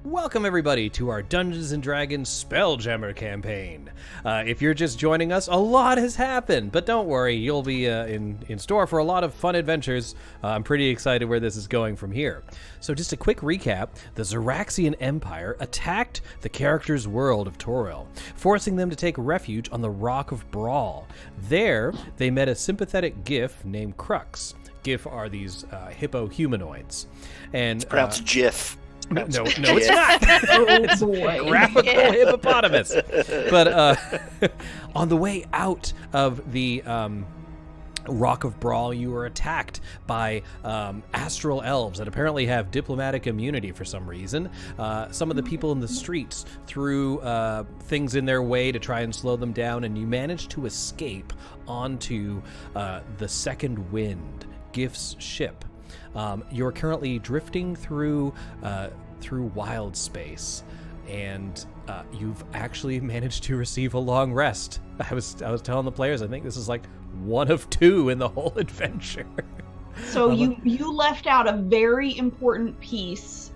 Welcome everybody to our Dungeons & Dragons Spelljammer campaign. If you're just joining us, a lot has happened, but don't worry, you'll be in store for a lot of fun adventures. I'm pretty excited where this is going from here. So just a quick recap, the Xaryxian Empire attacked the characters' world of Toril, forcing them to take refuge on the Rock of Bral. There, they met a sympathetic giff named Krux. Giff are these hippo humanoids. And it's pronounced giff. No, it's not. It's a graphical hippopotamus. But on the way out of the Rock of Bral, you were attacked by astral elves that apparently have diplomatic immunity for some reason. Some of the people in the streets threw things in their way to try and slow them down, and you managed to escape onto the Second Wind, Giff's ship. You're currently drifting through Wildspace, and you've actually managed to receive a long rest. I was telling the players, I think this is like one of two in the whole adventure. So you left out a very important piece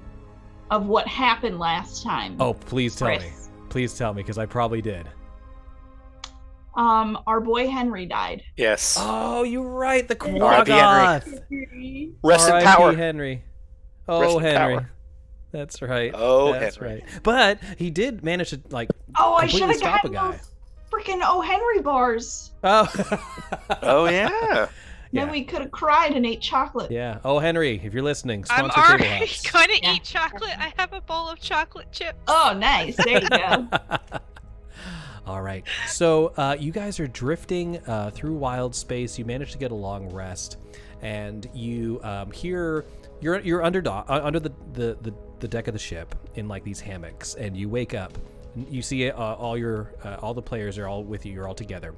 of what happened last time. Oh, please tell me. Please tell me, because I probably did. Our boy Henry died. Yes. Oh, you're right. The R.I.P. Henry. Rest in power. Henry. Oh, Rest in Henry. power. That's right. Oh, that's Henry. right. But he did manage to I should completely have stop a gotten guy. those freaking O Henry bars. Oh. Oh yeah. Then we could have cried and ate chocolate. Yeah. Oh, Henry, if you're listening, I'm sponsor already Table Hops. going to eat chocolate. I have a bowl of chocolate chips. Oh, nice. There you go. All right. So you guys are drifting through Wildspace. You managed to get a long rest, and you hear you're under the deck of the ship in like these hammocks, and you wake up. You see all the players are all with you. You're all together.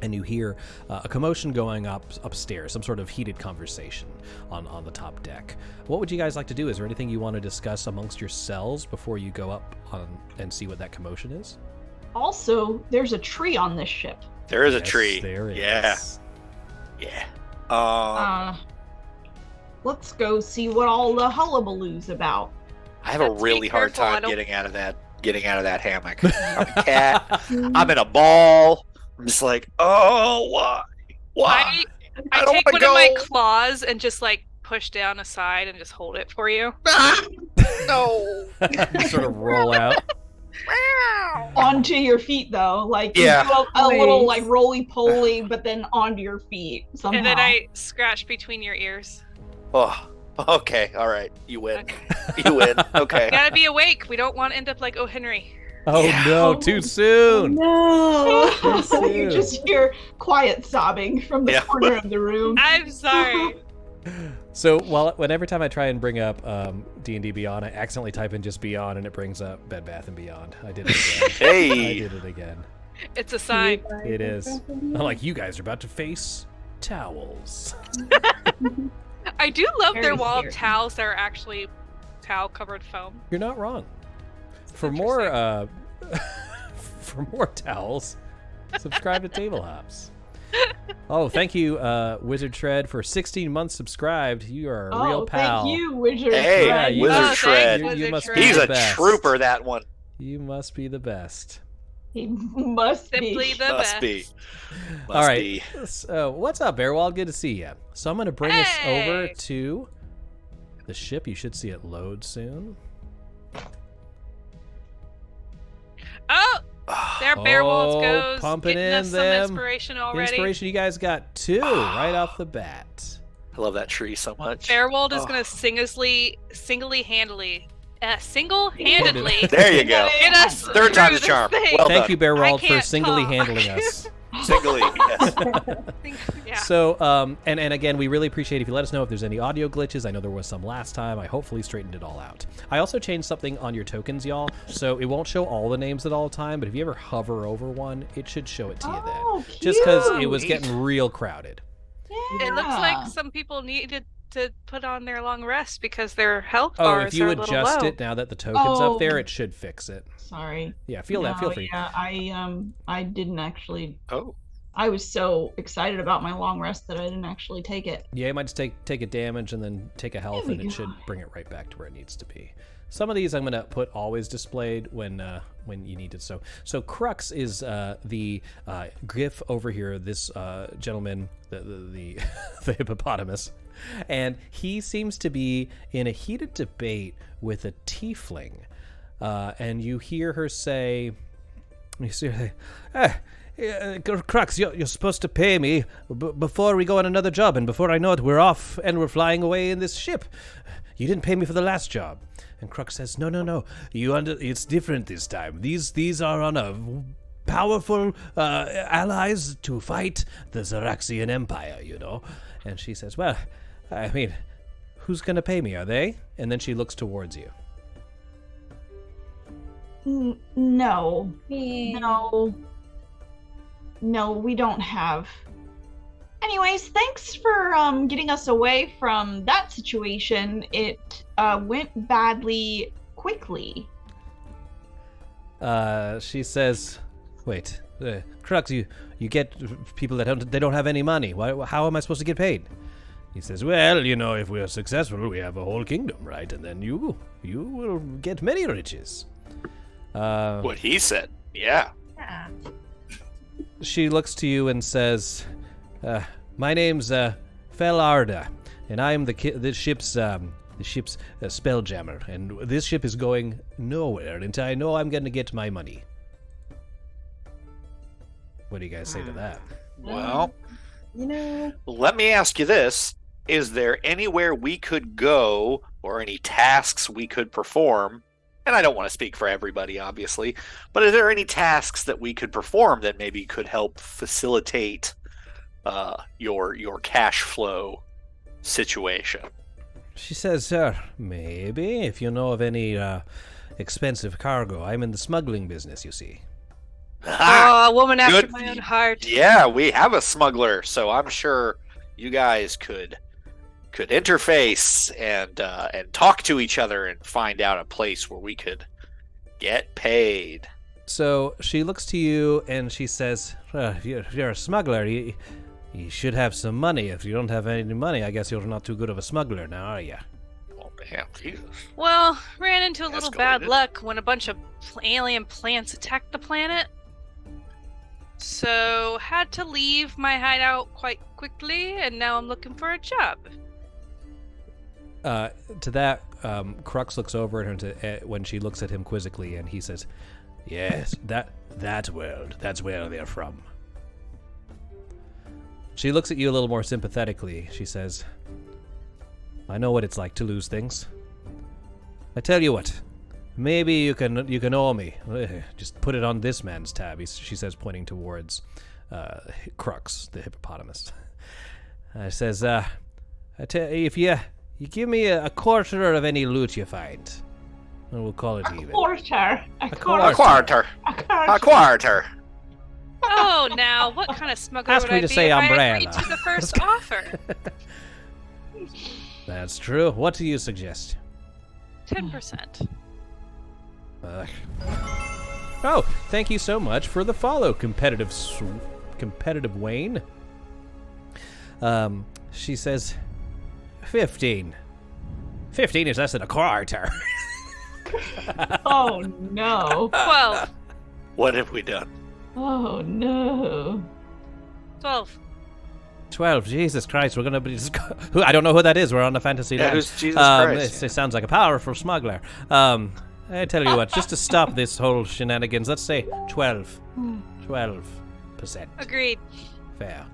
And you hear a commotion going upstairs, some sort of heated conversation on the top deck. What would you guys like to do? Is there anything you want to discuss amongst yourselves before you go up and see what that commotion is? Also, there's a tree on this ship. There is a Yes, tree. there is. Yeah. Let's go see what all the hullabaloo's about. I have a Let's be really hard careful, time I don't- getting out of that hammock. I'm a cat. I'm in a ball. I'm just like, oh, why? Why? I don't take wanna one of my go. claws and just like push down aside and just hold it for you. No. You sort of roll out. Onto your feet, though. Like, Yeah. you do a little, like, roly-poly, but then onto your feet somehow. And then I scratch between your ears. Oh, okay. All right. You win. You win. Okay. You gotta be awake. We don't want to end up like O. Henry. Oh Yeah. no, too soon. No! Too You soon. just hear quiet sobbing from the Yeah. corner of the room. I'm sorry. So whenever time I try and bring up D&D Beyond, I accidentally type in just Beyond, and it brings up Bed Bath & Beyond. I did it again. Hey. I did it again. It's a sign. It is. I'm like, you guys are about to face towels. I do love Very their wall scary. of towels that are actually towel-covered foam. You're not wrong. It's For more towels, subscribe to Table Hops. Oh, thank you, Wizard Tread, for 16 months subscribed. You are a real pal. Thank you, Wizard. Hey, Fred. you- Wizard Oh, thanks, Shred. You Wizard must Shred. be He's the a best. trooper, that one. You must be the best. He must Simply be. the Must best. be. Must All right. be. So, what's up, Bearwald? Good to see you. So I'm going to bring us over Hey! to the ship. You should see it load soon. Oh, there Bearwolves goes. pumping getting in us some them. inspiration already. Inspiration, you guys got 2 right off the bat. I love that tree so much. Bearwold is Oh. gonna single-handedly There you go. get us Third through time's a this charm. thing. Well Thank done. you, Bearwald, for can't singly talk. handling us. Singly, yes. Yeah. So, and again, we really appreciate if you let us know if there's any audio glitches. I know there was some last time. I hopefully straightened it all out. I also changed something on your tokens, y'all, so it won't show all the names at all time, but if you ever hover over one, it should show it to you then. Oh, Just because it cute. was getting real crowded. It looks Yeah. like some people needed to put on their long rest because their health Oh, bars if you are a little adjust low. it now that the token's Oh. up there, it should fix it. Sorry. Yeah, feel free. Yeah, I didn't actually. Oh. I was so excited about my long rest that I didn't actually take it. Yeah, you might just take a damage and then take a health, There we and it go. should bring it right back to where it needs to be. some of these I'm gonna put always displayed when you need it. So Krux is the giff over here. This gentleman, the the hippopotamus, and he seems to be in a heated debate with a tiefling, and you hear her say, Krux, you're supposed to pay me before we go on another job, and before I know it, we're off and we're flying away in this ship. You didn't pay me for the last job. And Krux says, no, it's different this time. These are on a powerful allies to fight the Xaryxian Empire, you know. And she says, well, I mean, who's going to pay me? Are they? And then she looks towards you. No, we don't have. Anyways, thanks for getting us away from that situation. It went badly quickly. She says, wait, Krux, you get people that don't have any money. How am I supposed to get paid? He says, well, you know, if we are successful, we have a whole kingdom, right? And then you will get many riches. What he said, yeah. She looks to you and says, my name's Fellarda, and I am the ship's Spelljammer, and this ship is going nowhere until I know I'm going to get my money. What do you guys say to that? Well, let me ask you this. Is there anywhere we could go or any tasks we could perform? And I don't want to speak for everybody, obviously, but are there any tasks that we could perform that maybe could help facilitate your cash flow situation? She says, sir, maybe, if you know of any expensive cargo. I'm in the smuggling business, you see. Oh, a woman after my own heart. Yeah, we have a smuggler, so I'm sure you guys could interface and talk to each other and find out a place where we could get paid. So she looks to you and she says, you're a smuggler. You should have some money. If you don't have any money, I guess you're not too good of a smuggler now, are you? Oh, damn, Jesus. Well, ran into a little bad Escalated. luck when a bunch of alien plants attacked the planet. So, had to leave my hideout quite quickly, and now I'm looking for a job. To that, Krux looks over at her when she looks at him quizzically, and he says, yes, that world, that's where they're from. She looks at you a little more sympathetically. She says, I know what it's like to lose things. I tell you what, maybe you can owe me. Just put it on this man's tab, she says, pointing towards Krux, the hippopotamus. Says, if you give me a quarter of any loot you find, and we'll call it even. A quarter. Oh, now, what kind of smuggler Ask would me I to be say if I umbrella. agreed to the first offer? That's true. What do you suggest? 10%. Oh, thank you so much for the follow, competitive Wayne. She says, 15. 15 is less than a quarter. Oh no. 12. What have we done? Oh no. 12. 12. Jesus Christ, we're gonna be. I don't know who that is. We're on a fantasy. Yeah, land. who's Jesus Christ? It sounds like a powerful smuggler. I tell you what, just to stop this whole shenanigans, let's say 12. 12%. Agreed. Fair.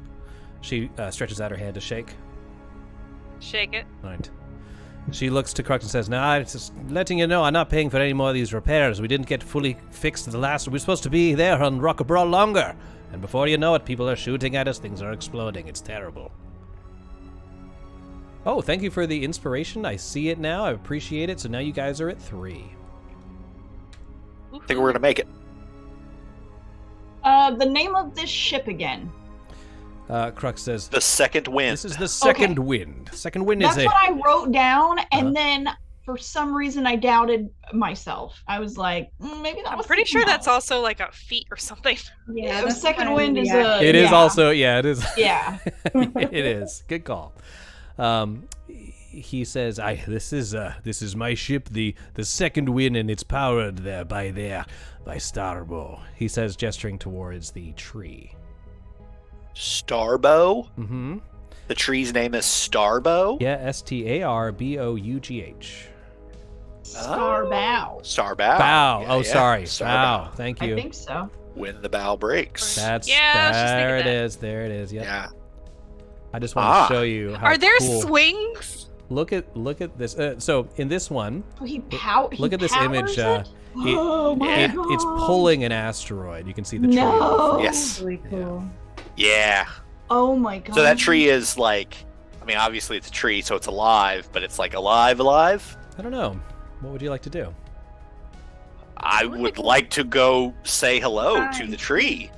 She stretches out her hand to shake. Shake it. Right. She looks to Krux and says, "Now, I'm just letting you know I'm not paying for any more of these repairs. We didn't get fully fixed the last. We're supposed to be there on Rock of Bral longer. And before you know it, people are shooting at us. Things are exploding. It's terrible." Oh, thank you for the inspiration. I see it now. I appreciate it. So now you guys are at 3. I think we're gonna make it. The name of this ship again. Krux says, The second wind. "This is the second wind. Second wind That's is what I wrote down, and Uh-huh. then for some reason I doubted myself. I was like, maybe that I'm was pretty sure something that's else. also like a feat or something. Yeah, the that's second fine, wind is yeah. It is yeah. also, yeah, it is. Yeah. It is. Good call. he says, this is my ship, the second wind, and it's powered by Starbow. He says, gesturing towards the tree. Starbow? Mm-hmm. The tree's name is Starbow? Yeah, Starbough. Starbow. Starbow. Bow. Yeah, sorry. Starbow. Bow. Thank you. I think so. When the bow breaks. That's Yeah, I was just there. thinking It that. is. There it is. Yep. Yeah. I just want to show you how Are there cool. swings? Look at this. So in this one, Oh, look at this image. Oh my god. It's pulling an asteroid. You can see the tree. No. Yes. Really cool. Yeah. Oh my god. So that tree is like, I mean, obviously it's a tree, so it's alive, but it's like alive? I don't know. What would you like to do? I would like to go say hello to the tree.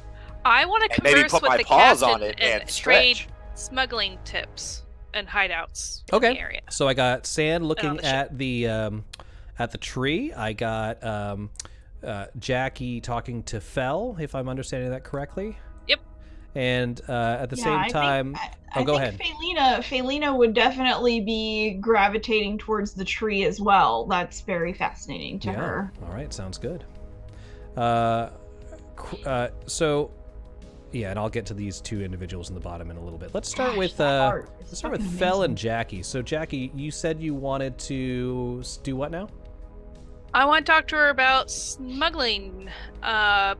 I want to And maybe converse put with my the paws captain on it and and trade stretch. smuggling tips and hideouts in Okay. the area. So I got Sand looking the at the tree. I got Jackie talking to Fell, if I'm understanding that correctly. Yep. And at the same I time, think, go I ahead. think Felina would definitely be gravitating towards the tree as well. That's very fascinating to her. All right, sounds good. So, yeah, and I'll get to these two individuals in the bottom in a little bit. Let's start Gosh, with that art is let's start with fucking Fell amazing. and Jackie. So, Jackie, you said you wanted to do what now? I want to talk to her about smuggling.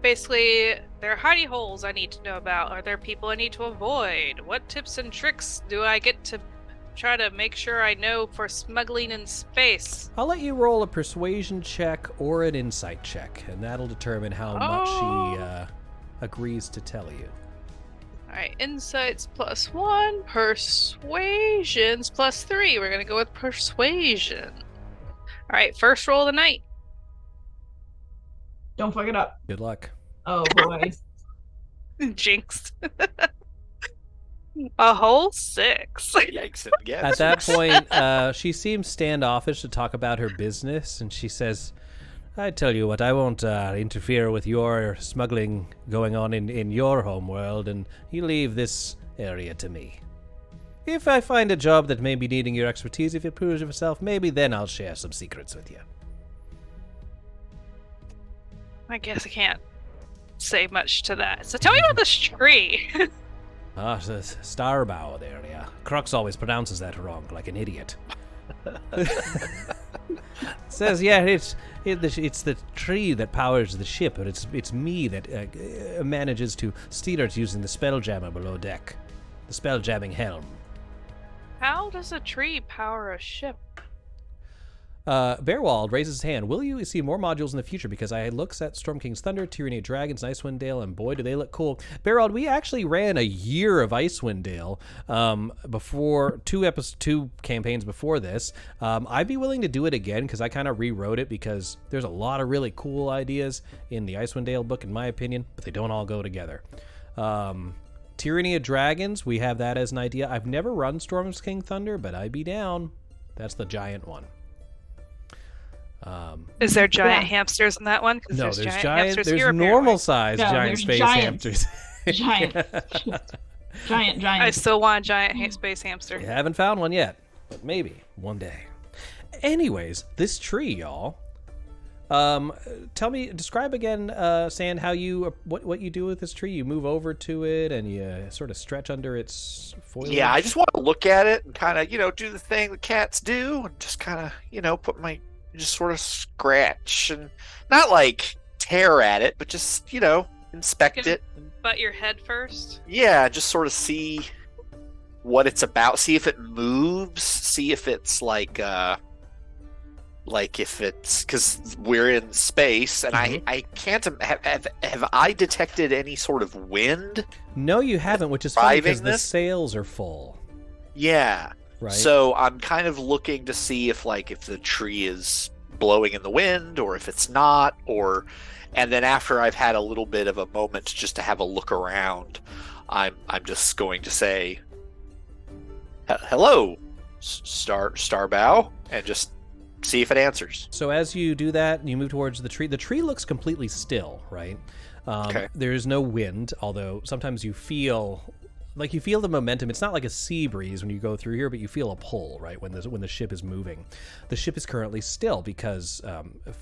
Basically, there are hidey holes I need to know about. Are there people I need to avoid? What tips and tricks do I get to try to make sure I know for smuggling in space? I'll let you roll a persuasion check or an insight check, and that'll determine how much he agrees to tell you. Alright, insights +1, persuasions +3. We're gonna go with persuasion. Alright, first roll of the night. Don't fuck it up. Good luck. Oh boy. Jinxed. A whole 6. Yikes and again. At that point, she seems standoffish to talk about her business, and she says, I tell you what, I won't interfere with your smuggling going on in your home world, and you leave this area to me. If I find a job that may be needing your expertise, if it proves yourself, maybe then I'll share some secrets with you. I guess I can't say much to that. So tell me about this tree. The Starbow there, yeah. Krux always pronounces that wrong, like an idiot. Says, yeah, it's the tree that powers the ship, but it's me that manages to steer it using the Spelljammer below deck. The Spelljamming helm. How does a tree power a ship? Bearwald raises his hand. Will you see more modules in the future? Because I looks at Storm King's Thunder, Tyranny of Dragons, and Icewind Dale, and boy, do they look cool. Bearwald, we actually ran a year of Icewind Dale before two campaigns before this. I'd be willing to do it again because I kind of rewrote it because there's a lot of really cool ideas in the Icewind Dale book, in my opinion, but they don't all go together. Tyranny of Dragons, we have that as an idea. I've never run Storm King Thunder, but I'd be down. That's the giant one. Is there giant hamsters in that one? 'Cause No, there's giant. hamsters There's here, normal apparently. size No, giant there's space giants. hamsters. Giant. I still want a giant space hamster. You haven't found one yet, but maybe one day. Anyways, this tree, y'all. Describe again, Sand, how what you do with this tree. You move over to it and you sort of stretch under its foliage. Yeah, I just want to look at it and kind of, do the thing that cats do and just kind of, put my, just sort of scratch and not like tear at it, but just, inspect it. But your head first? Yeah, just sort of see what it's about, see if it moves, see if it's like if it's, because we're in space and I can't have I detected any sort of wind? No, you haven't, which is funny because driving the this? sails are full. Yeah. Right. So I'm kind of looking to see if the tree is blowing in the wind or if it's not, and then after I've had a little bit of a moment just to have a look around, I'm just going to say, "Hello, Starbow," and just see if it answers. So as you do that, you move towards the tree. The tree looks completely still, right? Okay. There's no wind, although sometimes you feel like you feel the momentum. It's not like a sea breeze when you go through here, but you feel a pull, right, when the ship is moving. The ship is currently still because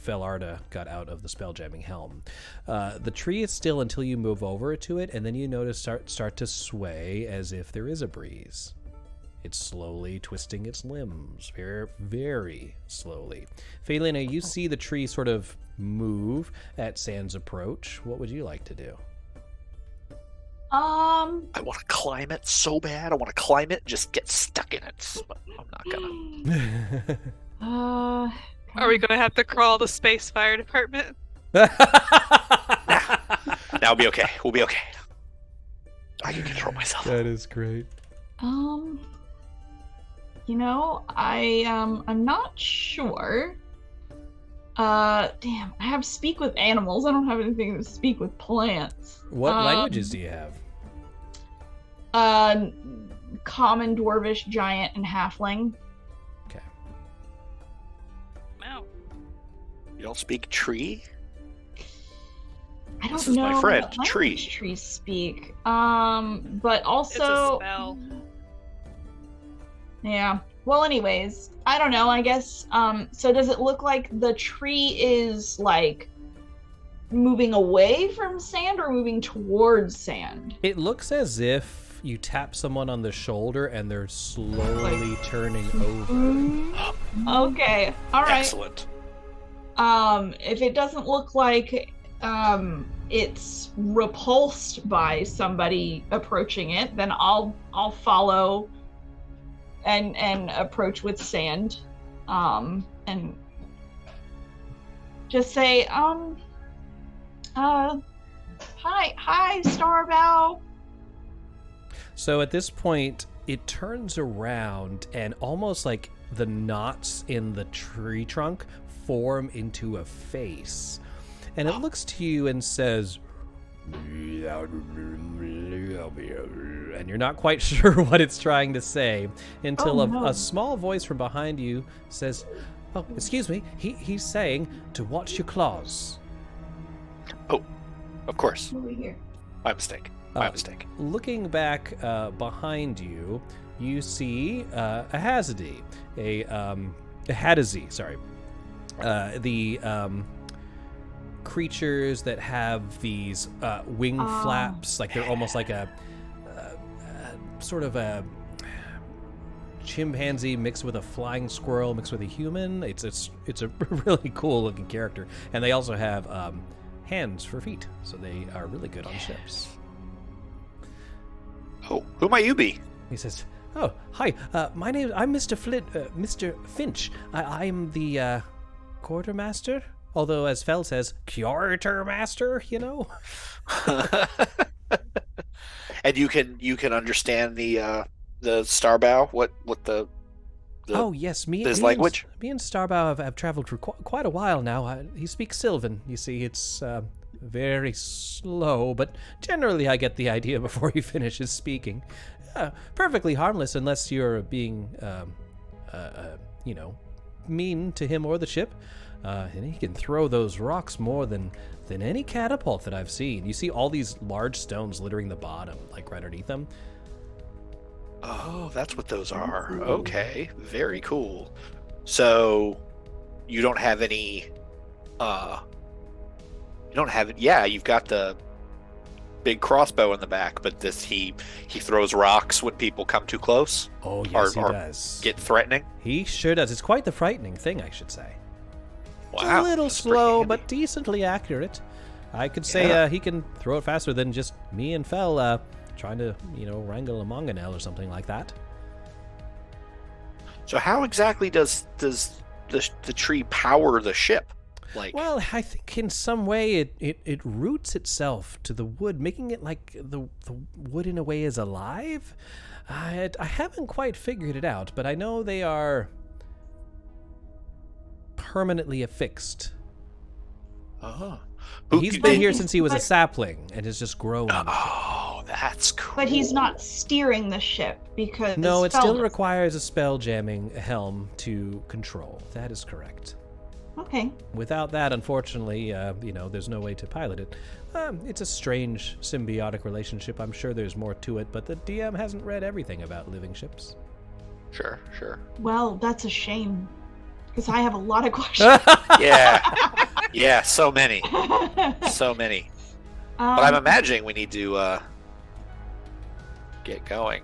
Fellarda got out of the spelljamming helm. The tree is still until you move over to it, and then you notice start to sway as if there is a breeze. It's slowly twisting its limbs, very, very slowly. Felina, you see the tree sort of move at Sand's approach. What would you like to do? I want to climb it so bad. I want to climb it and just get stuck in it. But I'm not gonna. Are we gonna have to crawl the space fire department? Nah, we'll be okay. We'll be okay. I can control myself. That is great. I'm not sure. Damn, I have speak with animals. I don't have anything to speak with plants. What languages do you have? Common, Dwarvish, Giant, and Halfling. Okay. Wow. You don't speak tree? I don't This is know my friend, what Tree. language trees speak. But also... It's a spell. Yeah. Well, anyways, I don't know, I guess, so does it look like the tree is, like, moving away from sand or moving towards sand? It looks as if you tap someone on the shoulder and they're slowly turning over. Okay, alright. Excellent. If it doesn't look like, it's repulsed by somebody approaching it, then I'll follow and approach with Sand, and just say, hi, Starbow. So at this point, it turns around and almost like the knots in the tree trunk form into a face. And it looks to you and says, and you're not quite sure what it's trying to say until a small voice from behind you says, oh, excuse me, he's saying to watch your claws. Oh, of course. Over here. My mistake. My mistake. Looking back behind you, you see a Hastain, a Hadazee, sorry. The creatures that have these wing flaps, like they're almost like a sort of a chimpanzee mixed with a flying squirrel mixed with a human. It's a really cool looking character, and they also have hands for feet, so they are really good on ships. Oh, who might you be? He says, "Oh, hi. I'm Mr. Mr. Finch. I'm the quartermaster. Although, as Fel says, quartermaster. You know." And you can understand the Starbow. What the oh yes, his language. Me and Starbow have traveled for quite a while now. He speaks Sylvan. You see, it's very slow, but generally I get the idea before he finishes speaking. Perfectly harmless unless you're being, mean to him or the ship. And he can throw those rocks more than any catapult that I've seen. You see all these large stones littering the bottom, like right underneath them. Oh, that's what those are. Okay, very cool. So, you don't have any. You don't have it. Yeah, you've got the big crossbow in the back, but he throws rocks when people come too close. Oh yes, he does. Get threatening. He sure does. It's quite the frightening thing, I should say. Wow, it's a little slow, but decently accurate. I could say he can throw it faster than just me and Fel trying to, wrangle a mangonel or something like that. So how exactly does the tree power the ship? Like, well, I think in some way it roots itself to the wood, making it like the wood in a way is alive. I haven't quite figured it out, but I know they are permanently affixed. oh, He's been here since he was a sapling and has just grown. Oh, that's cool. But he's not steering the ship because... No, it still requires a spell jamming helm to control. That is correct. Okay. Without that, unfortunately, there's no way to pilot it. It's a strange symbiotic relationship. I'm sure there's more to it, but the DM hasn't read everything about living ships. Sure. Well, that's a shame, because I have a lot of questions. Yeah, so many. But I'm imagining we need to get going.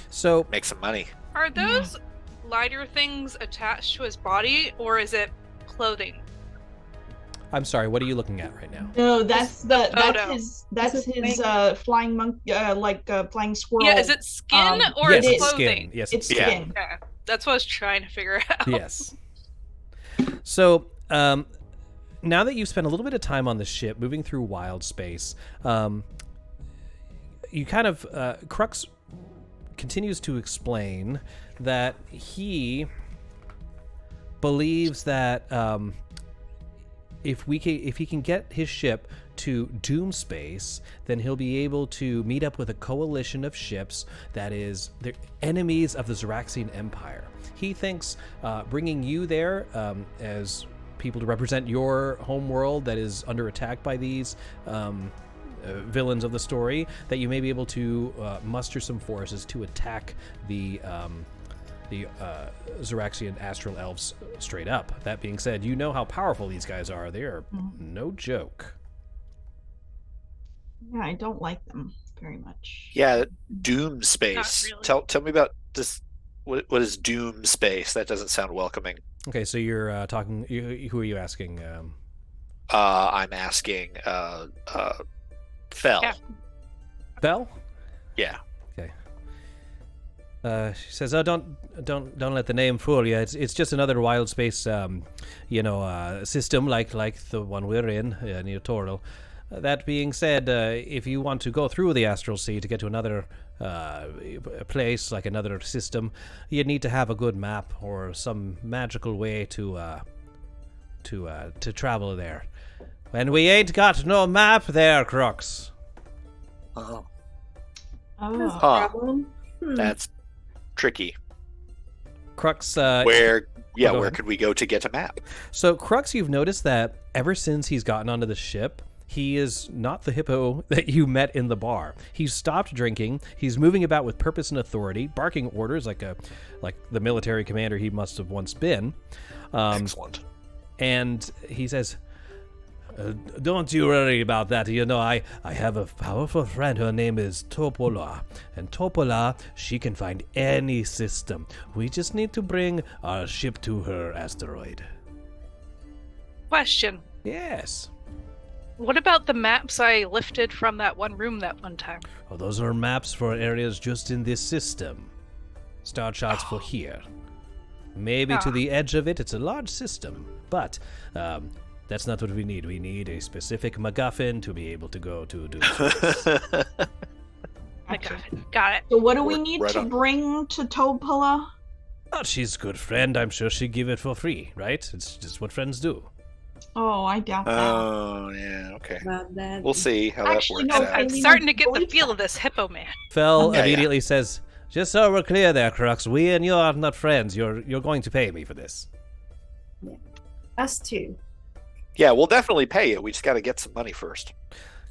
So make some money. Are those lighter things attached to his body, or is it clothing? I'm sorry, what are you looking at right now? No, that's his flying monkey, flying squirrel. Yeah, is it skin or yes, is it's clothing? Skin. Yes, it's skin. Okay. That's what I was trying to figure out. Yes. So, now that you've spent a little bit of time on the ship, moving through Wildspace, you kind of Krux continues to explain that he believes that if he can get his ship to Doomspace, then he'll be able to meet up with a coalition of ships that is the enemies of the Xaryxian Empire. He thinks bringing you there as people to represent your home world that is under attack by these villains of the story, that you may be able to muster some forces to attack the Xaryxian astral elves straight up. That being said, you know how powerful these guys are. They are no joke. Yeah, I don't like them very much. Yeah, Doomspace. Really. Tell me about this. What is Doomspace? That doesn't sound welcoming. Okay, so you're talking. Who are you asking? I'm asking Fel. Yeah. Belle? Yeah. She says, "Oh, don't let the name fool you. It's just another Wildspace, system like the one we're in near Toril. That being said, if you want to go through the Astral Sea to get to another place, like another system, you need to have a good map or some magical way to travel there. And we ain't got no map there, Krux." Oh. Oh. That's tricky. Krux, Where ahead. could we go to get a map? So, Krux, you've noticed that ever since he's gotten onto the ship, he is not the hippo that you met in the bar. He's stopped drinking. He's moving about with purpose and authority, barking orders like the military commander he must have once been. Excellent. And he says, "Don't you worry about that. You know, I have a powerful friend. Her name is Topola. And Topola, she can find any system. We just need to bring our ship to her asteroid." Question. Yes. What about the maps I lifted from that one room that one time? Well, those are maps for areas just in this system. Star charts for here. Maybe to the edge of it. It's a large system. But that's not what we need. We need a specific MacGuffin to be able to go to Doomspace. Got it. So what do we need right to on. bring to Topola? Oh, she's a good friend. I'm sure she'd give it for free, right? It's just what friends do. Oh, I doubt that. Oh, yeah, okay. About that. We'll see how Actually, that no, works I out. I'm mean, starting to get the believe feel that. of this hippo man. Fel Yeah, immediately says, "Just so we're clear there, Krux, we and you are not friends. You're going to pay me for this." Us too. Yeah, we'll definitely pay it. We just got to get some money first.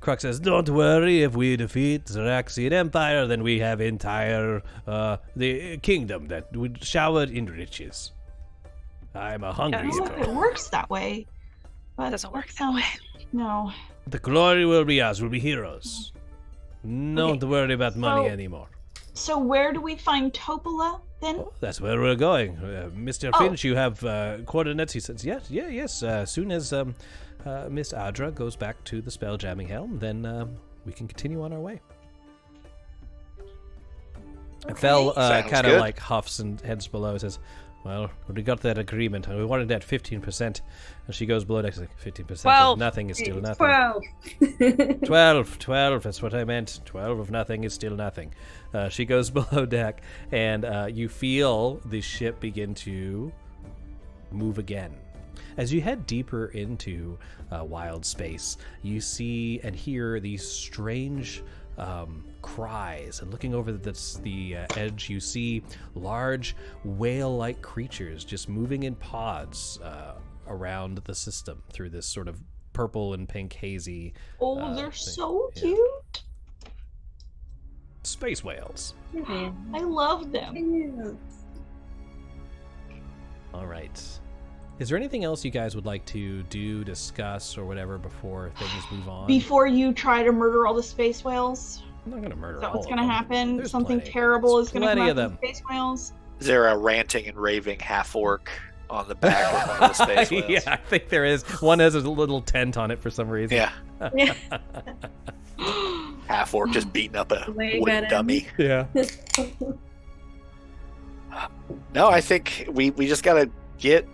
Krux says, "Don't worry. If we defeat the Xaryxian Empire, then we have entire the kingdom that would shower in riches. I'm a I hungry don't know if it hippo. works that way. But It doesn't work that that way. No. The glory will be ours. We'll be heroes. Don't worry about money So- anymore." So where do we find Topola then? Oh, that's where we're going. Mr. Oh. Finch, you have coordinates? He says, yes. As soon as Miss Adra goes back to the spell-jamming helm, then we can continue on our way. Fel Sounds kind of good. like huffs and heads below and says, "Well, we got that agreement, and we wanted that 15%. And she goes below next, like, 15% 12. of nothing is still nothing. 12. 12, that's what I meant. 12 of nothing is still nothing. She goes below deck, and you feel the ship begin to move again. As you head deeper into Wildspace, you see and hear these strange cries, and looking over the edge, you see large whale-like creatures just moving in pods around the system through this sort of purple and pink hazy. Oh, they're thing. so Yeah. cute. Space whales. I love them. All right. Is there anything else you guys would like to do, discuss, or whatever before things move on? Before you try to murder all the space whales? I'm not going to murder Is that all what's of going to them. happen? There's Something plenty. terrible There's is going to come plenty out of of the space whales? Is there a ranting and raving half orc on the back of one of the space whales? Yeah, I think there is. One has a little tent on it for some reason. Yeah. Half orc just beating up a Wave wooden at him. dummy. Yeah. No, I think we just gotta get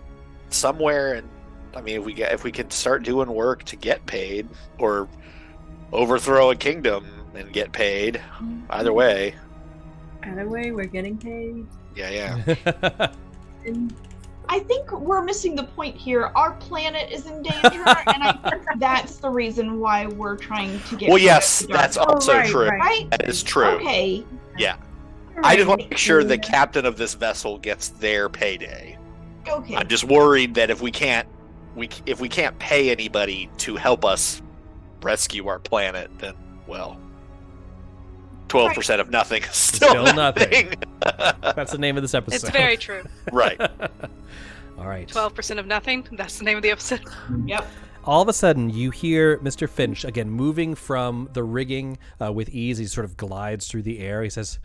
somewhere, and I mean, if we can start doing work to get paid, or overthrow a kingdom and get paid, either way. Either way, we're getting paid. Yeah. I think we're missing the point here. Our planet is in danger, and I think that's the reason why we're trying to get. Well, rid yes, of the dark that's side. also right, true. right. Right? That is true. Okay. Yeah. I just want to make sure the captain of this vessel gets their payday. Okay. I'm just worried that if we can't pay anybody to help us rescue our planet, then 12% of nothing is still nothing. That's the name of this episode. It's very true. Right. All right. 12% of nothing. That's the name of the episode. Yep. All of a sudden, you hear Mr. Finch, again, moving from the rigging with ease. He sort of glides through the air. He says,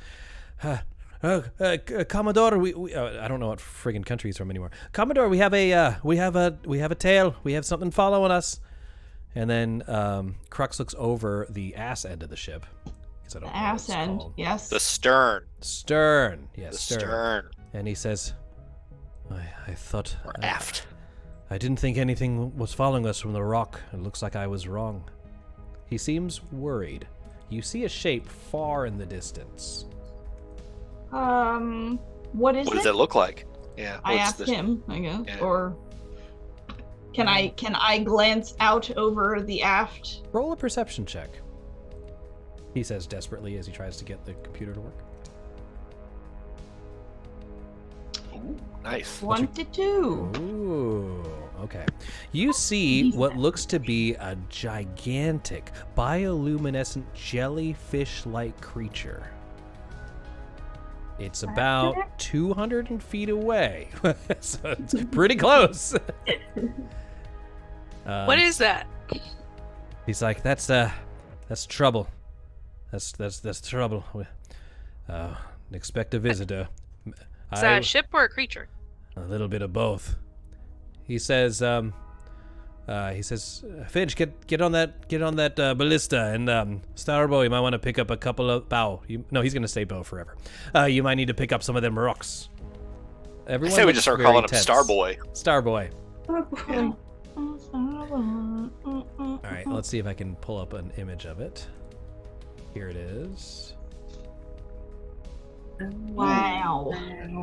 Commodore, we I don't know what friggin' country he's from anymore. Commodore, we have a tail. We have something following us. And then Krux looks over the ass end of the ship. I don't know what Ass it's end. called. Yes. The stern. Stern. Yes, The stern. stern. And he says, I thought... Or aft. I didn't think anything was following us from the rock. It looks like I was wrong. He seems worried. You see a shape far in the distance. What is What it? does it look like? Yeah. I what's asked the- him, I guess. Yeah. Or can I glance out over the aft? Roll a perception check. He says desperately as he tries to get the computer to work. Ooh, nice. 1 to 2. Ooh, okay. You see what looks to be a gigantic, bioluminescent, jellyfish-like creature. It's about 200 feet away, so it's pretty close. What is that? He's like, that's trouble. That's trouble. Expect a visitor. Is that a ship or a creature? A little bit of both. He says, Finch, get on that ballista, and Starboy, you might want to pick up a couple of bow. No, he's gonna stay bow forever. You might need to pick up some of them rocks. I Everyone say we looks just start very calling him tense. Starboy. Starboy. Oh, All right, let's see if I can pull up an image of it. Here it is. Wow.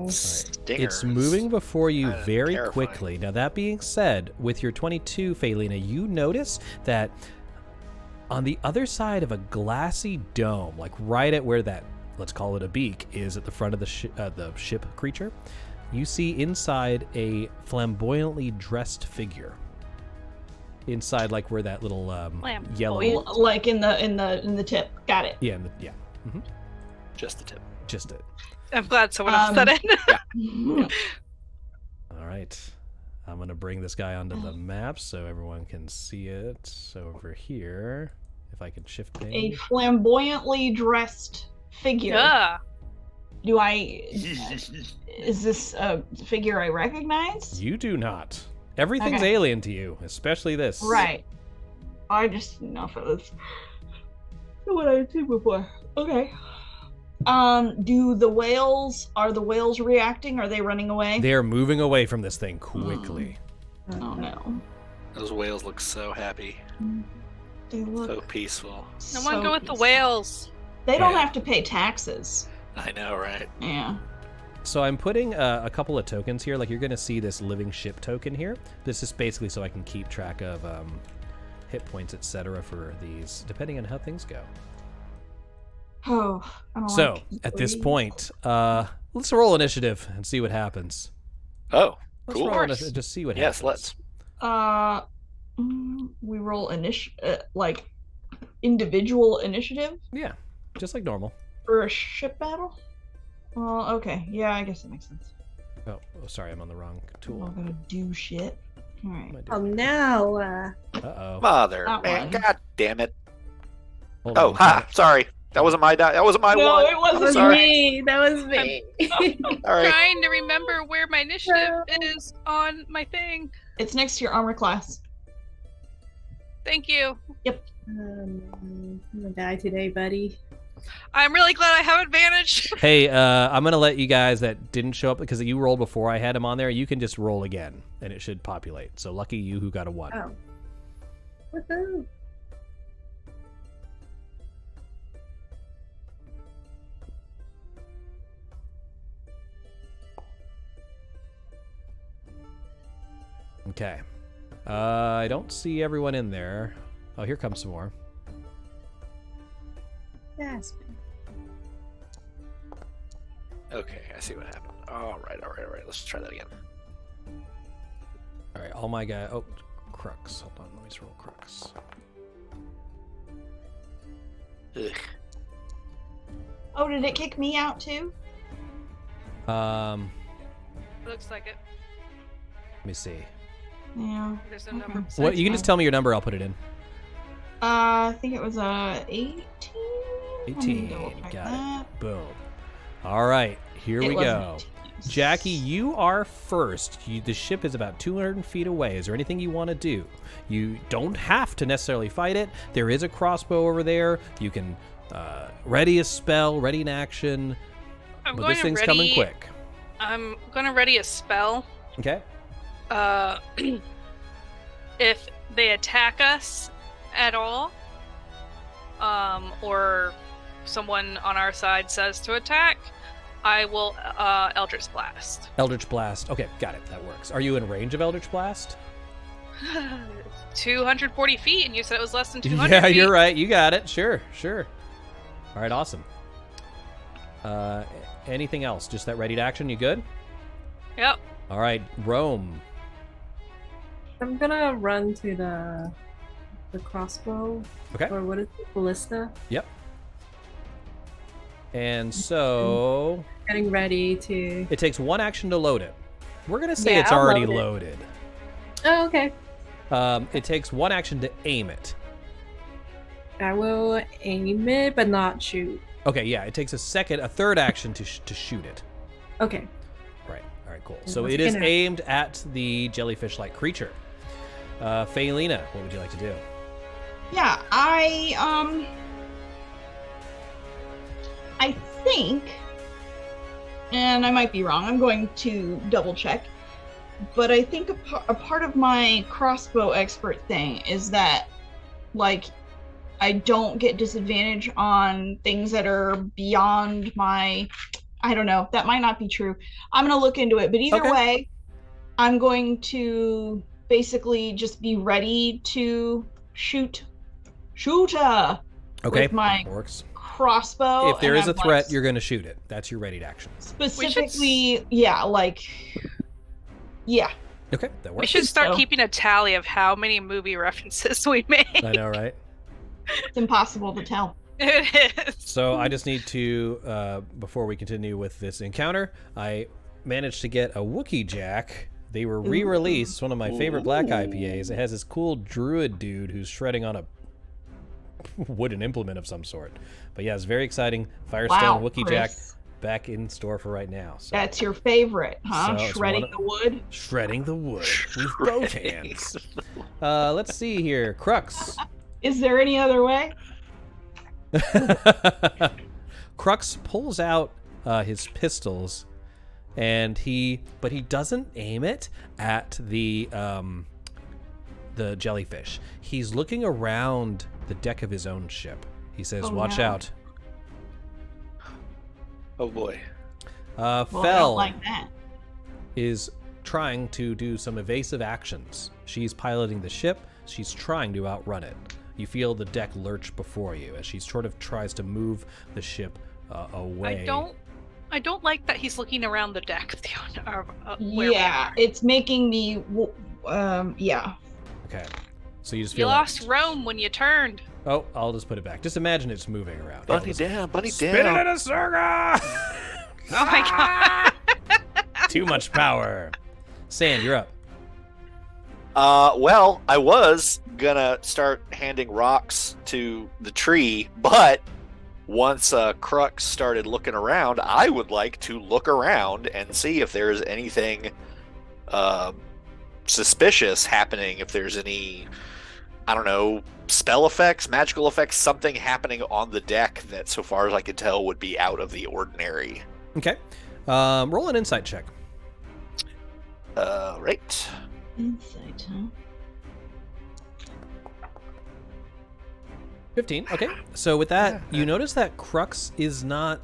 Stingers. It's moving before you very Terrifying. quickly. Now, that being said, with your 22, Phalina, you notice that on the other side of a glassy dome, like right at where that, let's call it a beak, is at the front of the ship creature, you see inside a flamboyantly dressed figure. Inside, like where that little yellow, Like in the tip. Got it. yeah, Just the tip. just it. I'm glad someone else said it. All right. I'm going to bring this guy onto the map so everyone can see it. So over here, if I can shift A things. flamboyantly dressed figure. Yeah. Is this a figure I recognize? You do not. Everything's Okay. alien to you, especially this. Right. I just didn't know if it was what I'd seen before. Okay. Are the whales reacting? Are they running away? They're moving away from this thing quickly. Oh no. Those whales look so happy. They look So peaceful. No one so go with the peaceful. whales. They don't Yeah. have to pay taxes. I know, right? Yeah. So I'm putting a couple of tokens here. Like, you're going to see this living ship token here. This is basically so I can keep track of hit points, etc. for these, depending on how things go. Oh. I don't So, like at this these. point, let's roll initiative and see what happens. Oh, Let's cool. roll just see what Yes, happens. let's. We roll like individual initiative Yeah, just like normal. for a ship battle. Well, okay, yeah, I guess that makes sense. Oh, sorry, I'm on the wrong I'm not tool. gonna do shit. All right. Oh no! Uh-oh. Mother, That man, one. god damn it. Hold Oh, on. ha, sorry. That wasn't my die. That wasn't my No, one. it That wasn't was Sorry. me. That was me. Sorry. Trying to remember where my initiative is on my thing. It's next to your armor class. Thank you. I'm gonna die today, buddy. I'm really glad I have advantage. Hey, I'm gonna let you guys that didn't show up because you rolled before I had him on there. You can just roll again, and it should populate. So lucky you who got a 1. Oh. Woohoo! Okay. I don't see everyone in there. Oh, here comes some more. Yes. Okay, I see what happened. All right. Let's try that again. All right, all my guys. Oh, Krux. Hold on, let me just roll Krux. Ugh. Oh, did it kick me out too? Looks like it. Let me see. Yeah. There's a Okay. number. What? You can just tell me your number. I'll put it in. I think it was 18. 18. Got it. Boom. All right, here we go. Jackie, you are first. The ship is about 200 feet away. Is there anything you want to do? You don't have to necessarily fight it. There is a crossbow over there. You can ready a spell, ready an action. But this thing's coming quick. I'm going to ready a spell. Okay. If they attack us at all, or someone on our side says to attack, I will Eldritch Blast. Eldritch Blast. Okay, got it. That works. Are you in range of Eldritch Blast? 240 feet, and you said it was less than 200 Yeah, feet. you're right. You got it. Sure. All right, awesome. Anything else? Just that ready to action? You good? Yep. All right, Rome. I'm gonna run to the crossbow. Okay. Or what is it? Ballista. Yep. And so Getting ready to. it takes 1 action to load it. We're gonna say Yeah, it's I'll already load it. loaded. Oh, okay. It takes 1 action to aim it. I will aim it, but not shoot. Okay, yeah, it takes a third action to shoot it. Okay. Right. All right, cool. And So what's it is gonna- aimed at the jellyfish-like creature. Phaelina, what would you like to do? Yeah, I think, and I might be wrong, I'm going to double check, but I think a part of my crossbow expert thing is that, like, I don't get disadvantage on things that are beyond my, I don't know, that might not be true. I'm going to look into it, but either Okay. way, I'm going to basically just be ready to shoot Okay, with my works. crossbow. If there and is a I'm, threat, like, you're going to shoot it. That's your ready to action. specifically, yeah, like, yeah. Okay, that works. We should start So- keeping a tally of how many movie references we made. I know, right? It's impossible to tell. It is. So I just need to, before we continue with this encounter, I managed to get a Wookiee Jack. They were re-released. It's one of my favorite black IPAs. It has this cool druid dude who's shredding on a wooden implement of some sort. But yeah, it's very exciting. Firestone Wow, Wookiee Jack Chris. back in store for right now. So That's your favorite, huh? So it's Shredding one of- the wood. shredding the wood with both hands. Let's see here. Krux. Is there any other way? Krux pulls out his pistols, and he doesn't aim it at the jellyfish. He's looking around the deck of his own ship. He says, Oh, "Watch no. out." Oh boy. Well, I Fel don't like that. is trying to do some evasive actions. She's piloting the ship. She's trying to outrun it. You feel the deck lurch before you as she sort of tries to move the ship away. I don't like that he's looking around the deck. Where we Yeah, are. it's making me Yeah. Okay. So you just You feel lost Rome when you turned. Oh, I'll just put it back. Just imagine it's moving around. Bunny down, bunny Spin down. it in a circle! Oh my god. Too much power. Sand, you're up. Well, I was gonna start handing rocks to the tree, but once Krux started looking around, I would like to look around and see if there's anything suspicious happening, if there's any, I don't know, spell effects, magical effects, something happening on the deck that, so far as I can tell, would be out of the ordinary. Okay. Roll an insight check. Right. Insight, huh? 15. Okay. So with that, you notice that Krux is not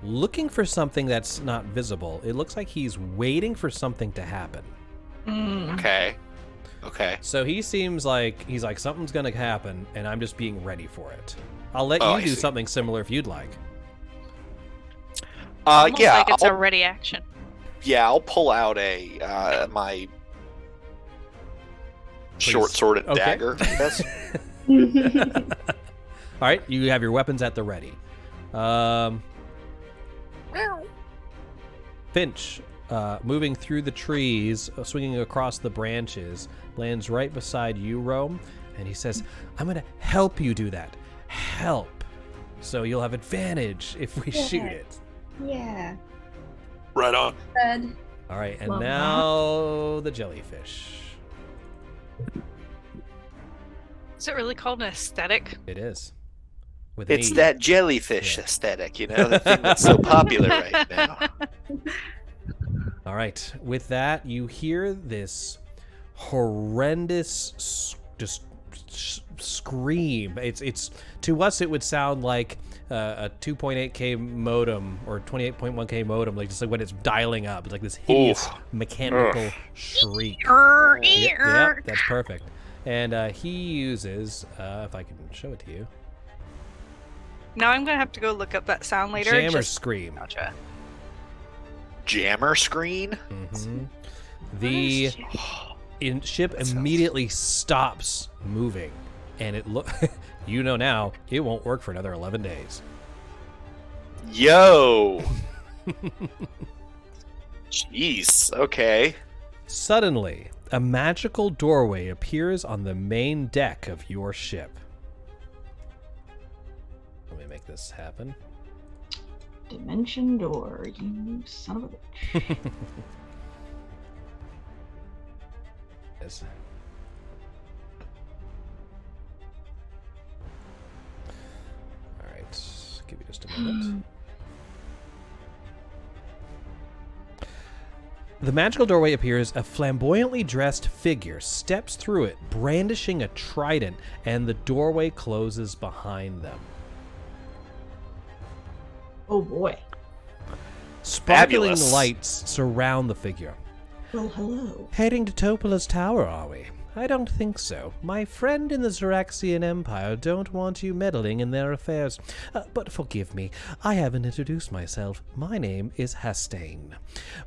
looking for something that's not visible. It looks like he's waiting for something to happen. Okay. So he seems like he's like, something's going to happen, and I'm just being ready for it. I'll let Oh, you I do see. something similar if you'd like. Almost Yeah. like it's a ready action. Yeah, I'll pull out my short-sworded Okay. dagger. Yes. All right, you have your weapons at the ready. Finch, moving through the trees, swinging across the branches, lands right beside you, Rome, and he says, I'm going to help you do that. Help. So you'll have advantage if we shoot it. Yeah. Right on. Good. All right, and Love now the jellyfish. Is it really called an aesthetic? It is. With It's an E. that jellyfish Yeah. aesthetic, the thing that's so popular right now. All right. With that, you hear this horrendous scream. It's to us it would sound like a 2.8K modem or 28.1K modem, like just like when it's dialing up. It's like this hideous mechanical shriek. Yeah, that's perfect. And he uses, if I can show it to you, Now I'm gonna have to go look up that sound later. Jammer scream. Gotcha. Jammer screen? Mm-hmm. The ship That sounds- immediately stops moving, and it now it won't work for another 11 days. Yo! Jeez, okay. Suddenly, a magical doorway appears on the main deck of your ship. Let me make this happen. Dimension door, you son of a bitch. Yes. All right, give me just a moment. The magical doorway appears. A flamboyantly dressed figure steps through it, brandishing a trident, and the doorway closes behind them. Oh boy. Sparkling Fabulous. lights surround the figure. Well, hello. Heading to Topola's tower, are we? I don't think so. My friend in the Xaryxian Empire don't want you meddling in their affairs. But forgive me, I haven't introduced myself. My name is Hastain.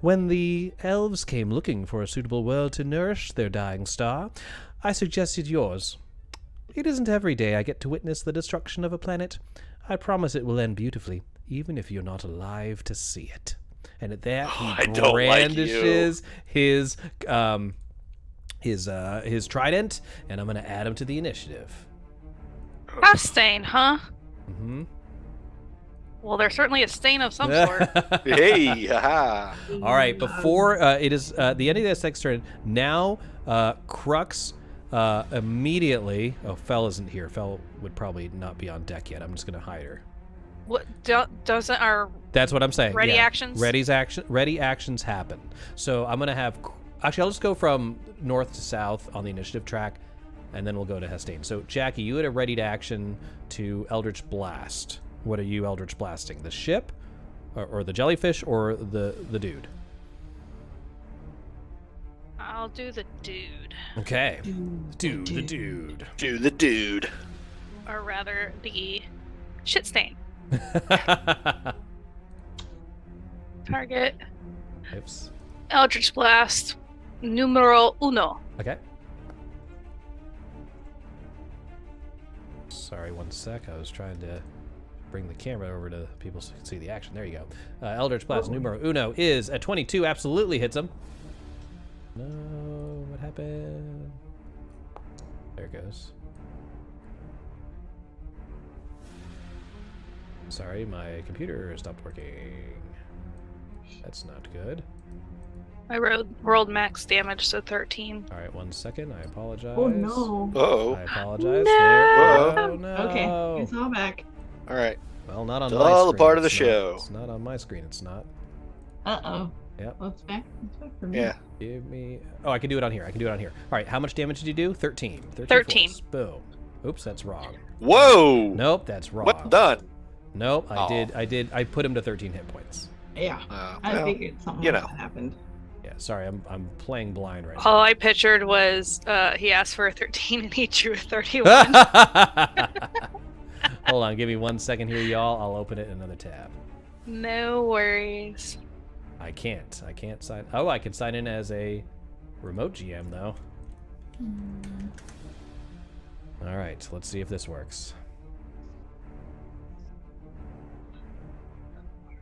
When the elves came looking for a suitable world to nourish their dying star, I suggested yours. It isn't every day I get to witness the destruction of a planet. I promise it will end beautifully, even if you're not alive to see it. And at that, I he don't like you. brandishes his trident, and I'm going to add him to the initiative. Hastain, huh? Mm-hmm. Well, there's certainly a stain of some sort. Hey, haha. All right, before it is the end of this next turn, now Krux immediately... Oh, Fel isn't here. Fel would probably not be on deck yet. I'm just going to hide her. What doesn't our That's what I'm saying. ready yeah. actions? Ready actions happen. So I'm going to have... Actually, I'll just go from north to south on the initiative track, and then we'll go to Hastain. So, Jackie, you had a ready to action to Eldritch Blast. What are you Eldritch Blasting? The ship? Or the jellyfish? Or the dude? I'll do the dude. Okay. The dude. Do the dude. Or rather, the shit stain. Target. Oops. Eldritch Blast. Numero uno. Okay. Sorry, one sec. I was trying to bring the camera over to people so you can see the action. There you go. Eldritch Blast numero uno is a 22. Absolutely hits him. No, what happened? There it goes. Sorry, my computer stopped working. That's not good. I rolled max damage, so 13. All right, 1 second. I apologize. Oh no. Uh-oh. I apologize. No. Oh no. Okay, it's all back. All right. Well, not on It's my screen. all a part of the It's not- show. It's not on my screen. It's not. Uh-oh. Yep. Well, it's back. It's back for me. Yeah. Give me. Oh, I can do it on here. I can do it on here. All right. How much damage did you do? 13. 13. force. Boom. Oops, that's wrong. Whoa. Nope, that's wrong. What done? Nope, I Oh. did. I put him to 13 hit points. Yeah. I Well, figured something you like know. that happened. Yeah. Sorry, I'm playing blind right All I pictured was he asked for a 13 and he drew a 31. now. Hold on. Give me 1 second here, y'all. I'll open it in another tab. No worries. I can't sign. Oh, I can sign in as a remote GM though. All right, let's see if this works.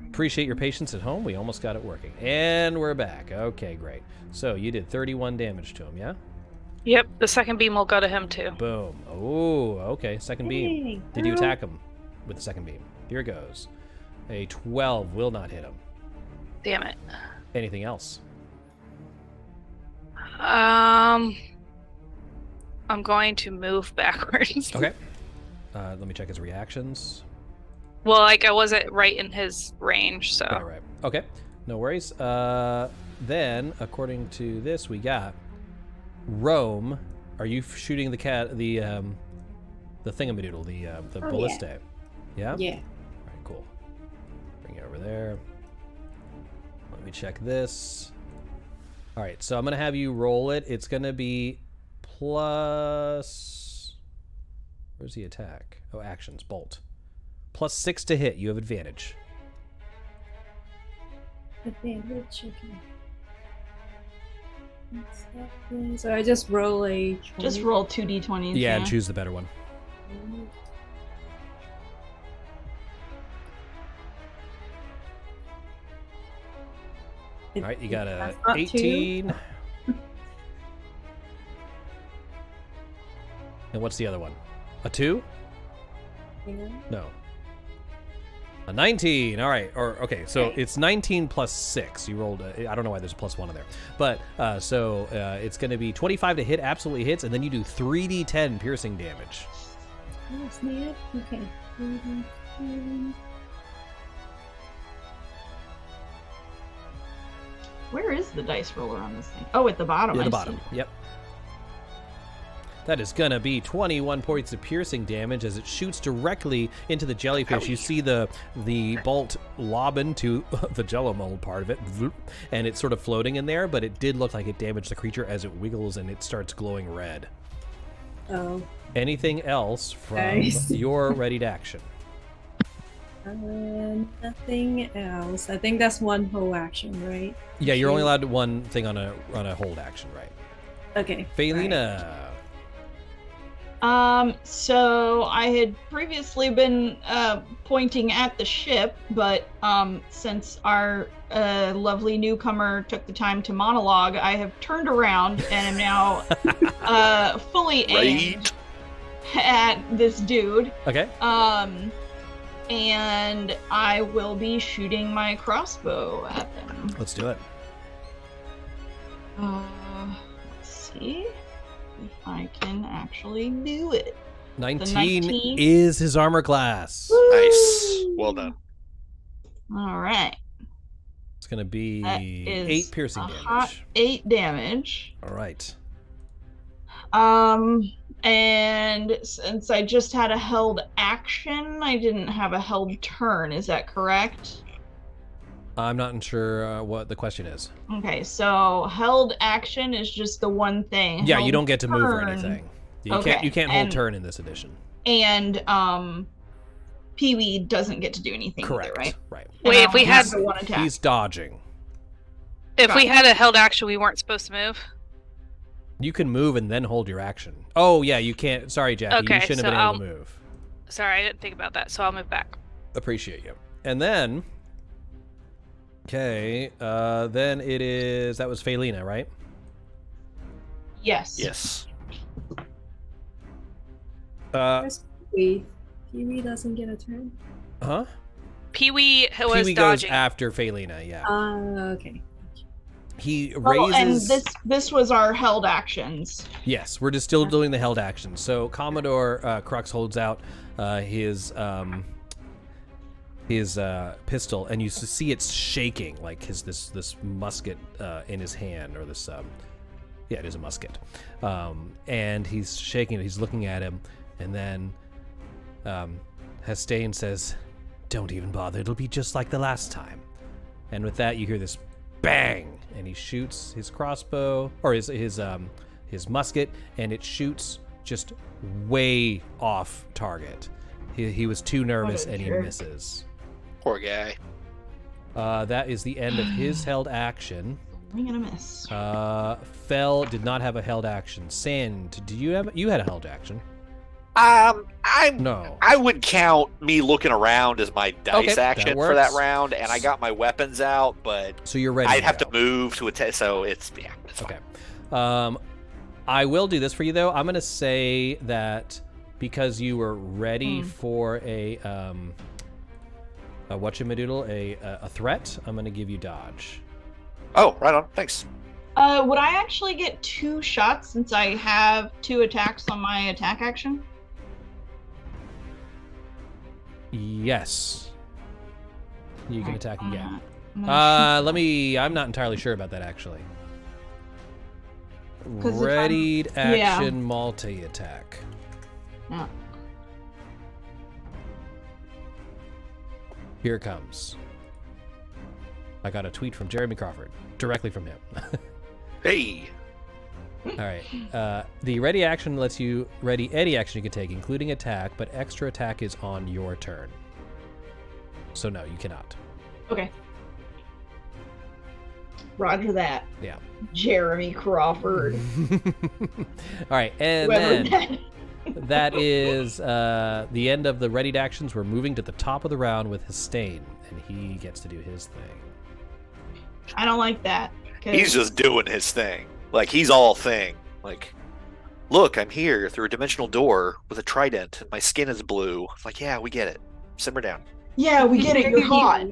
Appreciate your patience at home. We almost got it working. And we're back. Okay, great. So you did 31 damage to him, yeah? Yep, the second beam will go to him too. Boom. Oh, okay. Second beam. Hey, Did you girl. attack him with the second beam? Here goes. A 12 will not hit him. Damn it. Anything else? I'm going to move backwards. Okay. Let me check his reactions. Well, like I wasn't right in his range, so. Right. Okay. No worries. Then, according to this, we got Rome. Are you shooting the thingamadoodle, the Oh, ballista? Yeah. Yeah. All right. Cool. Bring it over there. Let me check this. All right. So I'm gonna have you roll it. It's gonna be plus. Where's the attack? Oh, actions. Bolt. +6 to hit. You have advantage. Advantage, okay. So I just roll a 20. Just roll 2d20s. Yeah, and choose the better one. All right, you got a That's not 18. And what's the other one? A 2? No. A 19. All right. Or okay. So Okay. it's 19 plus 6. You rolled. I don't know why there's a +1 in there, but so it's going to be 25 to hit. Absolutely hits, and then you do 3d10 piercing damage. That's neat. Okay. Where is the dice roller on this thing? Oh, at the bottom. Yeah, I the see. bottom. Yep. That is going to be 21 points of piercing damage as it shoots directly into the jellyfish. You see the bolt lob into the jello mold part of it, and it's sort of floating in there, but it did look like it damaged the creature as it wiggles and it starts glowing red. Oh. Anything else from Nice. your readied action? Nothing else. I think that's one whole action, right? Yeah, you're only allowed one thing on a hold action, right? Okay. Phaelina. So I had previously been pointing at the ship, but since our lovely newcomer took the time to monologue, I have turned around and am now fully aimed at this dude. Okay. And I will be shooting my crossbow at them. Let's do it. Let's see if I can actually do it. 19 19? is his armor class. Nice. Well done. All right. It's going to be That is 8 piercing a damage. hot 8 damage. All right. And since I just had a held action, I didn't have a held turn. Is that correct? I'm not sure what the question is. Okay, so held action is just the one thing. Yeah, you Held don't get to move or turn- anything. You Okay, can't hold and- turn in this edition. And Pee-wee doesn't get to do anything Correct. either, right? Right. And Wait, I if we only had- have the one attack. He's dodging. If we had a held action, we weren't supposed to move. You can move and then hold your action. Oh, yeah, you can't. Sorry, Jackie. Okay, you shouldn't so have been able to move. Sorry, I didn't think about that, so I'll move back. Appreciate you. And then... Okay, then it is... That was Phelina, right? Yes. Yes. Pee-wee doesn't get a turn. Huh? Pee-wee was Pee-wee goes dodging. after Phelina, yeah. Okay. He Oh, raises... and this was our held actions. Yes, we're just still doing the held action. So Commodore Krux holds out his pistol, and you see it's shaking, like this musket in his hand, or this it is a musket, and he's shaking it. He's looking at him, and then Hastain says, "Don't even bother. It'll be just like the last time." And with that, you hear this bang, and he shoots his crossbow or his musket, and it shoots just way off target. He was too nervous, and he misses. Poor guy. That is the end of his held action. I'm gonna miss. Fel did not have a held action. Sand, did you had a held action? No. I would count me looking around as my dice Okay, action that for that works. round, and I got my weapons out, but So you're ready. I'd have go. to move to attack. So it's Okay. I will do this for you though. I'm gonna say that because you were ready for a threat, I'm gonna give you dodge. Oh, right on. Thanks. Would I actually get 2 shots since I have 2 attacks on my attack action? Yes. You can attack again. I'm gonna I'm not entirely sure about that actually. 'Cause if I'm- Readied action multi-attack. Yeah. Here it comes. I got a tweet from Jeremy Crawford, directly from him. Hey. All right. The ready action lets you ready any action you can take, including attack, but extra attack is on your turn. So no, you cannot. Okay. Roger that. Yeah. Jeremy Crawford. All right, and Whoever then that- that is the end of the readied actions. We're moving to the top of the round with Hastain, and he gets to do his thing. I don't like that. 'Cause He's just doing his thing. Like, he's all thing. Like, look, I'm here through a dimensional door with a trident, and my skin is blue. It's like, yeah, we get it. Simmer down. Yeah, we get it. You're hot.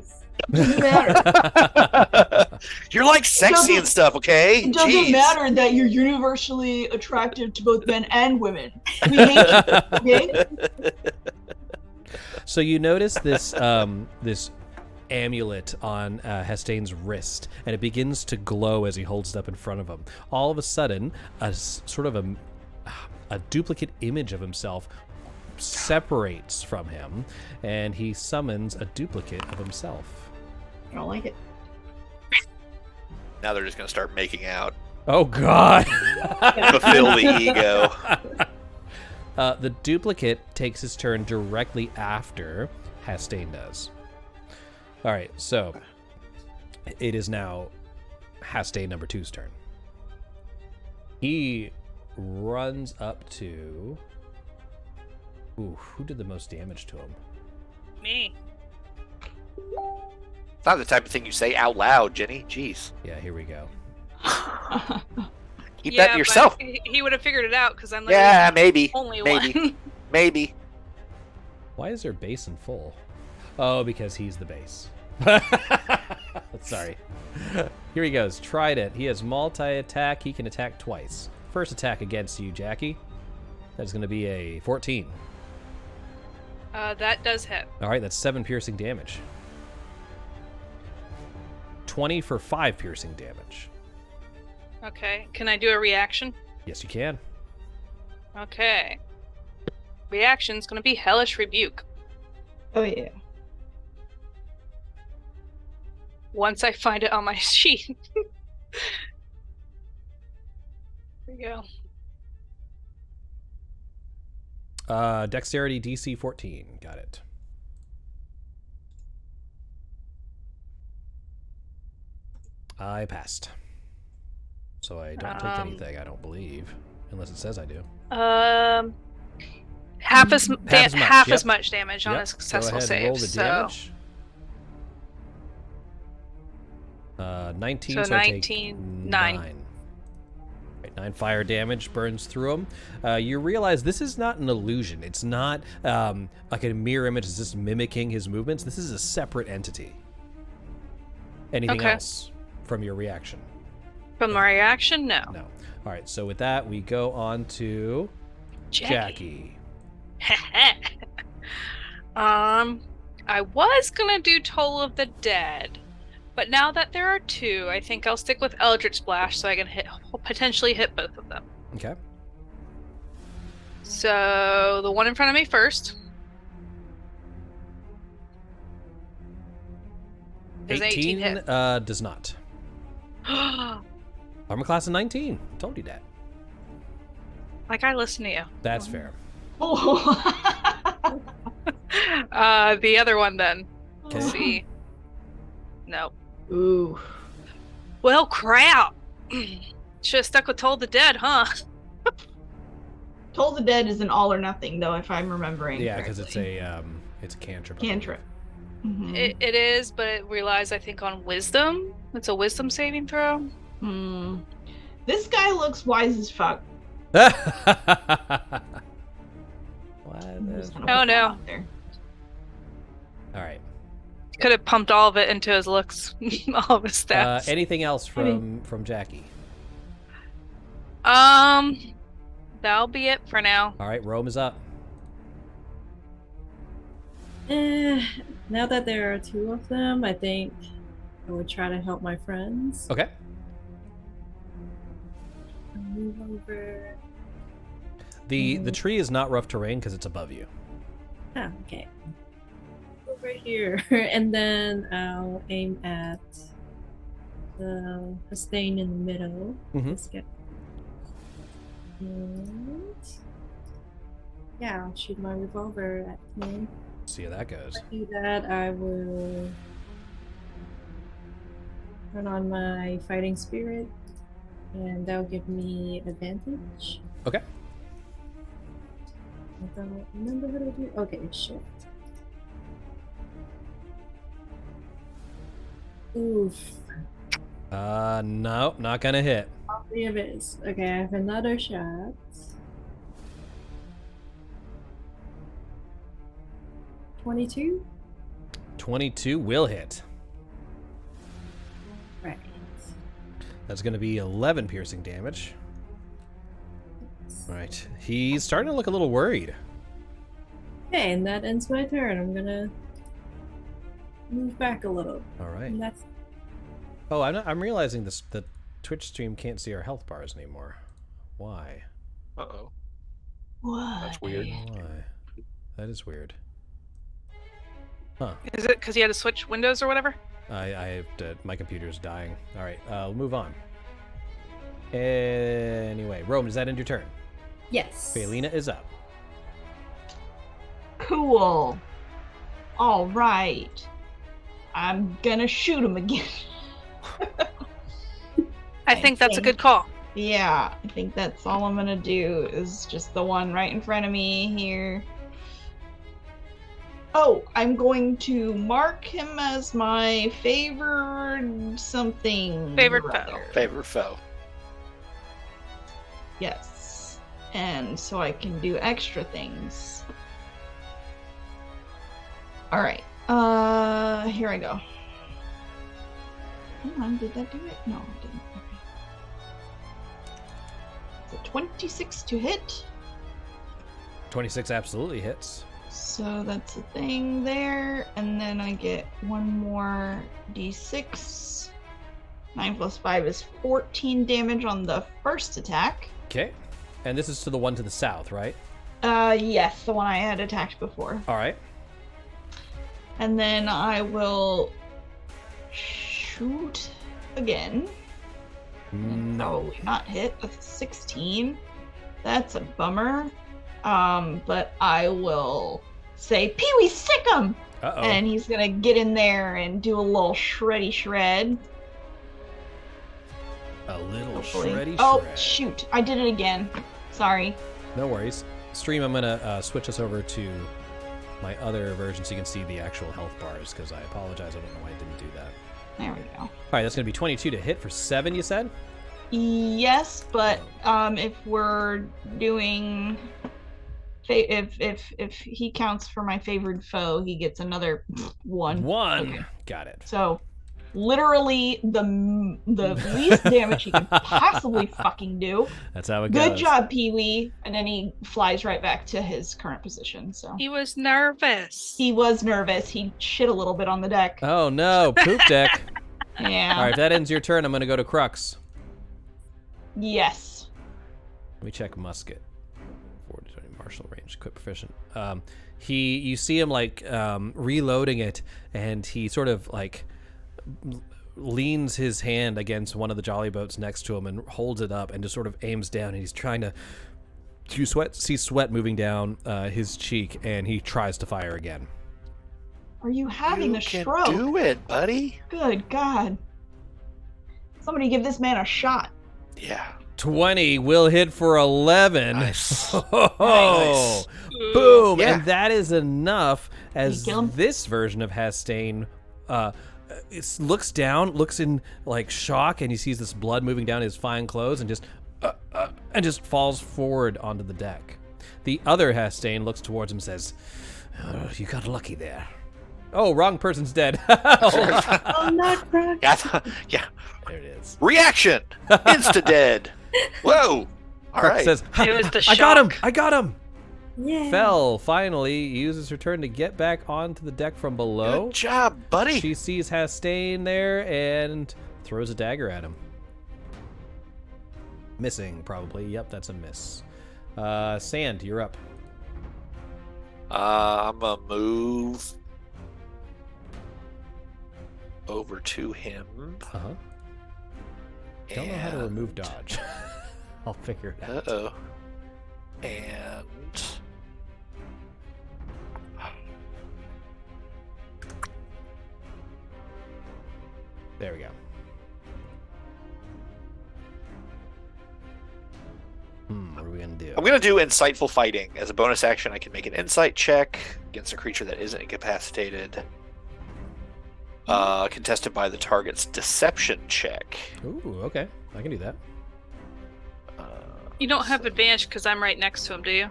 Doesn't matter. You're like sexy and stuff, okay? It doesn't Jeez. matter that you're universally attractive to both men and women. We hate you, okay? So you notice this this amulet on Hastain's wrist, and it begins to glow as he holds it up in front of him. All of a sudden, a duplicate image of himself separates from him, and he summons a duplicate of himself. I don't like it. Now they're just going to start making out. Oh God! Fulfill the ego. The duplicate takes his turn directly after Hastain does. All right, so it is now Hastain number 2's turn. He runs up to... Ooh, who did the most damage to him? Me. It's not the type of thing you say out loud, Jenny. Jeez. Yeah, here we go. Keep that to yourself. But he would have figured it out because I'm like Yeah, maybe. only Maybe. one. Maybe. Why is there bass in full? Oh, because he's the bass. Sorry. Here he goes. Trident. He has multi-attack. He can attack twice. First attack against you, Jackie. That's going to be a 14. That does hit. All right, that's 7 piercing damage. 20 for 5 piercing damage. Okay. Can I do a reaction? Yes, you can. Okay. Reaction's gonna be Hellish Rebuke. Oh yeah. Once I find it on my sheet. There we go. Dexterity DC 14. Got it. I passed. so I don't take anything. I don't believe, unless it says I do. Half as Yep. much damage on a successful Go ahead save. and roll the so damage. 19. So So I 19, take 9. 9. Right, 9 fire damage burns through him. You realize this is not an illusion. It's not like a mirror image. It's just mimicking his movements. This is a separate entity. Anything else from your reaction? From my reaction, no. No. All right. So with that, we go on to Jackie. I was gonna do Toll of the Dead, but now that there are 2, I think I'll stick with Eldritch Blast so I can potentially hit both of them. Okay. So the one in front of me first. Does 18 hit? Does not. Armor class of 19. Told you that. Like I listen to you. That's fair. The other one then. Okay. Let's see. No. Ooh. Well, crap. Should have stuck with Toll the Dead, huh? Toll the Dead is an all or nothing, though, if I'm remembering. Yeah, because correctly. it's a cantrip. Cantrip. Mm-hmm. It is, but it relies, I think, on wisdom. It's a wisdom saving throw. This guy looks wise as fuck. Oh no. All right. Could have pumped all of it into his looks, all of his stats. Anything else from Jackie? That'll be it for now. All right, Rome is up. Now that there are 2 of them, I think I would try to help my friends. Okay. Move over. The tree is not rough terrain because it's above you. Oh, okay. Over here, and then I'll aim at the Hastain in the middle. Mm-hmm. Let's get. And yeah, I'll shoot my revolver at him. See how that goes. If I do that, I will turn on my fighting spirit, and that'll give me advantage. Okay. I don't remember what I do. Okay, shit. Oof. No, not gonna hit. All 3 of it. Okay, I have another shot. $22? 22 will hit. Right. That's gonna be 11 piercing damage. All right. He's starting to look a little worried. Okay, and that ends my turn. I'm gonna move back a little. All right. And that's Oh, I'm realizing this. The Twitch stream can't see our health bars anymore. Why? Uh-oh. What? That's weird. Why? That is weird. Huh. Is it because you had to switch windows or whatever? I have to, my computer's dying. All right, we'll move on. Anyway, Rome, does that end your turn? yes. Faelina is up. Cool. All right. I'm gonna shoot him again. I think that's a good call. Yeah, I think that's all I'm gonna do is just the one right in front of me here. Oh, I'm going to mark him as my favored something. Favored or foe. other. Favorite foe. Yes. And so I can do extra things. Alright. Here I go. Come on, did that do it? No, it didn't. Okay. So 26 to hit. 26 absolutely hits. So that's a thing there. And then I get one more d6. 9 plus 5 is 14 damage on the first attack. Okay. And this is to the one to the south, right? Yes, the one I had attacked before. All right. And then I will shoot again. No. Probably not hit. That's 16. That's a bummer. But I will say, Pee-wee, sick him! Uh-oh. And he's gonna get in there and do a little shreddy shred. A little Hopefully. shreddy Oh, shred. shoot. I did it again. Sorry. No worries. Stream, I'm going to switch us over to my other version so you can see the actual health bars, because I apologize. I don't know why I didn't do that. There we go. All right, that's going to be 22 to hit for 7, you said? Yes, but if we're doing... If he counts for my favored foe, he gets another 1. 1. Okay. Got it. So, literally the least damage he could possibly fucking do. That's how it goes. Good job, Pee-wee. And then he flies right back to his current position. So He was nervous. he was nervous. He shit a little bit on the deck. Oh, no. Poop deck. Yeah. All right, if that ends your turn, I'm going to go to Krux. Yes. Let me check musket. 40 martial range, quick proficient. You see him like reloading it, and he sort of like leans his hand against one of the jolly boats next to him and holds it up and just sort of aims down, and he's trying to see sweat moving down his cheek, and he tries to fire again. Are you having a can stroke? do it, buddy. Good God. Somebody give this man a shot. Yeah. 20 will hit for 11. Nice. Oh, Nice. boom! Yeah. And that is enough. As Did you kill him? this version of Hastain looks down, looks in like shock, and he sees this blood moving down his fine clothes, and just falls forward onto the deck. The other Hastain looks towards him and says, "Oh, you got lucky there." Oh, wrong person's dead. Oh, not Krux. Yeah. There it is. Reaction. Insta dead. Whoa. All Krux right. says, It was the I got him! shock. I got him! Yeah. Fell finally uses her turn to get back onto the deck from below. Good job, buddy. She sees Hastain there and throws a dagger at him. Missing, probably. Yep, that's a miss. Sand, you're up. I'm gonna move over to him. Uh-huh. Don't know how to remove dodge. I'll figure it out. Uh-oh. And There we go. What are we going to do? I'm gonna do insightful fighting. As a bonus action, I can make an insight check against a creature that isn't incapacitated. Contested by the target's deception check. Ooh, okay. I can do that. You don't have advantage because I'm right next to him, do you?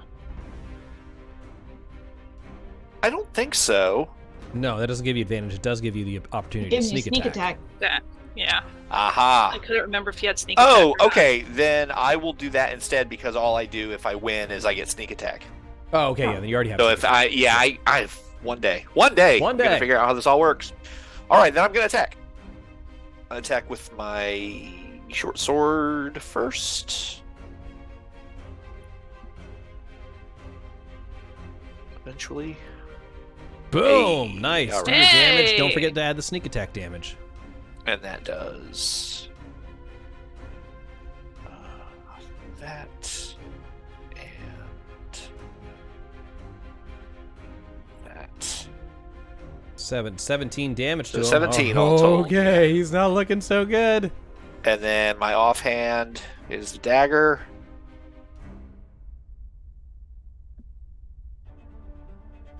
I don't think so. No, that doesn't give you advantage. It does give you the opportunity Gives to you sneak attack. Yeah. Aha. I couldn't remember if you had sneak Oh, attack or not. okay. Then I will do that instead because all I do if I win is I get sneak attack. Oh, okay, yeah, then you already have So sneak if attack. I have one day, One day. I'm gonna figure out how this all works. All right, then I'm gonna attack. I attack with my short sword first. Eventually. Boom! Hey, Nice. all Do right. your damage. Don't Hey! forget to add the sneak attack damage. And that does that and that. 17 damage to So him. 17 all told. Okay, he's not looking so good. And then my offhand is the dagger.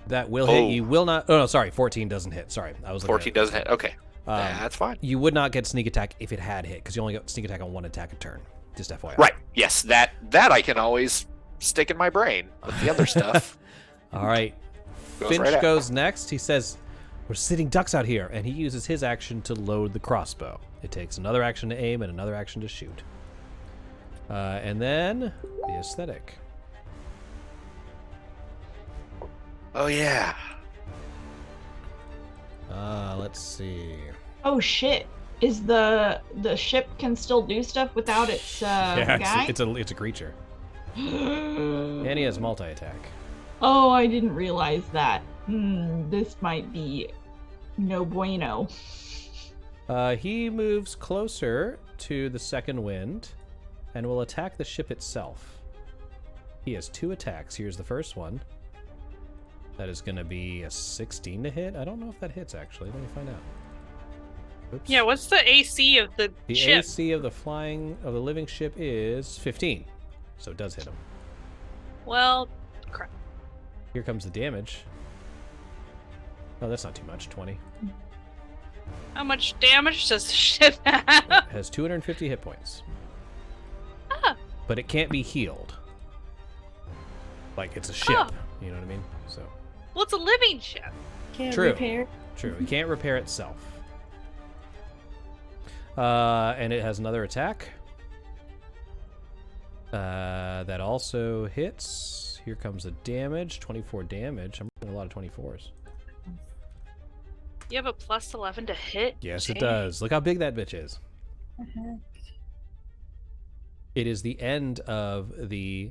That will hit. Oh. You will not. Oh no, sorry. 14 doesn't hit. Sorry, I was looking 14 doesn't hit. Okay. at- That's fine. You would not get sneak attack if it had hit, because you only get sneak attack on one attack a turn. Just FYI. Right. Yes, that I can always stick in my brain with the other stuff. All right. Goes Finch right out. goes next. He says, "We're sitting ducks out here," and he uses his action to load the crossbow. It takes another action to aim and another action to shoot. And then the aesthetic. Oh yeah. Let's see. Oh shit! Is the ship can still do stuff without its Yeah, guy? it's a creature, and he has multi-attack. Oh, I didn't realize that. This might be no bueno. He moves closer to the second wind and will attack the ship itself. He has 2 attacks. Here's the first one. That is going to be a 16 to hit. I don't know if that hits, actually. Let me find out. Oops. Yeah, what's the AC of the The ship? AC of the living ship is 15, so it does hit him. Well, crap. Here comes the damage. Oh, that's not too much. 20. How much damage does the ship It have? has 250 hit points. Ah. But it can't be healed. Like it's a ship. Oh. You know what I mean? So. Well, it's a living ship. Can't True. repair. True. It can't repair itself. And it has another attack. That also hits. Here comes the damage. 24 damage. I'm rolling a lot of 24s. You have a plus 11 to hit? Yes, it Dang. does. Look how big that bitch is. Uh-huh. It is the end of the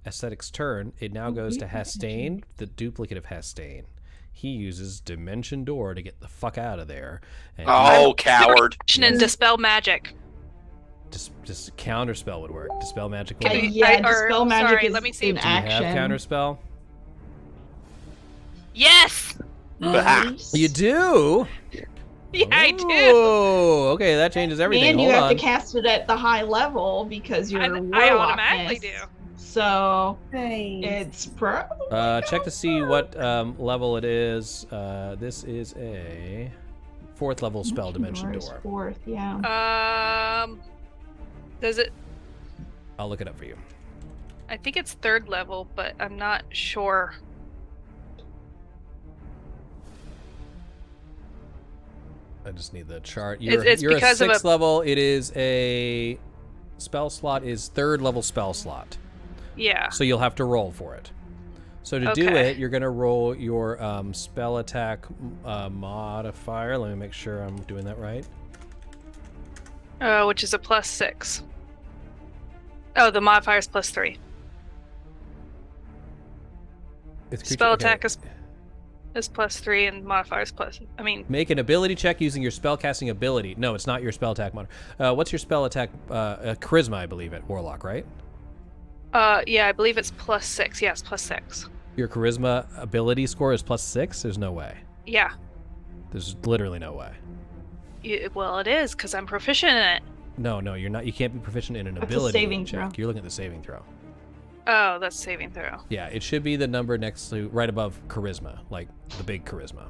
aesthetic's turn. It now goes to Hastain, the duplicate of Hastain. He uses Dimension Door to get the fuck out of there. And Oh, coward. And dispel magic. just counterspell would work. Dispel magic would work. Okay. Yeah, or- dispel magic sorry, is let me see. in Do Do you action. have counterspell? Yes! Nice. You do? Yeah, I do. Oh, okay, that changes everything. And you Hold have on. to cast it at the high level because you're I automatically do. So Nice. it's pro. Check to see what level it is. This is a 4th level spell, Dimension is Door. 4th, yeah. Does it? I'll look it up for you. I think it's 3rd level, but I'm not sure. I just need the chart. It's You're a because of 6th level. It is a spell slot is 3rd level spell slot. Yeah. So you'll have to roll for it. So to do Okay. it, you're going to roll your spell attack modifier. Let me make sure I'm doing that right. Which is a plus 6. Oh, the modifier is plus 3. It's creature- Spell okay. attack is plus 3 and modifier is plus. I mean, Make an ability check using your spellcasting ability. No, it's not your spell attack modifier. What's your spell attack? Charisma, I believe, at Warlock, right? yeah, I believe it's plus 6. Yes, plus 6. Your charisma ability score is plus 6? There's no way. Yeah. There's literally no way. Well, it is because I'm proficient in it. No, you're not. You can't be proficient in an That's a ability saving check. throw. You're looking at the saving throw. Oh, that's saving throw. Yeah, it should be the number next to, right above charisma, like the big charisma.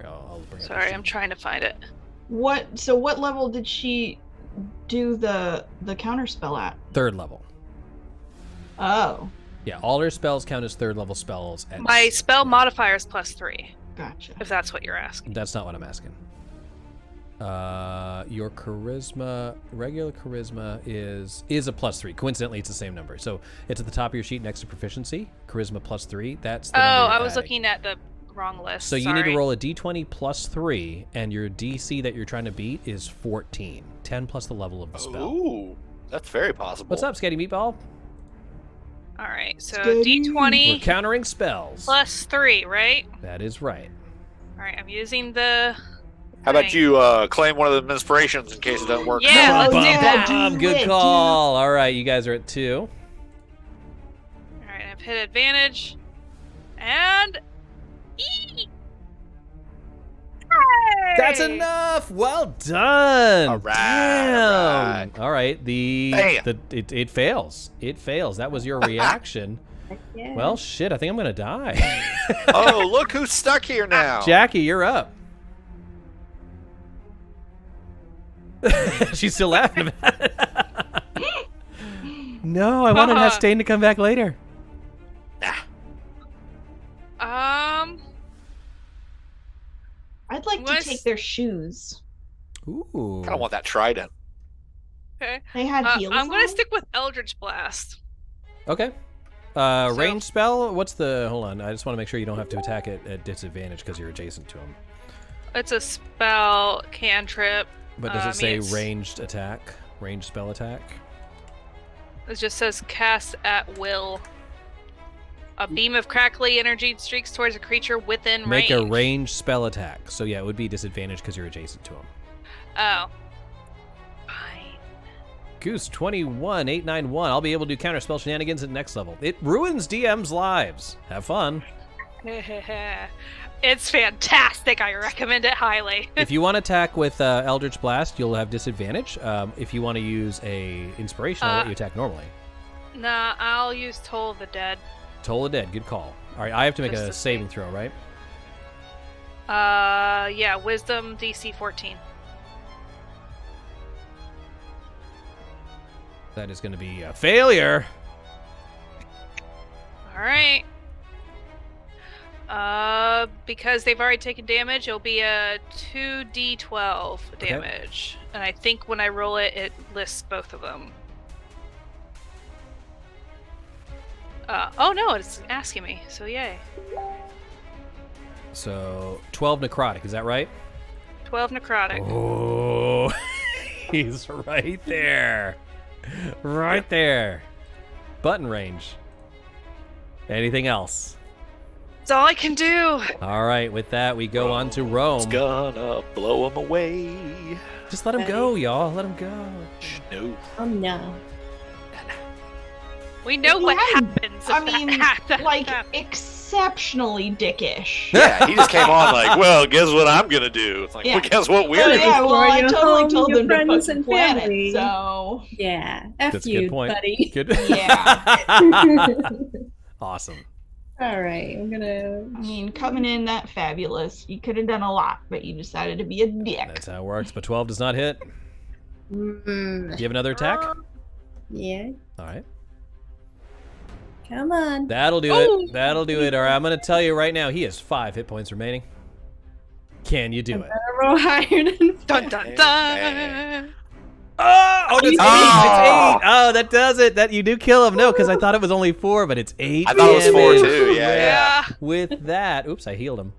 I'll bring up the Sorry, sheet. I'm trying to find it. So what level did she do the counter spell at? 3rd level. Oh, Yeah, all her spells count as 3rd level spells. My spell modifier is plus 3, gotcha. if that's what you're asking. That's not what I'm asking. Your charisma, regular charisma is a plus 3. Coincidentally, it's the same number. So it's at the top of your sheet next to proficiency. Charisma plus 3. That's the Oh, number I you're was adding. looking at the wrong list. So you need to Sorry. roll a d20 plus 3, and your DC that you're trying to beat is 14. 10 plus the level of the spell. Ooh, that's very possible. What's up, Sketty Meatball? All right, so Steady. We're D20 countering spells. plus 3, right? That is right. All right, I'm using the. How about thing. you claim one of the inspirations in case it doesn't work? Yeah, let's Oh, do yeah, that. do Good it, call. All right, you guys are at 2. All right, I've hit advantage, and. Eee! That's Hey! enough. Well done. All right, Damn. all right. It fails. It fails. That was your reaction. Yeah. Well, shit. I think I'm gonna die. Oh, look who's stuck here now. Jackie, you're up. She's still laughing about it. No, I wanted Hastain to come back later. I'd like to Was- take their shoes. Ooh. I don't want that trident. Okay. They had heels. I'm gonna on? stick with Eldritch Blast. Okay. Range spell. What's the? Hold on. I just want to make sure you don't have to attack it at disadvantage because you're adjacent to him. It's a spell cantrip. But does I it say mean, it's- ranged attack? Ranged spell attack? It just says cast at will. A beam of crackly energy streaks towards a creature within Make range. a ranged spell attack. So yeah, it would be disadvantage because you're adjacent to him. Oh. Fine. Goose 21891. I'll be able to do counter spell shenanigans at next level. It ruins DM's lives. Have fun. It's fantastic. I recommend it highly. If you want to attack with Eldritch Blast, you'll have disadvantage. If you want to use a inspiration, I'll let you attack normally. Nah, I'll use Toll of the Dead. Toll of the Dead, good call. All right, I have to make Just a to saving see. throw, right? Yeah, Wisdom DC 14. That is going to be a failure. All right. Because they've already taken damage, it'll be a 2d12 damage. And I think when I roll it, it lists both of them. Oh no, it's asking me, so yay. So 12 necrotic, is that right? 12 necrotic. Oh, he's right there. Right there. Button range. Anything else? That's all I can do. All right, with that, we go on to Rome. It's gonna blow him away. Just let him go, y'all. Let him go. No. Oh no. We know what happens. I mean, like, exceptionally dickish. Yeah, he just came on like, well, guess what I'm gonna do? It's like, Yeah. well, guess what we're Oh, doing? yeah, well, I Your totally home, told your them to friends fuck the and planet, family. so... Yeah. F That's a you, good point. buddy. Good. Yeah. Awesome. All right, I'm gonna. I mean, coming in that fabulous, you could have done a lot, but you decided to be a dick. That's how it works, but 12 does not hit. Do you have another attack? Yeah. All right. Come on. That'll do it. That'll do it. All right, I'm going to tell you right now, he has 5 hit points remaining. Can you do it? Better roll higher than. Dun dun dun. Oh, it's 8. Oh! It's 8. Oh, that does it. That you do kill him. No, because I thought it was only 4, but it's 8. I thought it was 4 damage. too. Yeah. With that, oops, I healed him.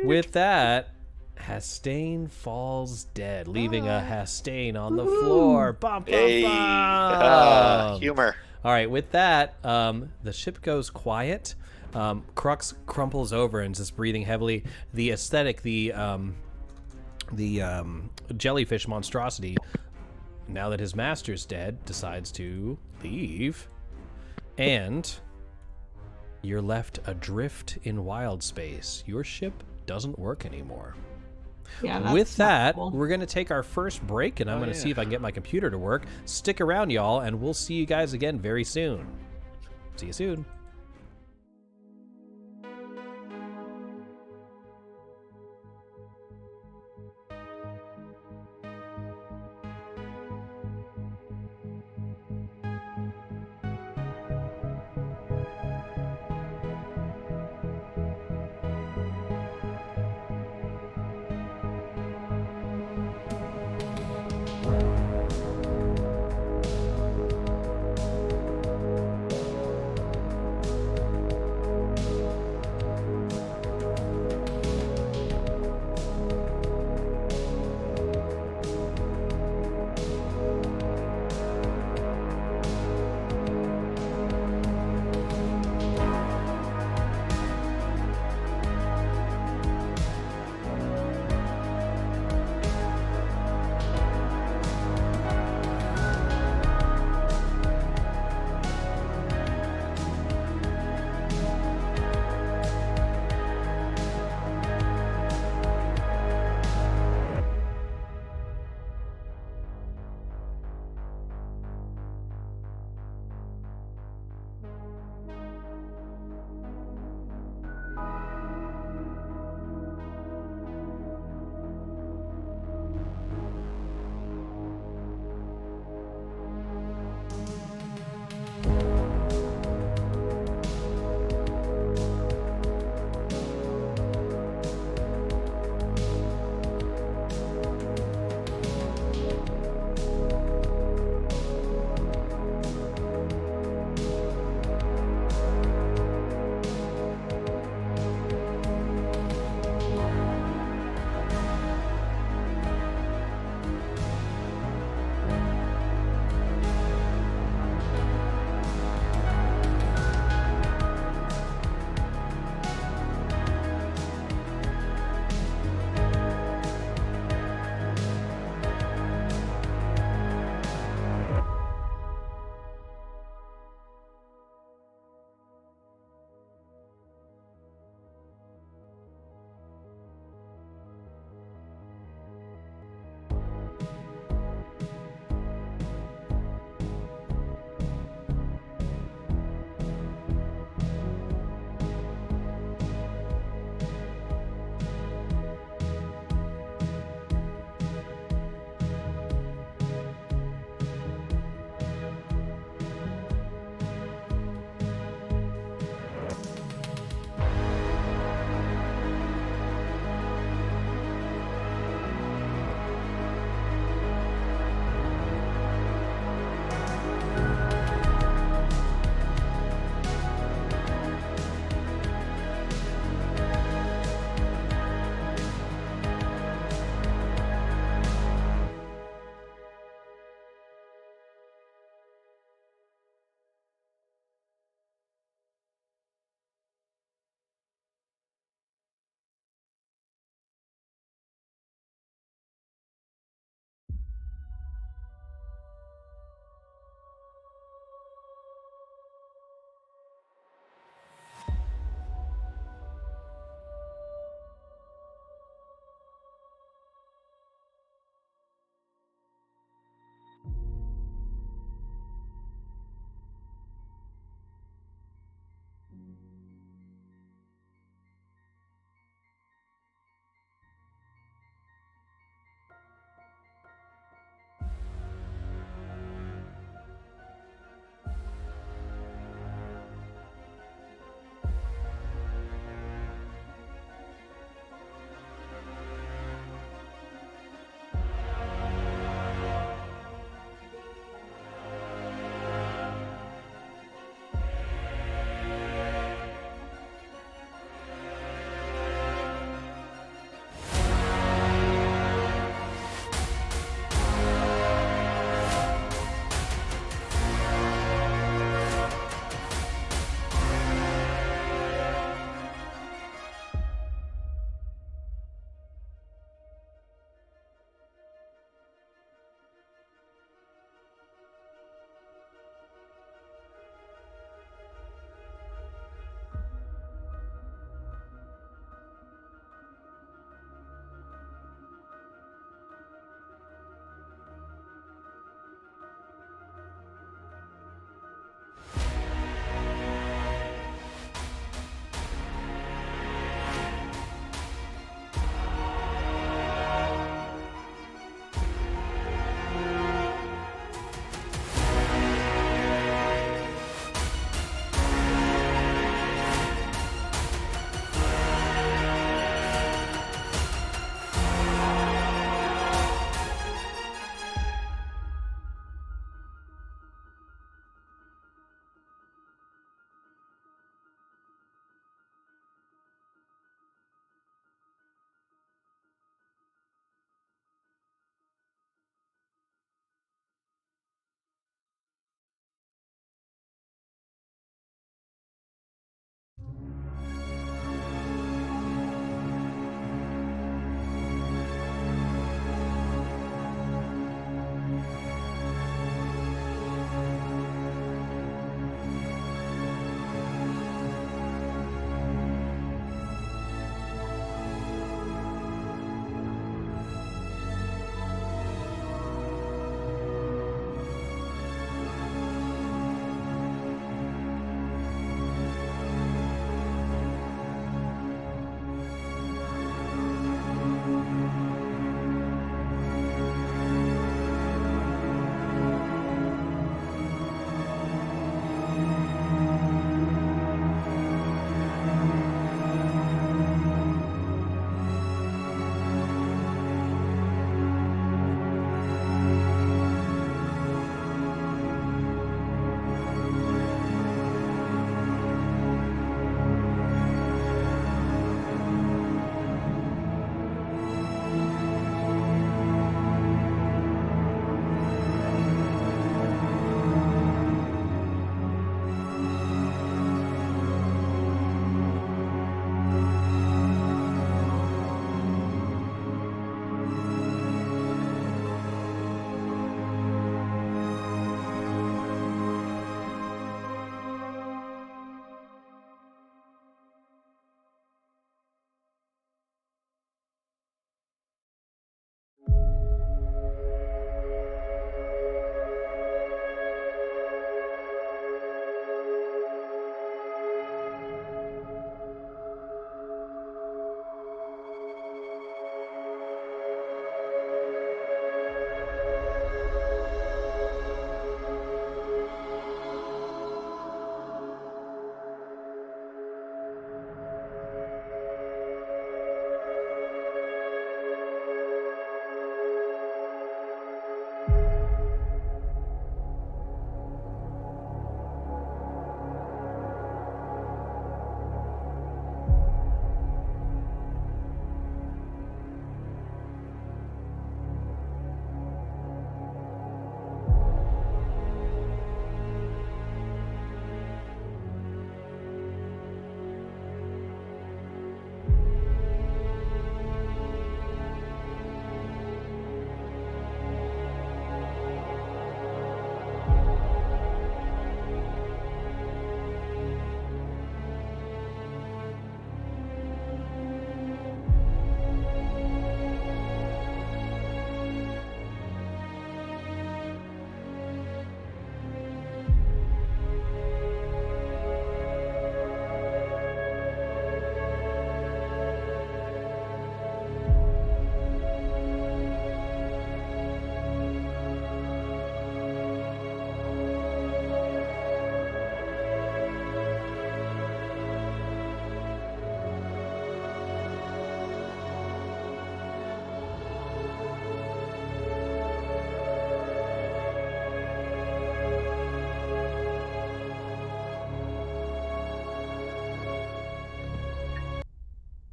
With that, Hastain falls dead, leaving a Hastain on the floor. Bum, bum, Hey. bum. Humor. All right, with that, the ship goes quiet. Krux crumples over and is just breathing heavily. The aesthetic, the jellyfish monstrosity, now that his master's dead, decides to leave. And you're left adrift in Wildspace. Your ship doesn't work anymore. Yeah, that's With not that, cool. we're going to take our first break, and I'm going to see if I can get my computer to work. Stick around, y'all, and we'll see you guys again very soon. See you soon.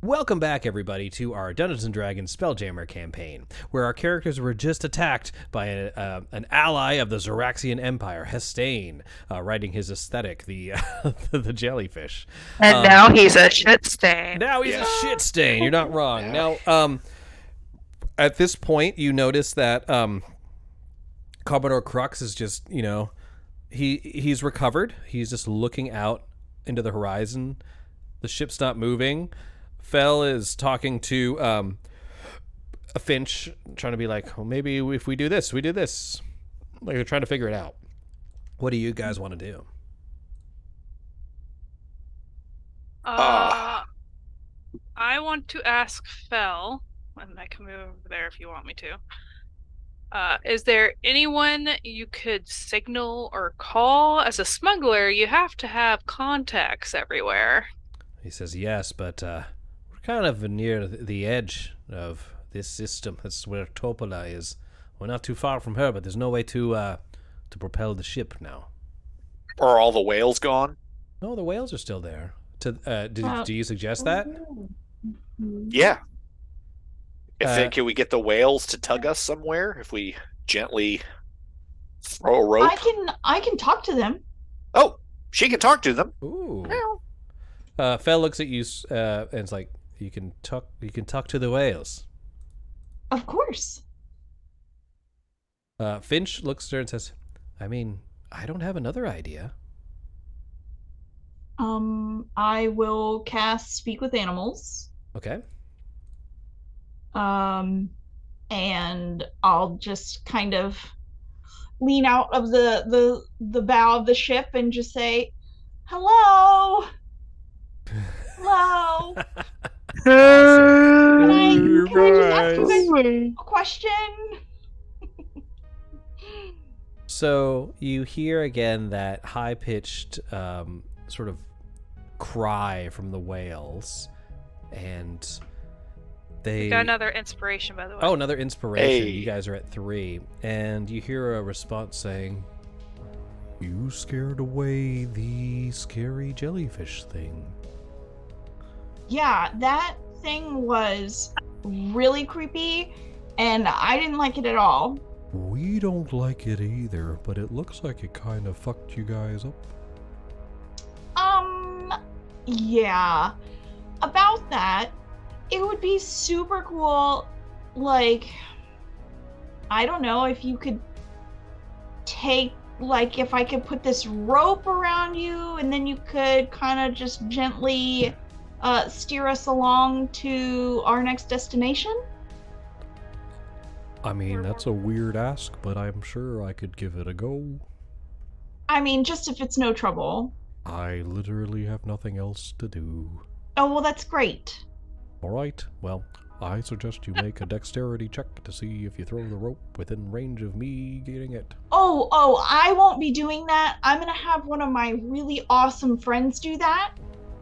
Welcome back, everybody, to our Dungeons & Dragons Spelljammer campaign, where our characters were just attacked by an ally of the Xaryxian Empire, Hastain, riding his aesthetic, the the jellyfish. And now he's a shit stain. Now he's a shit stain. You're not wrong. Now, at this point, you notice that Commodore Krux is just, he's recovered. He's just looking out into the horizon. The ship's not moving. Fell is talking to a Finch, trying to be like, well, maybe if we do this, we do this. Like, they're trying to figure it out. What do you guys want to do? I want to ask Fell, and I can move over there if you want me to. Is there anyone you could signal or call? As a smuggler, you have to have contacts everywhere. He says yes, but we're kind of near the edge of this system. That's where Topola is. We're not too far from her, but there's no way to propel the ship now. Are all the whales gone? No, the whales are still there. Do you suggest that? Yeah. Can we get the whales to tug us somewhere if we gently throw a rope? I can talk to them. Oh, she can talk to them. Ooh. Fel looks at you and it's like, you can talk to the whales. Of course. Finch looks at her and says, I mean, I don't have another idea. I will cast Speak with Animals. Okay. And I'll just kind of lean out of the bow of the ship and just say, hello. Hello. Can I just ask you guys a question? So you hear again that high-pitched sort of cry from the whales, and they got another inspiration, by the way. Oh, another inspiration. Hey. You guys are at 3, and you hear a response saying, "You scared away the scary jellyfish thing." Yeah, that thing was really creepy, and I didn't like it at all. We don't like it either, but it looks like it kind of fucked you guys up. Yeah. About that, it would be super cool, like, I don't know, if you could if I could put this rope around you, and then you could kind of just gently steer us along to our next destination? I mean, that's a weird ask, but I'm sure I could give it a go. I mean, just if it's no trouble. I literally have nothing else to do. Oh, well, that's great. All right, well, I suggest you make a dexterity check to see if you throw the rope within range of me getting it. Oh, I won't be doing that. I'm going to have one of my really awesome friends do that.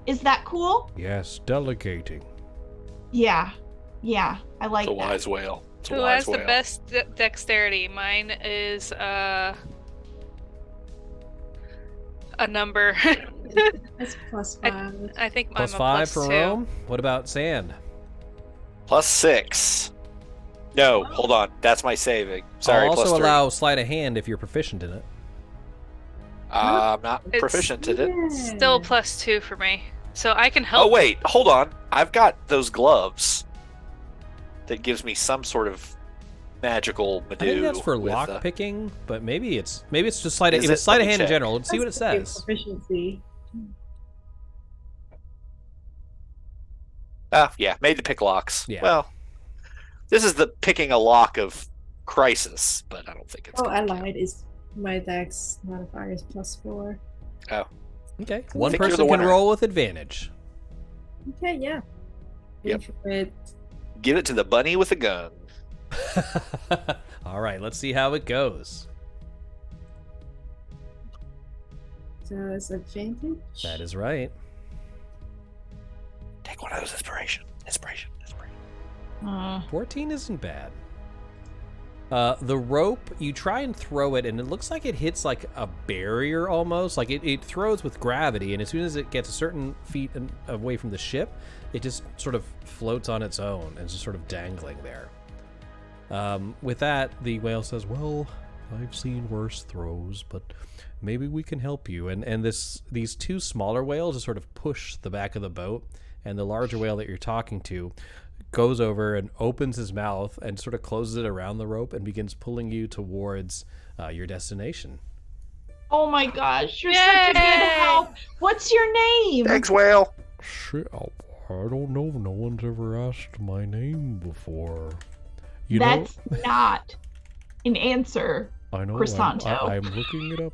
Is that cool? Yes, delegating. Yeah, I like It's a that. wise whale. It's a Who wise has the whale. best dexterity? Mine is a number. That's +5. I think mine +5 for +2. Rome? What about Sand? +6. No, hold on. That's my saving. Sorry, I'll also +3. allow sleight of hand if you're proficient in it. I'm not It's- proficient in it. Still +2 for me. So I can help. Oh, wait. Hold on. I've got those gloves that gives me some sort of magical I think that's for with, lock picking, but maybe it's just sleight of Is if it? it's sleight Let of me hand in check. general. Let's see what it That's says. Proficiency. Yeah, made to pick locks. Yeah. Well, this is the picking a lock of Crisis, but I don't think it's Oh, gonna I count. lied. Is my dex modifier is +4. Okay. One think you're person the can winner. roll with advantage. Okay, yeah. Yep. It, Give it to the bunny with a gun. All right, let's see how it goes. so it's advantage. That is right. Take one of those inspiration. 14 isn't bad. The rope, you try and throw it, and it looks like it hits like a barrier almost. Like it throws with gravity, and as soon as it gets a certain feet away from the ship, it just sort of floats on its own and just sort of dangling there. With that, the whale says, well, I've seen worse throws, but maybe we can help you. And these two smaller whales just sort of push the back of the boat, and the larger whale that you're talking to goes over and opens his mouth and sort of closes it around the rope and begins pulling you towards your destination. Oh my gosh, you're such a good help. What's your name? Thanks, whale. Shit, I don't know. No one's ever asked my name before. That's not an answer. I know. Croissanto. I'm looking it up.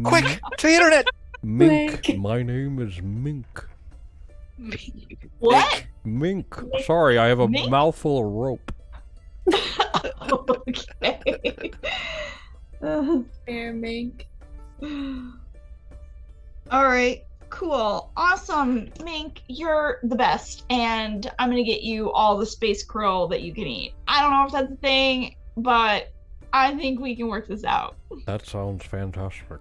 Quick, to the internet. Mink. My name is Mink. What? Mink. Sorry, I have a Mink? mouthful of rope. Okay. Fair mink. All right. Cool. Awesome. Mink, you're the best. And I'm going to get you all the space krill that you can eat. I don't know if that's a thing, but I think we can work this out. That sounds fantastic.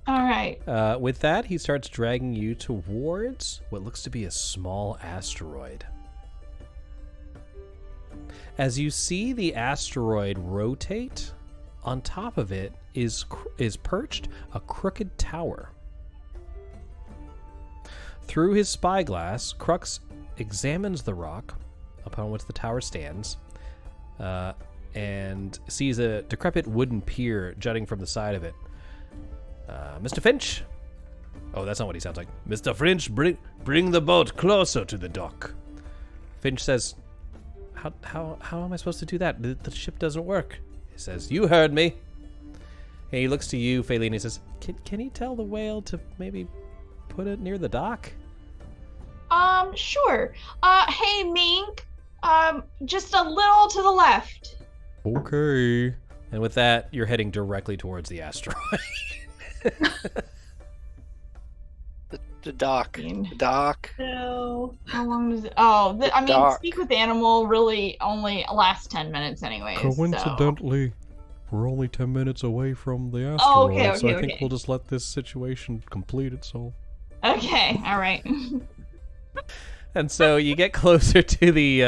All right. With that, he starts dragging you towards what looks to be a small asteroid. As you see the asteroid rotate, on top of it is perched a crooked tower. Through his spyglass, Krux examines the rock upon which the tower stands, and sees a decrepit wooden pier jutting from the side of it. Mr. Finch? Oh, that's not what he sounds like. Mr. Finch, bring the boat closer to the dock. Finch says, How am I supposed to do that? The ship doesn't work. He says, you heard me. And he looks to you, Faylene, and he says, can you tell the whale to maybe put it near the dock? Sure. Hey, Mink. Just a little to the left. Okay. And with that, you're heading directly towards the asteroid. The dock. The dock. No. How long does it? Oh, I mean, dock. Speak with Animal really only lasts 10 minutes anyways. Coincidentally, we're only 10 minutes away from the asteroid, Oh, okay, so I okay, think okay. we'll just let this situation complete itself. Okay, all right. And so you get closer to the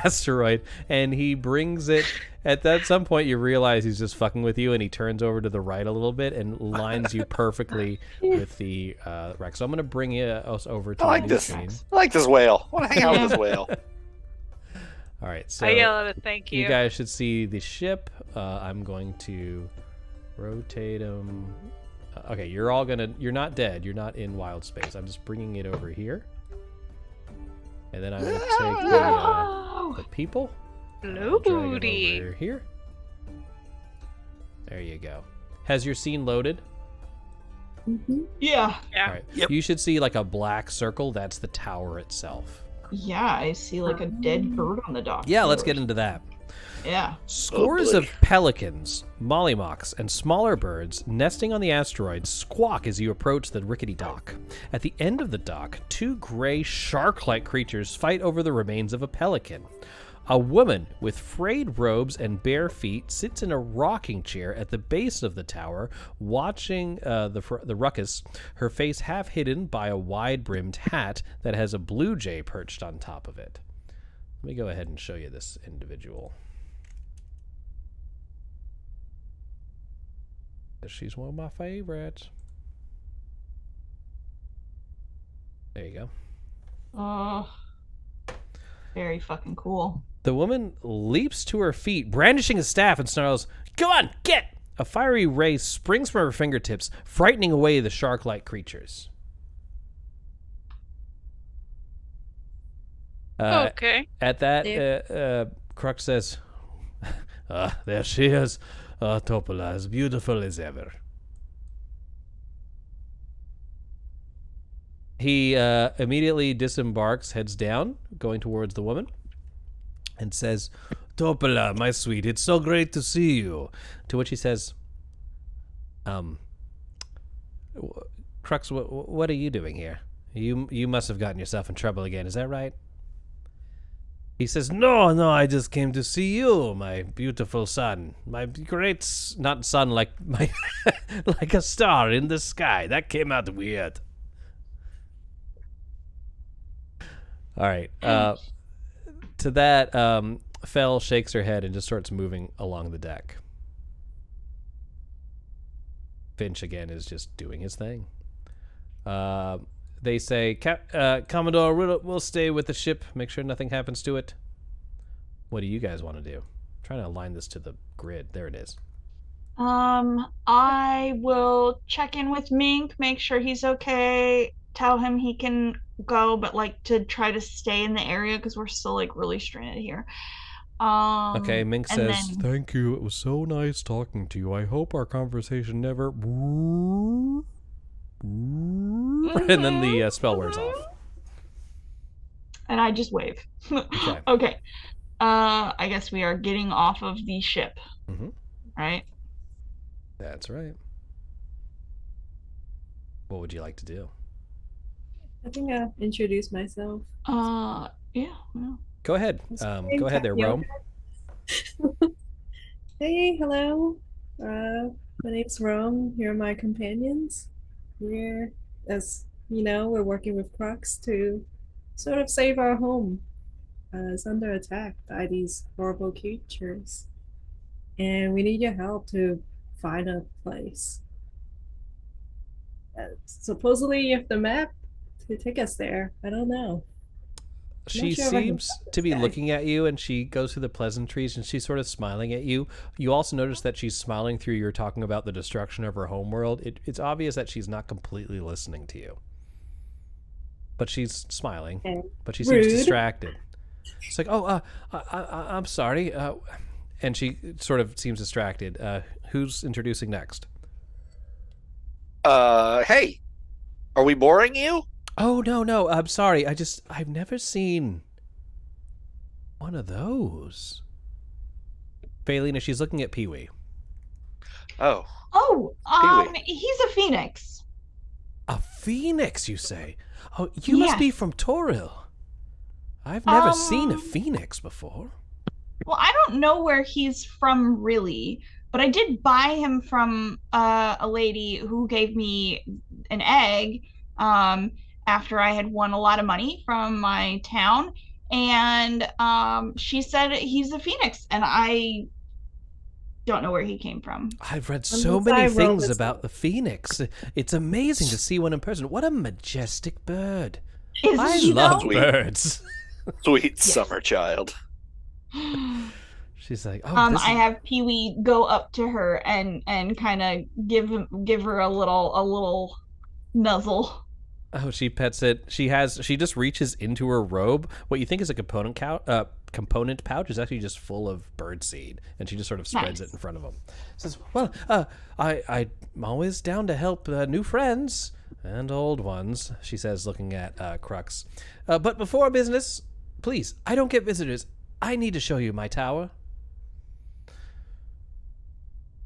asteroid, and he brings it. At some point, you realize he's just fucking with you, and he turns over to the right a little bit and lines you perfectly with the wreck. So I'm going to bring us over to I like the this. screen. I like this whale. I want to hang out with this whale. All right, so I yell at it, thank you. you guys should see the ship. I'm going to rotate him. Okay, you're not dead. You're not in Wildspace. I'm just bringing it over here. And then I'm going to take the people. Drag it Loody. over here. There you go. Has your scene loaded? Mm-hmm. Yeah. Yeah. All right. Yep. You should see like a black circle. That's the tower itself. Yeah, I see like a dead bird on the dock. Yeah, let's get into that. Yeah. Scores of pelicans, mollymocks, and smaller birds nesting on the asteroid squawk as you approach the rickety dock. At the end of the dock, two gray shark-like creatures fight over the remains of a pelican. A woman with frayed robes and bare feet sits in a rocking chair at the base of the tower, watching the ruckus, her face half hidden by a wide-brimmed hat that has a blue jay perched on top of it. Let me go ahead and show you this individual. She's one of my favorites. There you go. Oh, very fucking cool. The woman leaps to her feet, brandishing a staff, and snarls, "Go on, get!" A fiery ray springs from her fingertips, frightening away the shark-like creatures. Okay. At that, Krux says, there she is. Topola, as beautiful as ever. He immediately disembarks, heads down, going towards the woman, and says, "Topola, my sweet, it's so great to see you." To which he says, Krux, what are you doing here? You must have gotten yourself in trouble again, is that right? He says, no, I just came to see you, my beautiful son. My great, not son, like my, like a star in the sky. That came out weird. All right. To that, Fel shakes her head and just starts moving along the deck. Finch, again, is just doing his thing. They say, Commodore, we'll stay with the ship, make sure nothing happens to it. What do you guys want to do? I'm trying to align this to the grid. There it is. I will check in with Mink, make sure he's okay, tell him he can go, but like to try to stay in the area because we're still like really stranded here. Okay, Mink says, thank you. It was so nice talking to you. I hope our conversation never... And then the spell wears off. And I just wave. Okay. Okay. I guess we are getting off of the ship. Mm-hmm. Right? That's right. What would you like to do? I think I'll introduce myself. Yeah. Go ahead. Go ahead there, Rome. Hey, hello. My name's Rome. Here are my companions. We're, as you know, we're working with Krux to sort of save our home. It's under attack by these horrible creatures. And we need your help to find a place. Supposedly you have the map to take us there. I don't know. She seems to be looking at you, and she goes through the pleasantries, and she's sort of smiling at you. You also notice that she's smiling through you're talking about the destruction of her homeworld. It's obvious that she's not completely listening to you. But she's smiling, Okay. but she seems distracted. It's like, I'm sorry. And she sort of seems distracted. Who's introducing next? Hey, are we boring you? Oh, no, I'm sorry. I've never seen one of those. Phaelina, she's looking at Pee-wee. Oh. He's a phoenix. A phoenix, you say? Oh, you must be from Toril. I've never seen a phoenix before. Well, I don't know where he's from really, but I did buy him from a lady who gave me an egg after I had won a lot of money from my town, and she said he's a phoenix, and I don't know where he came from. I've read so many things about the phoenix. It's amazing to see one in person. What a majestic bird. I love birds. Sweet summer child. She's like, I have Pee-wee go up to her and kind of give her a little nuzzle. Oh, she pets it. She just reaches into her robe. What you think is a component pouch is actually just full of birdseed, and she just sort of spreads it in front of him. Says, "Well, I'm always down to help new friends and old ones," she says, looking at Krux. But before business, please, I don't get visitors. I need to show you my tower.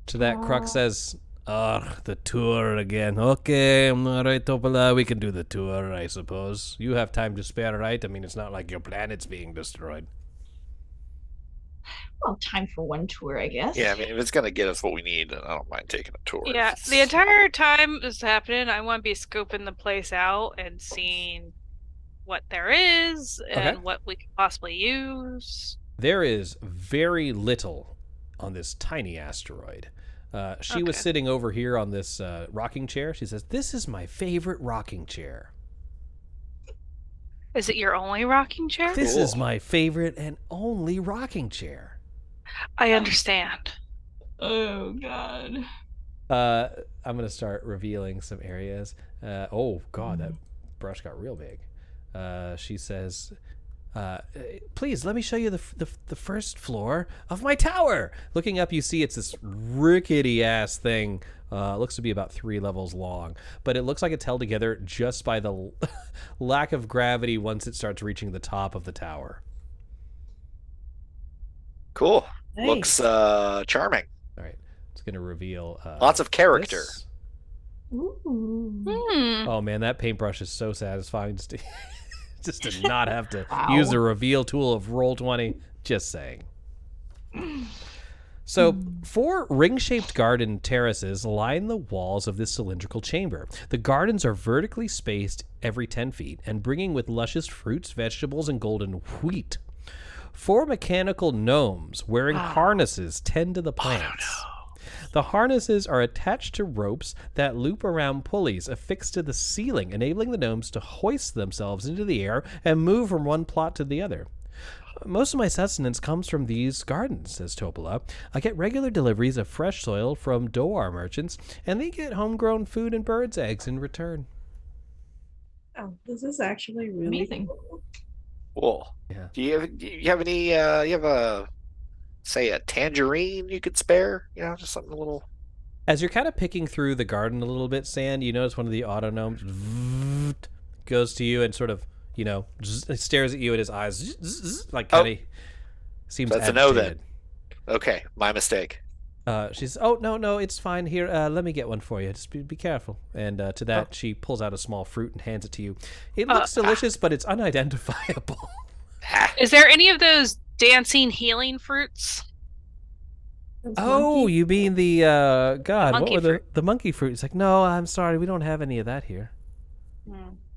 To that, Krux says, the tour again. Okay, all right, Topola, we can do the tour, I suppose. You have time to spare, right? I mean, it's not like your planet's being destroyed. Well, time for one tour, I guess. Yeah, I mean, if it's going to get us what we need, then I don't mind taking a tour. Yeah, the entire time this is happening, I want to be scoping the place out and seeing what there is and what we could possibly use. There is very little on this tiny asteroid. She was sitting over here on this rocking chair. She says, "This is my favorite rocking chair." Is it your only rocking chair? This is my favorite and only rocking chair. I understand. Oh, God. I'm going to start revealing some areas. Oh, God, that brush got real big. She says, please let me show you the first floor of my tower. Looking up, you see it's this rickety ass thing. Looks to be about 3 levels long, but it looks like it's held together just by the lack of gravity once it starts reaching the top of the tower. Cool. Nice. Looks charming. All right, it's gonna reveal lots of character. Ooh. Oh man, that paintbrush is so satisfying to Just to not have to Wow. use the reveal tool of Roll20. Just saying. So, 4 ring-shaped garden terraces line the walls of this cylindrical chamber. The gardens are vertically spaced every 10 feet and bringing with luscious fruits, vegetables, and golden wheat. 4 mechanical gnomes wearing harnesses tend to the plants. The harnesses are attached to ropes that loop around pulleys affixed to the ceiling, enabling the gnomes to hoist themselves into the air and move from one plot to the other. Most of my sustenance comes from these gardens, says Topola. I get regular deliveries of fresh soil from Doar merchants, and they get homegrown food and birds' eggs in return. Oh, this is actually really Amazing. Cool. Yeah. Do you have any? You have a tangerine you could spare? You know, just something a little. As you're kind of picking through the garden a little bit, Sand, you notice one of the auto gnomes goes to you and sort of, stares at you, and his eyes like kind of seems That's a no agitated. then. Okay, my mistake. She says, "Oh no, it's fine. Here, let me get one for you. Just be careful." And to that, she pulls out a small fruit and hands it to you. It looks delicious, but it's unidentifiable. Is there any of those dancing healing fruits? Oh, you mean the God? What monkey were the monkey fruit? It's like, no, I'm sorry, we don't have any of that here.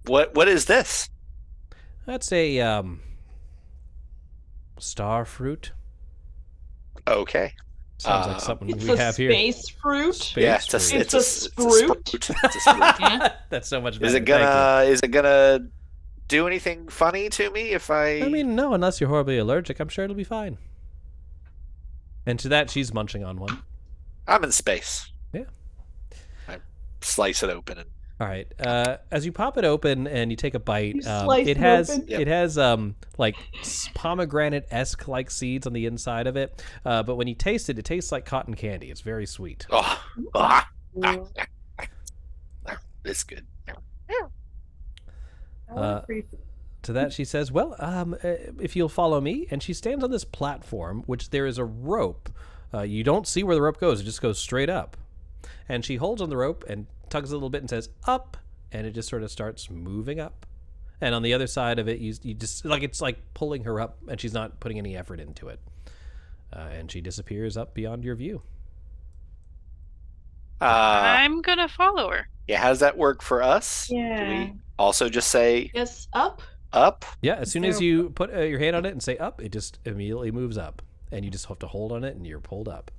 What is this? That's a star fruit. Okay. Sounds like something It's we a have here. space fruit. Space Yeah, fruit. It's a fruit. It's a fruit. Yeah. That's so much better. Is it gonna do anything funny to me if I? I mean, no, unless you're horribly allergic, I'm sure it'll be fine. And to that, she's munching on one. I'm in space. Yeah. I slice it open and. All right. As you pop it open and you take a bite, You slice it it has open? it has like pomegranate-esque like seeds on the inside of it. But when you taste it, it tastes like cotton candy. It's very sweet. It's good. I want free food. To that, she says, "Well, if you'll follow me," and she stands on this platform, which there is a rope. You don't see where the rope goes; it just goes straight up. And she holds on the rope and tugs a little bit and says, "Up," and it just sort of starts moving up. And on the other side of it, you just it's like pulling her up, and she's not putting any effort into it. And she disappears up beyond your view. I'm gonna follow her. Yeah, how does that work for us? Yeah. Do we also just say Yes, up. up? Yeah, as soon Is as there- you put your hand on it and say "up," it just immediately moves up, and you just have to hold on it, and you're pulled up.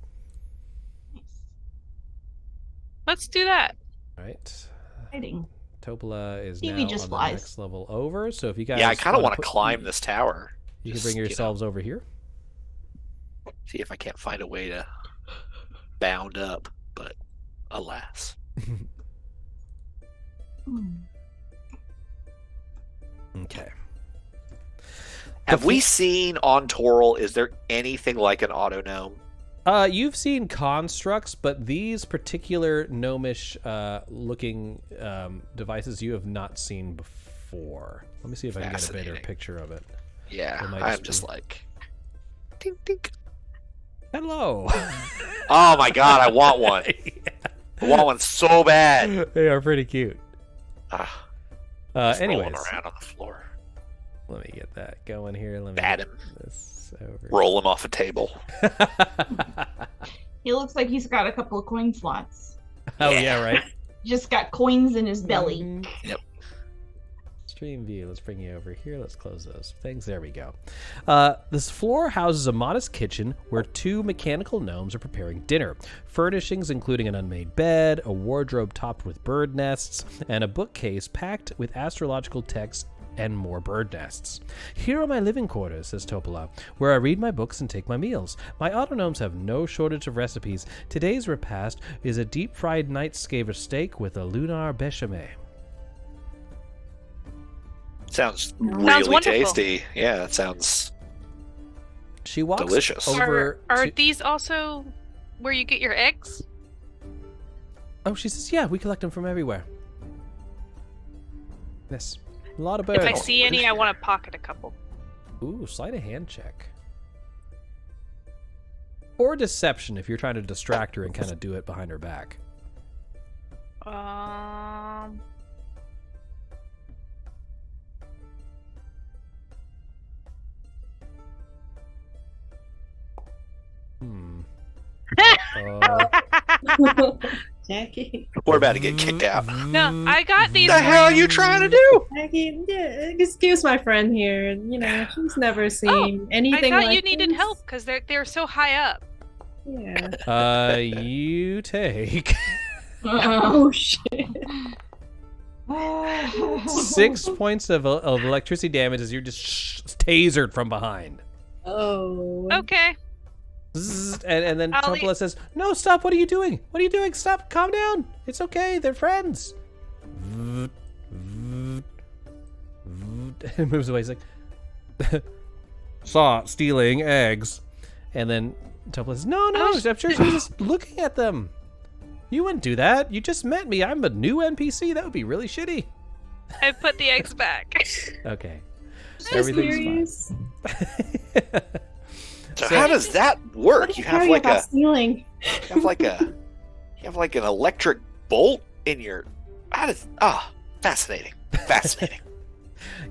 Let's do that. All right. Exciting. Topola is Evie now just on the flies. next level over. So if you guys, Yeah, I kind of wanna want to climb this tower. You can Just, bring yourselves over here. See if I can't find a way to bound up, but alas. Okay. Have we seen on Toril, is there anything like an auto gnome? You've seen constructs, but these particular gnomish looking devices you have not seen before. Let me see if I can get a better Fascinating. picture of it. Yeah, It might I'm just just be- like, tink, tink. Hello. Oh my god, I want one. I want one so bad. They are pretty cute. Ah, just rolling Anyways, around on the floor. let me get that going here. Let me Bat get him. this over. Roll him off a table. He looks like he's got a couple of coin slots. Oh yeah, right. Just got coins in his belly. Mhm. Yep. Stream view. Let's bring you over here. Let's close those things. There we go. This floor houses a modest kitchen where 2 mechanical gnomes are preparing dinner. Furnishings including an unmade bed, a wardrobe topped with bird nests, and a bookcase packed with astrological texts and more bird nests. Here are my living quarters, says Topola, where I read my books and take my meals. My autognomes have no shortage of recipes. Today's repast is a deep-fried night scaver steak with a lunar bechamel. Sounds really wonderful. tasty. Yeah, that sounds She walks delicious. over Are to- these also where you get your eggs? Oh, she says, yeah, we collect them from everywhere. Yes. A lot of birds. If I see any, I want to pocket a couple. Ooh, sleight of hand check. Or deception if you're trying to distract her and kind of do it behind her back. Jackie. We're about to get kicked out. No, I got these. What the hell are you trying to do? Jackie, yeah, excuse my friend here. You know, she's never seen anything I thought like you needed this. help because they're so high up. Yeah. You take Oh shit. 6 points of electricity damage as you're just tasered from behind. Oh. Okay. Zzz, and then I'll Topola says, "No, stop! What are you doing? What are you doing? Stop! Calm down! It's okay. They're friends." And moves away. He's like, "Saw stealing eggs," and then Topola says, "No, I'm sure she was just looking at them. You wouldn't do that. You just met me. I'm a new NPC. That would be really shitty." I put the eggs back. Okay, Everything's fine. So how does that work? You have like a stealing. you have like an electric bolt in your. How does fascinating.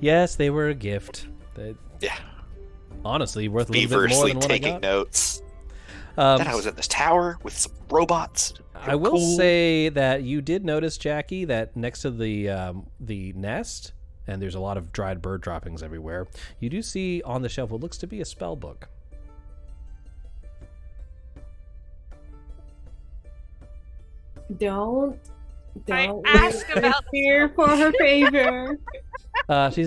Yes, they were a gift. Yeah. Honestly, worth a little bit more Feverishly than what taking I got. notes. Then I was in this tower with some robots. I will say that you did notice, Jackie, that next to the nest, and there's a lot of dried bird droppings everywhere, you do see on the shelf what looks to be a spell book. Don't ask about fear for her favor. She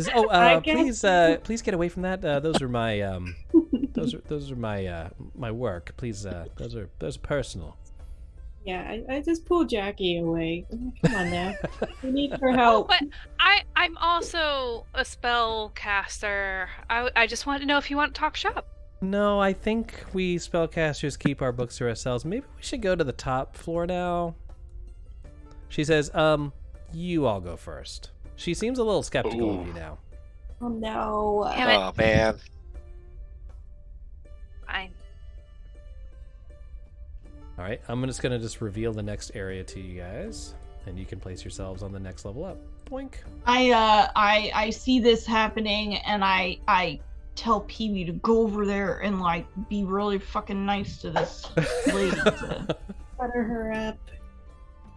says, please get away from that. Those are my those are my work. Please, those are personal. Yeah, I just pulled Jackie away. Come on now. We need her help. But I'm also a spell caster. I just wanted to know if you want to talk shop. No, I think we spellcasters keep our books to ourselves. Maybe we should go to the top floor now. She says, you all go first. She seems a little skeptical of you now. Oh no. Oh man. Fine. All right, I'm just gonna reveal the next area to you guys, and you can place yourselves on the next level up. Boink. I see this happening, and I tell Pee-wee to go over there and like be really fucking nice to this lady. Butter her up.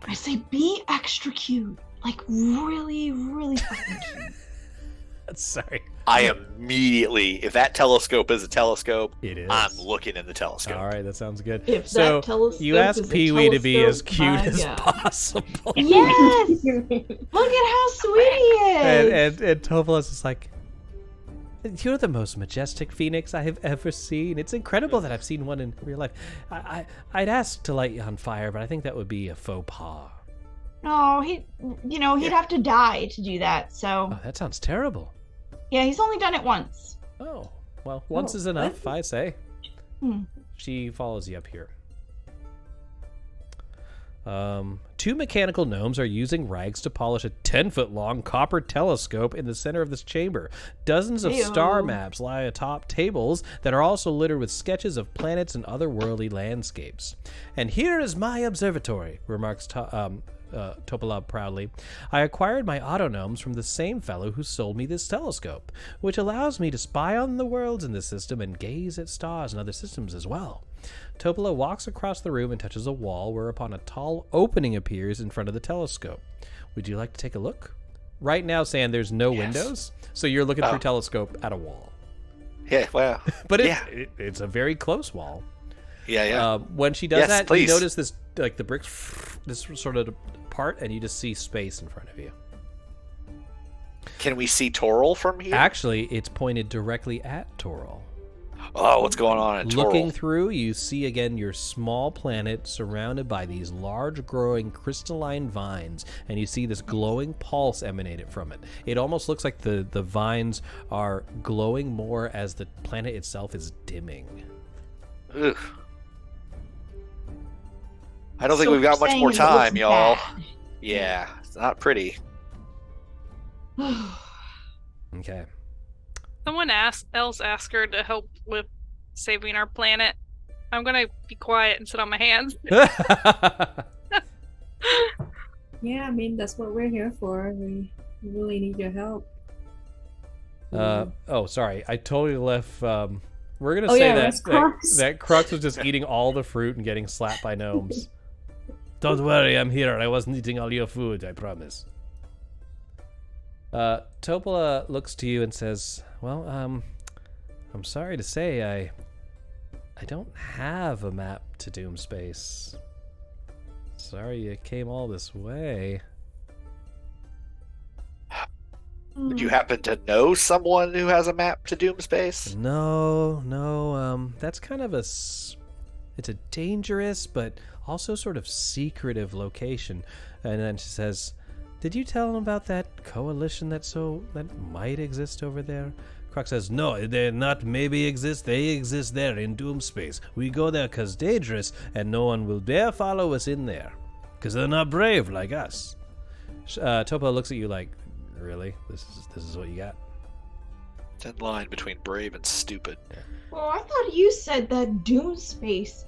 I say be extra cute, like really, really fucking cute. Sorry. I immediately, if that telescope is a telescope, It is. I'm looking in the telescope. All right, that sounds good. If So that telescope you asked is a Pee-wee to be as telescope, cute my as God. possible. Yes! Look at how sweet he is! And Topolas is like, you're the most majestic phoenix I have ever seen. It's incredible that I've seen one in real life. I'd ask to light you on fire, but I think that would be a faux pas. No, he'd have to die to do that, so... Oh, that sounds terrible. Yeah, he's only done it once. Oh, well, once is enough, I say. Hmm. She follows you up here. 2 mechanical gnomes are using rags to polish a 10-foot-long copper telescope in the center of this chamber. Dozens of star maps lie atop tables that are also littered with sketches of planets and otherworldly landscapes. And here is my observatory, remarks Topola proudly. I acquired my autognomes from the same fellow who sold me this telescope, which allows me to spy on the worlds in this system and gaze at stars in other systems as well. Topola walks across the room and touches a wall, whereupon a tall opening appears in front of the telescope. Would you like to take a look? Right now, Sam, there's no windows, so you're looking through telescope at a wall. Yeah, well. But it's a very close wall. Yeah. When she does that, please. you notice this, like the bricks, this sort of part, and you just see space in front of you. Can we see Toril from here? Actually, it's pointed directly at Toril. Oh, what's going on at Toril? Looking through, you see again your small planet surrounded by these large growing crystalline vines, and you see this glowing pulse emanated from it. It almost looks like the vines are glowing more as the planet itself is dimming. Ugh. I don't think we've got much more time, y'all. Yeah, it's not pretty. Okay. Someone else ask her to help with saving our planet. I'm gonna be quiet and sit on my hands. Yeah, I mean, that's what we're here for. We really need your help. Oh, sorry. I totally left We're gonna Oh, say yeah, that that's Krux. that Krux was just eating all the fruit and getting slapped by gnomes. Don't worry, I'm here. I wasn't eating all your food, I promise. Topola looks to you and says, well, I'm sorry to say I don't have a map to Doomspace. Sorry you came all this way. Would you happen to know someone who has a map to Doomspace? No, that's kind of it's a dangerous but also sort of secretive location. And then she says, did you tell him about that coalition that might exist over there? Krux says, no, they not maybe exist, they exist there in Doomspace. We go there because dangerous, and no one will dare follow us in there. Because they're not brave like us. Topo looks at you like, really? This is what you got? Thin line between brave and stupid. Well, I thought you said that Doomspace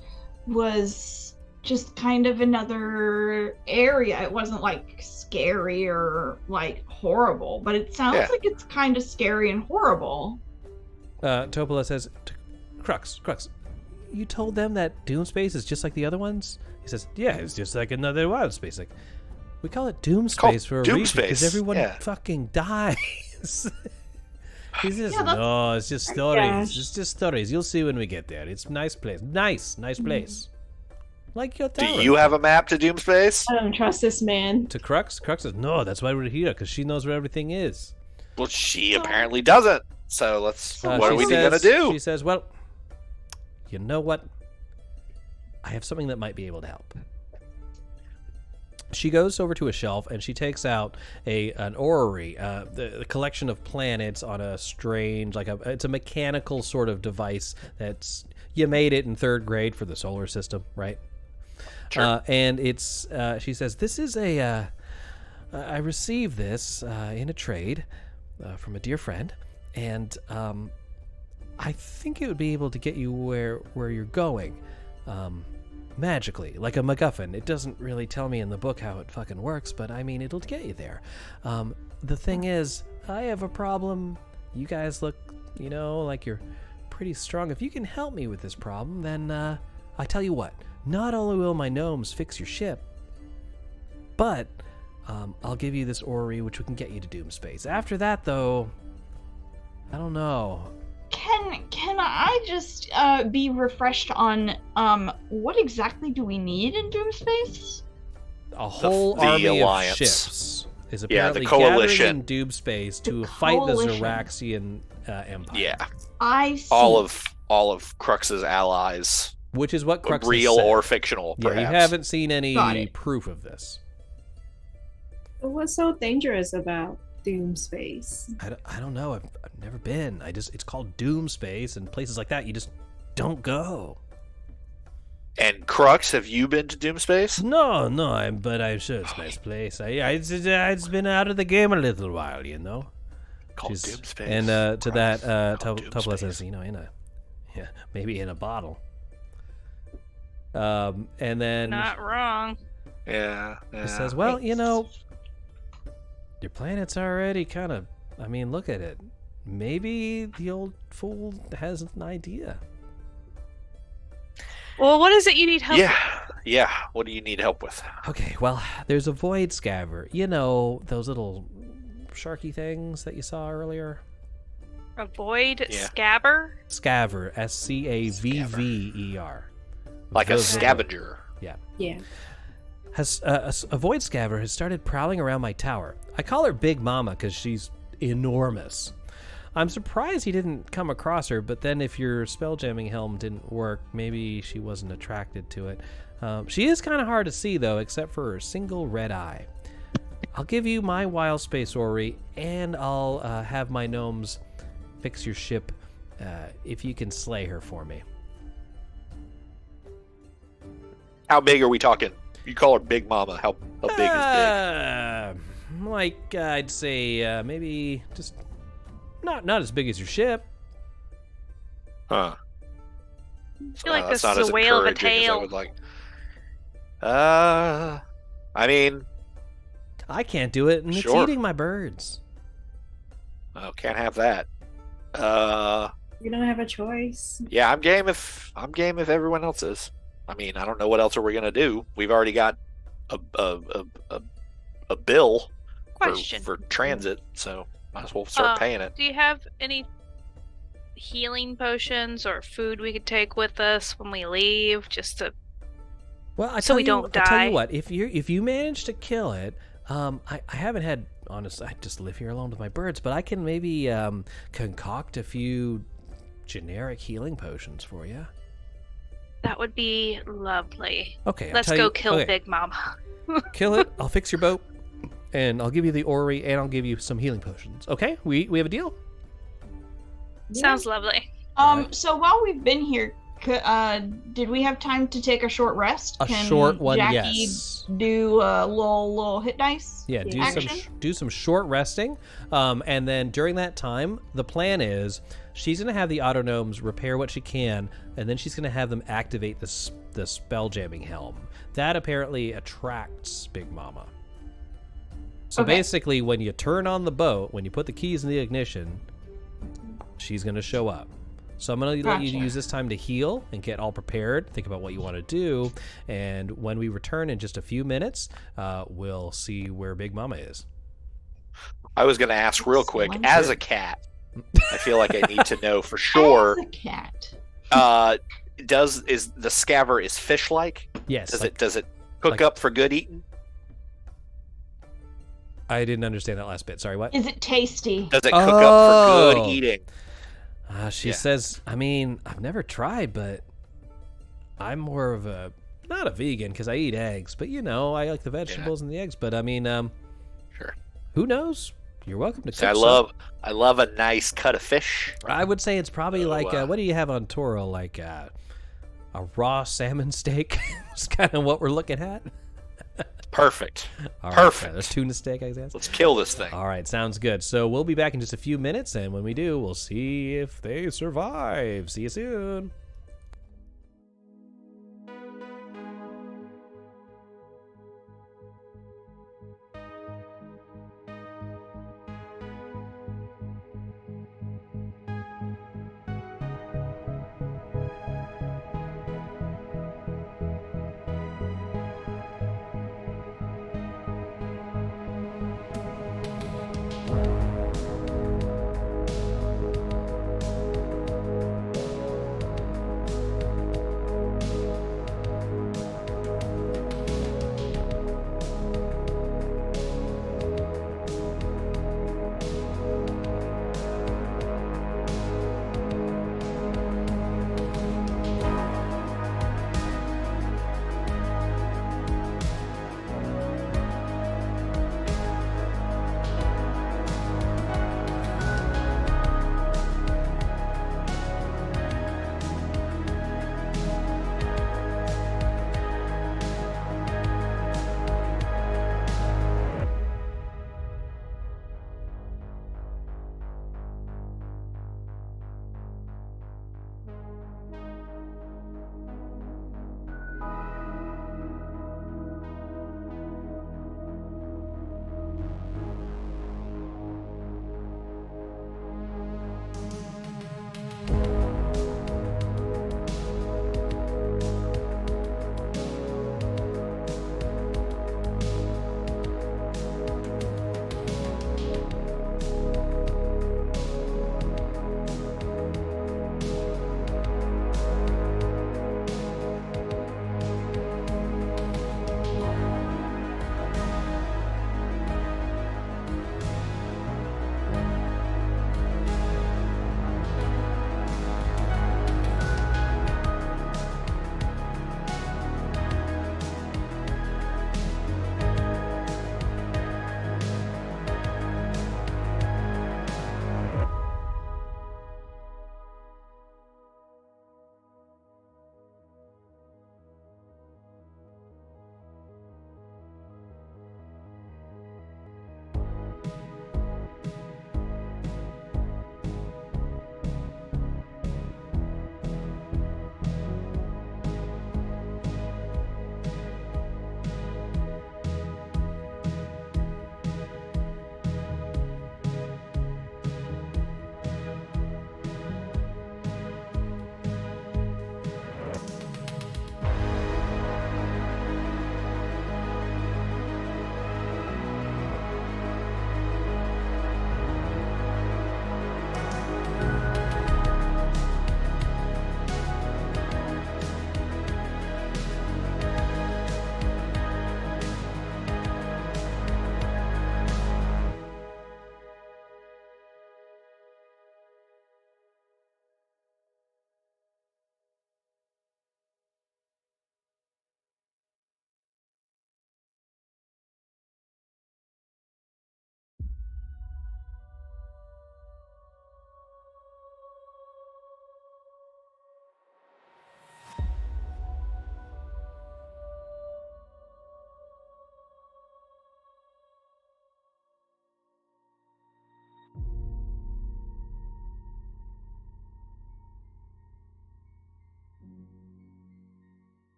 was just kind of another area. It wasn't like scary or like horrible, but it sounds like it's kind of scary and horrible. Topola says, Krux, you told them that Doomspace is just like the other ones? He says, yeah, it's just like another Wildspace. Like, we call it Doomspace for a reason because everyone fucking dies. He's just, no, it's just stories. Gosh. It's just stories. You'll see when we get there. It's a nice place. Nice place. Like your tower. Do you have a map to Doomspace? I don't trust this man. To Krux says, no, that's why we're here, because she knows where everything is. Well, she apparently doesn't. So what are we going to do? She says, well, you know what? I have something that might be able to help. She goes over to a shelf and she takes out an orrery, the collection of planets on a strange, it's a mechanical sort of device you made it in 3rd grade for the solar system, right? Sure. And it's, she says, this is I received this in a trade from a dear friend, and I think it would be able to get you where you're going. Magically, like a MacGuffin. It doesn't really tell me in the book how it fucking works, but I mean, it'll get you there. The thing is, I have a problem. You guys look, like you're pretty strong. If you can help me with this problem, then I tell you what, not only will my gnomes fix your ship, but I'll give you this orrery, which we can get you to Doomspace. After that, though, I don't know. Can I just be refreshed on what exactly do we need in Doomspace? A whole the army Alliance. of ships is apparently the coalition. gathering in Doomspace to fight the Xaryxian Empire. Yeah, I see. all of Crux's allies, which is what Krux real has said. or fictional. Yeah, perhaps. you haven't seen any proof of this. What's so dangerous about Doomspace? I don't know. I've never been. It's called Doomspace, and places like that you just don't go. And Krux, have you been to Doomspace? No, but I'm sure it's a nice place. It's been out of the game a little while, Called Doomspace. And to that, Doomspace. Topola says, maybe in a bottle. And then Not wrong. Yeah. he says, well, your planet's already kind of, look at it. Maybe the old fool has an idea. Well, what is it you need help with? Yeah. What do you need help with? Okay, well, there's a void scaver. Those little sharky things that you saw earlier? A void scabber? Scaver, Scavver. Like a scavenger. Yeah. Yeah. A void scaver has started prowling around my tower. I call her Big Mama because she's enormous. I'm surprised he didn't come across her, but then if your spelljamming helm didn't work, maybe she wasn't attracted to it. She is kind of hard to see, though, except for her single red eye. I'll give you my Wildspace orrery, and I'll have my gnomes fix your ship if you can slay her for me. How big are we talking? You call her Big Mama. How big is big? I'd say maybe just not as big as your ship. Huh. I feel like this not is as a whale of a encouraging as I tail. would like. I mean, I can't do it, and it's Sure. eating my birds. can't have that. We don't have a choice. Yeah, I'm game if everyone else is. I mean, I don't know what else are we gonna do. We've already got a bill Question. for transit, so might as well start paying it. Do you have any healing potions or food we could take with us when we leave, just to Well, so we don't die? I tell you what, if you manage to kill it, I haven't had, honestly, I just live here alone with my birds, but I can maybe concoct a few generic healing potions for you. That would be lovely. Okay, Let's go kill Big Mama. Kill it. I'll fix your boat, and I'll give you the orrery, and I'll give you some healing potions. Okay, we have a deal. Sounds lovely. So while we've been here, did we have time to take a short rest? A short one, Jackie yes. Do a little hit dice? Yeah, do some short resting, and then during that time, the plan is she's gonna have the autognomes repair what she can, and then she's gonna have them activate the spelljamming helm. That apparently attracts Big Mama. So basically, when you turn on the boat, when you put the keys in the ignition, she's gonna show up. So I'm going to let you use this time to heal and get all prepared, think about what you want to do, and when we return in just a few minutes, we'll see where Big Mama is. I was going to ask real quick, as a cat, I feel like I need to know for sure. As a cat. Is the scaver is fish-like? Yes. Does it cook up for good eating? I didn't understand that last bit. Sorry, what? Is it tasty? Does it cook up for good eating? She says, I mean, I've never tried, but I'm more of not a vegan because I eat eggs, but I like the vegetables and the eggs. But I mean, sure. Who knows? You're welcome to cook. I love a nice cut of fish. I would say it's probably like, what do you have on Toro? Like a raw salmon steak. It's kind of what we're looking at. Perfect. All right, Perfect. A tuna steak, I guess. Let's kill this thing. All right, sounds good. So we'll be back in just a few minutes, and when we do, we'll see if they survive. See you soon.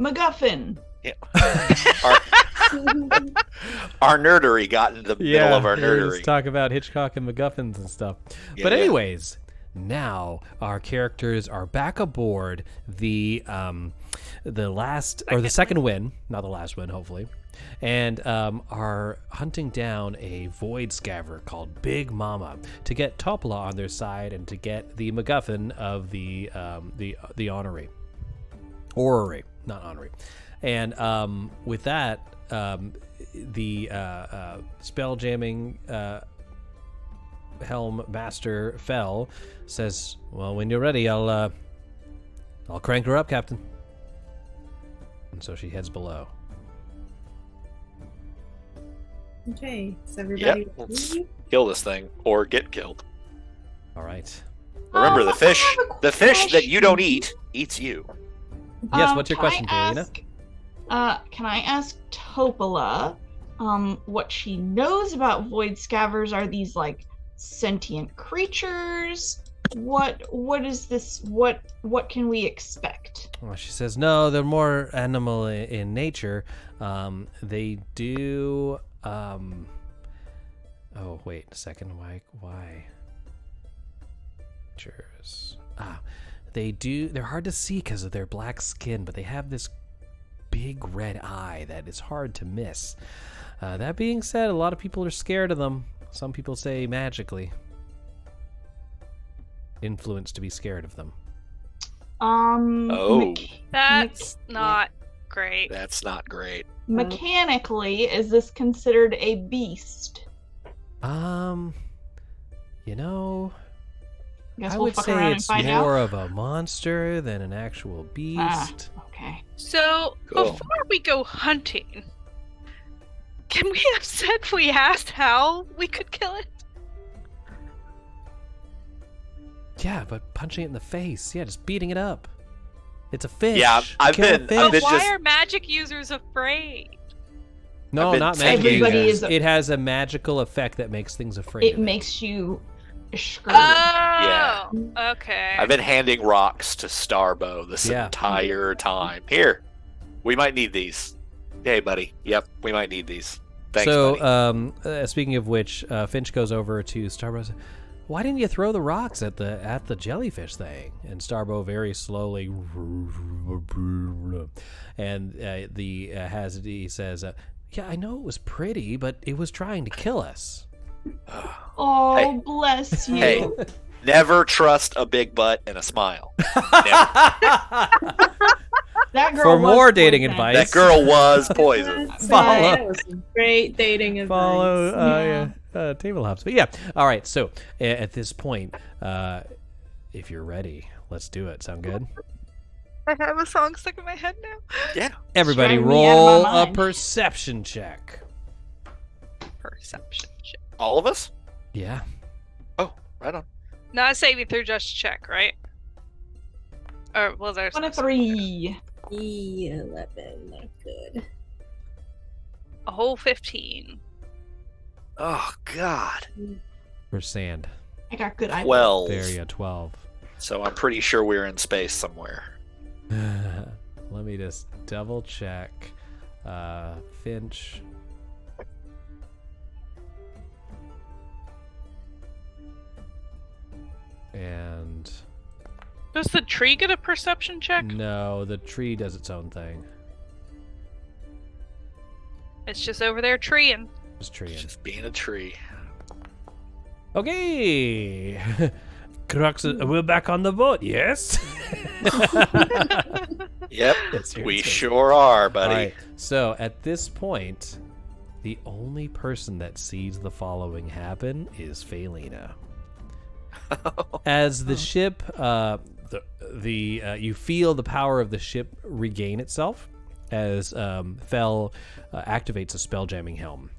MacGuffin. Yeah. Our nerdery got in the middle of our nerdery. Let's talk about Hitchcock and MacGuffins and stuff. Yeah, But anyways, now our characters are back aboard the second win, not the last win, hopefully, and are hunting down a void scaver called Big Mama to get Topola on their side and to get the MacGuffin of the orrery, not honorary. And with that, the spell jamming helm master Fel says, "Well, when you're ready, I'll crank her up, Captain." And so she heads below. Okay, is everybody Yep, let's ready? kill this thing or get killed. All right. Remember, the I fish, have a the fish that you don't question. eat, eats you. Yes. What's your Can I question, Paulina? Can I ask Topola what she knows about void scavers? Are these like sentient creatures? What is this? What can we expect? Well, she says, no, they're more animal in nature. They do... Oh, wait a second. Why? Creatures. They do... They're hard to see because of their black skin, but they have this big red eye that is hard to miss. That being said, a lot of people are scared of them. Some people say magically. Influenced to be scared of them. Oh. That's not great. That's not great. Mechanically, is this considered a beast? You know, Guess I we'll would fuck say around and it's find more out. of a monster than an actual beast. Okay. So, Cool. before we go hunting, can we have said we asked how we could kill it? Yeah, but punching it in the face. Yeah, just beating it up. It's a fish. Yeah, I've Kill a been- fish. I've But been why just- are magic users afraid? No, I've been not thinking- magic. Everybody users. is a- It has a magical effect that makes things afraid. It of makes you scurry. Oh, okay. I've been handing rocks to Starbow this Yeah. entire time. Here, we might need these. Hey, buddy. Yep, we might need these. Thanks, so, buddy. speaking of which, Finch goes over to Starbow and says, "Why didn't you throw the rocks at the jellyfish thing?" And Starbow very slowly, and he says, "Yeah, I know it was pretty, but it was trying to kill us." Oh, Hey. bless you. Hey, never trust a big butt and a smile. That girl For was more dating poison. advice, That girl was poisoned. Follow. That was some great dating advice. Follow table hops. But yeah, all right. So at this point, if you're ready, let's do it. Sound good? I have a song stuck in my head now. Yeah. Everybody, Driving me out of roll my a mind. perception check. Perception check. All of us? Yeah. Oh, right on. Not a saving through, just check, right? Or well, there's 1 of 3. 11, not good. a whole 15. Oh, God. For sand. I got good eyes. 12. There you go, 12. So I'm pretty sure we're in space somewhere. Let me just double check. Finch. And Does the tree get a perception check? no, the tree does its own thing. It's just over there treeing. Just treeing. Just being a tree. Okay. Krux, we're back on the boat, yes? Yep, Yes, here we it is. sure are, All buddy. right. So at this point, the only person that sees the following happen is Phalina. As the ship, you feel the power of the ship regain itself as Fel activates a spelljamming helm.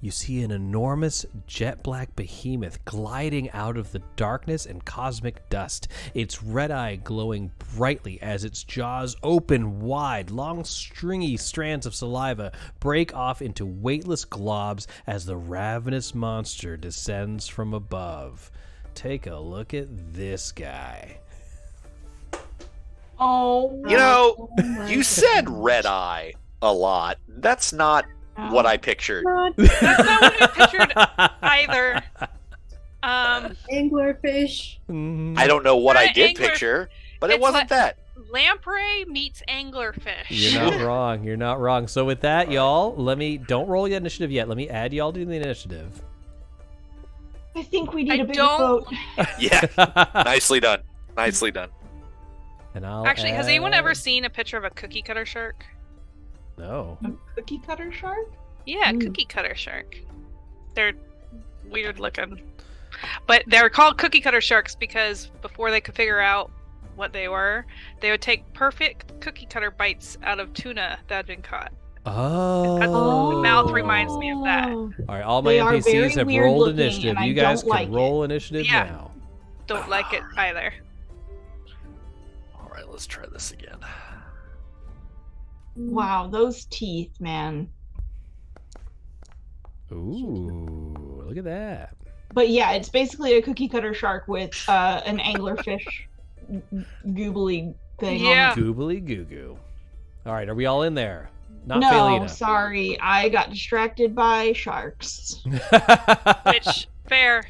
You see an enormous jet black behemoth gliding out of the darkness and cosmic dust, its red eye glowing brightly as its jaws open wide. Long stringy strands of saliva break off into weightless globs as the ravenous monster descends from above. Take a look at this guy. Oh. You know, my you said goodness. red eye a lot. That's not what I pictured. That's not what I pictured either. Anglerfish. I don't know what I Not did angler- picture, but it it's wasn't that. Lamprey meets anglerfish. You're not wrong. You're not wrong. So with that, y'all, don't roll the initiative yet. Let me add y'all to the initiative. I think we need I a bigger don't- boat. Yeah. Nicely done. Nicely done. And I'll Actually, has anyone ever add- seen a picture of a cookie cutter shark? No. A cookie cutter shark? Yeah, Mm. cookie cutter shark. They're weird looking. But they're called cookie cutter sharks because before they could figure out what they were, they would take perfect cookie cutter bites out of tuna that had been caught. Oh. The mouth reminds me of that. All right, all my They are NPCs very have weird rolled looking, initiative. and I You guys don't can like roll initiative Yeah. now. Don't like it either. All right, let's try this again. Wow, those teeth, man. Ooh, look at that. But yeah, it's basically a cookie cutter shark with an anglerfish goobly thing Yeah. on it. Goobly goo goo. All right, are we all in there? Not No, Felina. sorry. I got distracted by sharks. Which, fair.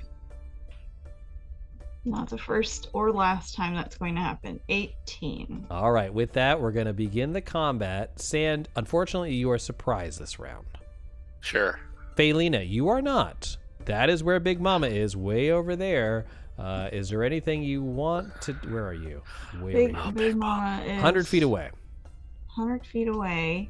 Not the first or last time that's going to happen. 18. All right, with that, we're going to begin the combat. Sand, unfortunately, you are surprised this round. Sure. Felina, you are not. That is where Big Mama is, way over there. Is there anything you want to... Where are you? Way over here. Big Mama is 100 feet away 100 feet away.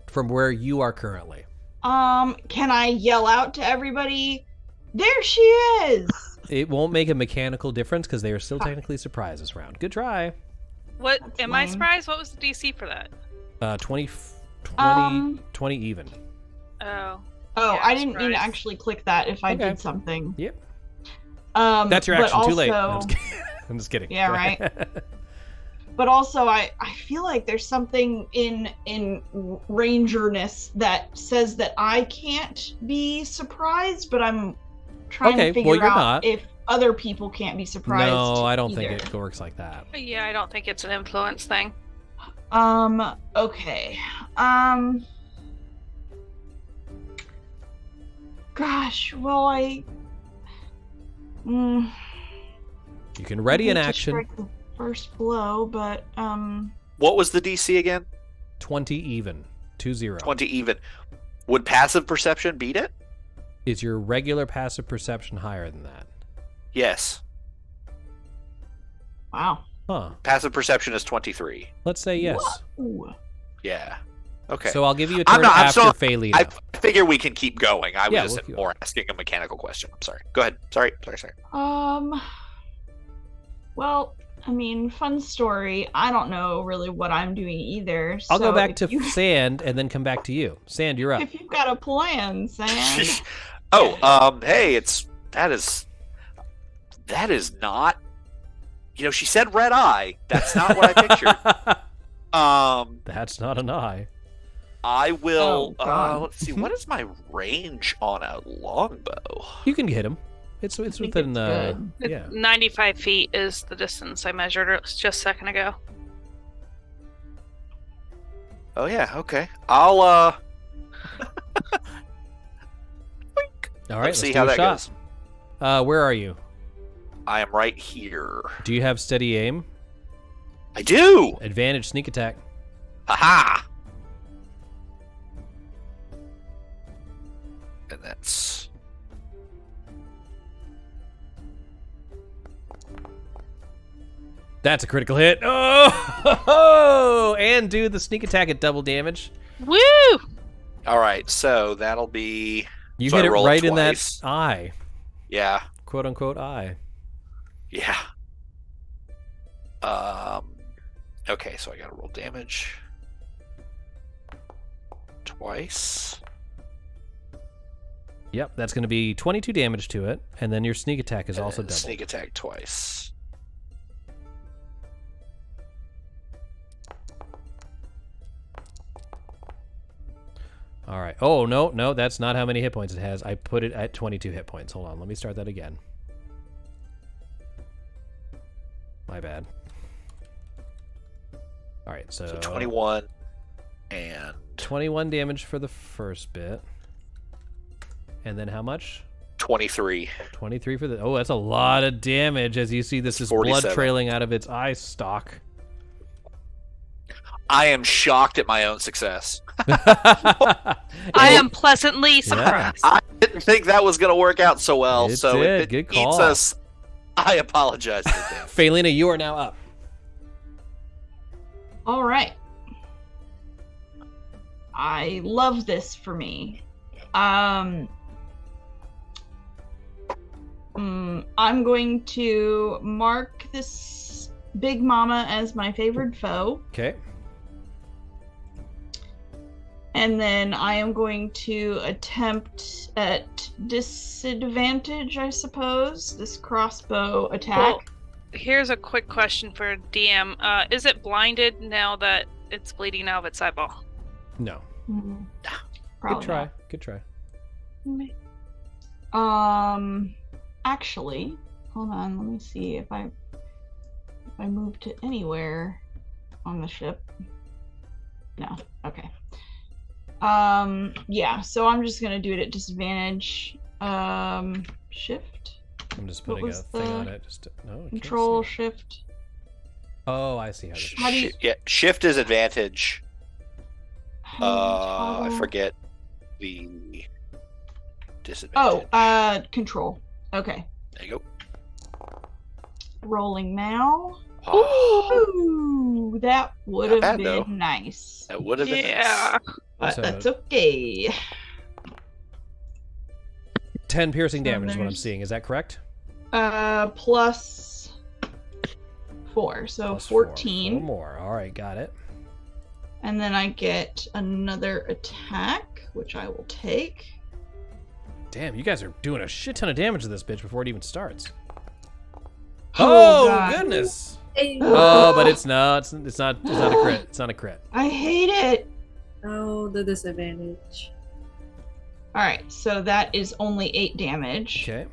from where you are currently. Can I yell out to everybody? There she is! It won't make a mechanical difference because they are still technically surprised this round. Good try. What That's am I lame. surprised? What was the DC for that? 20 even. Oh. Oh, Yeah, I didn't mean to surprise. actually click that if I Okay. did something. Yep. That's That's your action. Too late. No, I'm Also, just kidding. I'm just kidding. Yeah, right. but also, I feel like there's something in rangerness that says that I can't be surprised, but I'm trying Okay, to figure well, you're out not. if other people can't be surprised. No, I don't think either. it works like that. Yeah, I don't think it's an influence thing. Okay. Gosh, well, You can ready an hate to action. strike the first blow, but What was the DC again? 20 even. 2-0. 20 even. Would passive perception beat it? Is your regular passive perception higher than that? Yes. wow. Huh. Passive perception is 23. Let's say yes. Ooh. Yeah. Okay. So I'll give you a I'm turn not- I'm after so- Felina. I figure we can keep going. I was Yeah, just we'll keep more asking a mechanical question. I'm sorry. Go ahead. Sorry. Well, I mean, fun story. I don't know really what I'm doing either. I'll go so back if to you, Sand and then come back to you. Sand, you're up. if you've got a plan, Sam. Hey, that is not, she said red eye. That's not what I pictured. That's not an eye. I will, Oh, God. let's see, what is my range on a longbow? You can hit him. It's think within it's good. yeah. 95 feet is the distance I measured just a second ago. Oh yeah, okay. I'll All right, let's see do how a that shot. goes. Where are you? I am right here. Do you have steady aim? I do. Advantage sneak attack. Haha. And that's That's a critical hit. Oh, and do the sneak attack at double damage. Woo! all right. So that'll be You So hit I it roll it right in that twice. eye, yeah. quote unquote eye. Yeah. Okay, so I gotta roll damage twice. Yep, that's going to be 22 damage to it, and then your sneak attack is and also then double. Sneak attack twice. All right. Oh, no, that's not how many hit points it has. I put it at 22 hit points. Hold on, let me start that again. My bad. All right, so 21 and 21 damage for the first bit. And then how much? 23. 23 for the... Oh, that's a lot of damage as you see this is blood 47. trailing out of its eye stalk. I am shocked at my own success. I am pleasantly surprised. I didn't think that was going to work out so well. It so did. if it Good eats call. us, I apologize. In advance. Phelina, you are now up. All right. I love this for me. I'm going to mark this Big Mama as my favorite foe. Okay. And then I am going to attempt at disadvantage, I suppose, this crossbow attack. Well, here's a quick question for DM. Is it blinded now that it's bleeding out of its eyeball? No. Probably Good try. not. Good try. Actually, hold on. Let me see if I move to anywhere on the ship. No. Okay. Yeah. So I'm just gonna do it at disadvantage. Shift. I'm just What putting a was thing the on it. Just no. I can't Control see. Shift. Oh, I see how this. How do you- Yeah, shift is advantage. How do you I toggle? forget the disadvantage. Oh, control. Okay. There you Rolling now. go. Ooh, that would Not have bad, been though. nice. That would have been Yeah. But So- that's okay. 10 piercing So damage is what I'm there's- seeing. Is that correct? Plus 4, so Plus 4. 14. 4 more. All right, got it. And then I get another attack, which I will take. Damn, you guys are doing a shit ton of damage to this bitch before it even starts. Oh, Oh, God. goodness. Hey. Oh, but it's not a crit. It's not a crit. I hate it. Oh, the disadvantage. Alright, so that is only 8 damage. Okay.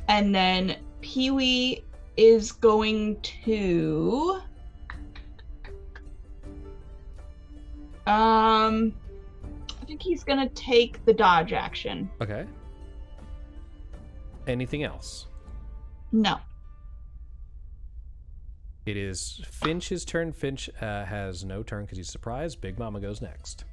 And then Pee-wee is going to... I think he's gonna take the dodge action. Okay. Anything else? No. It is Finch's turn. Finch has no turn because he's surprised. Big Mama goes next.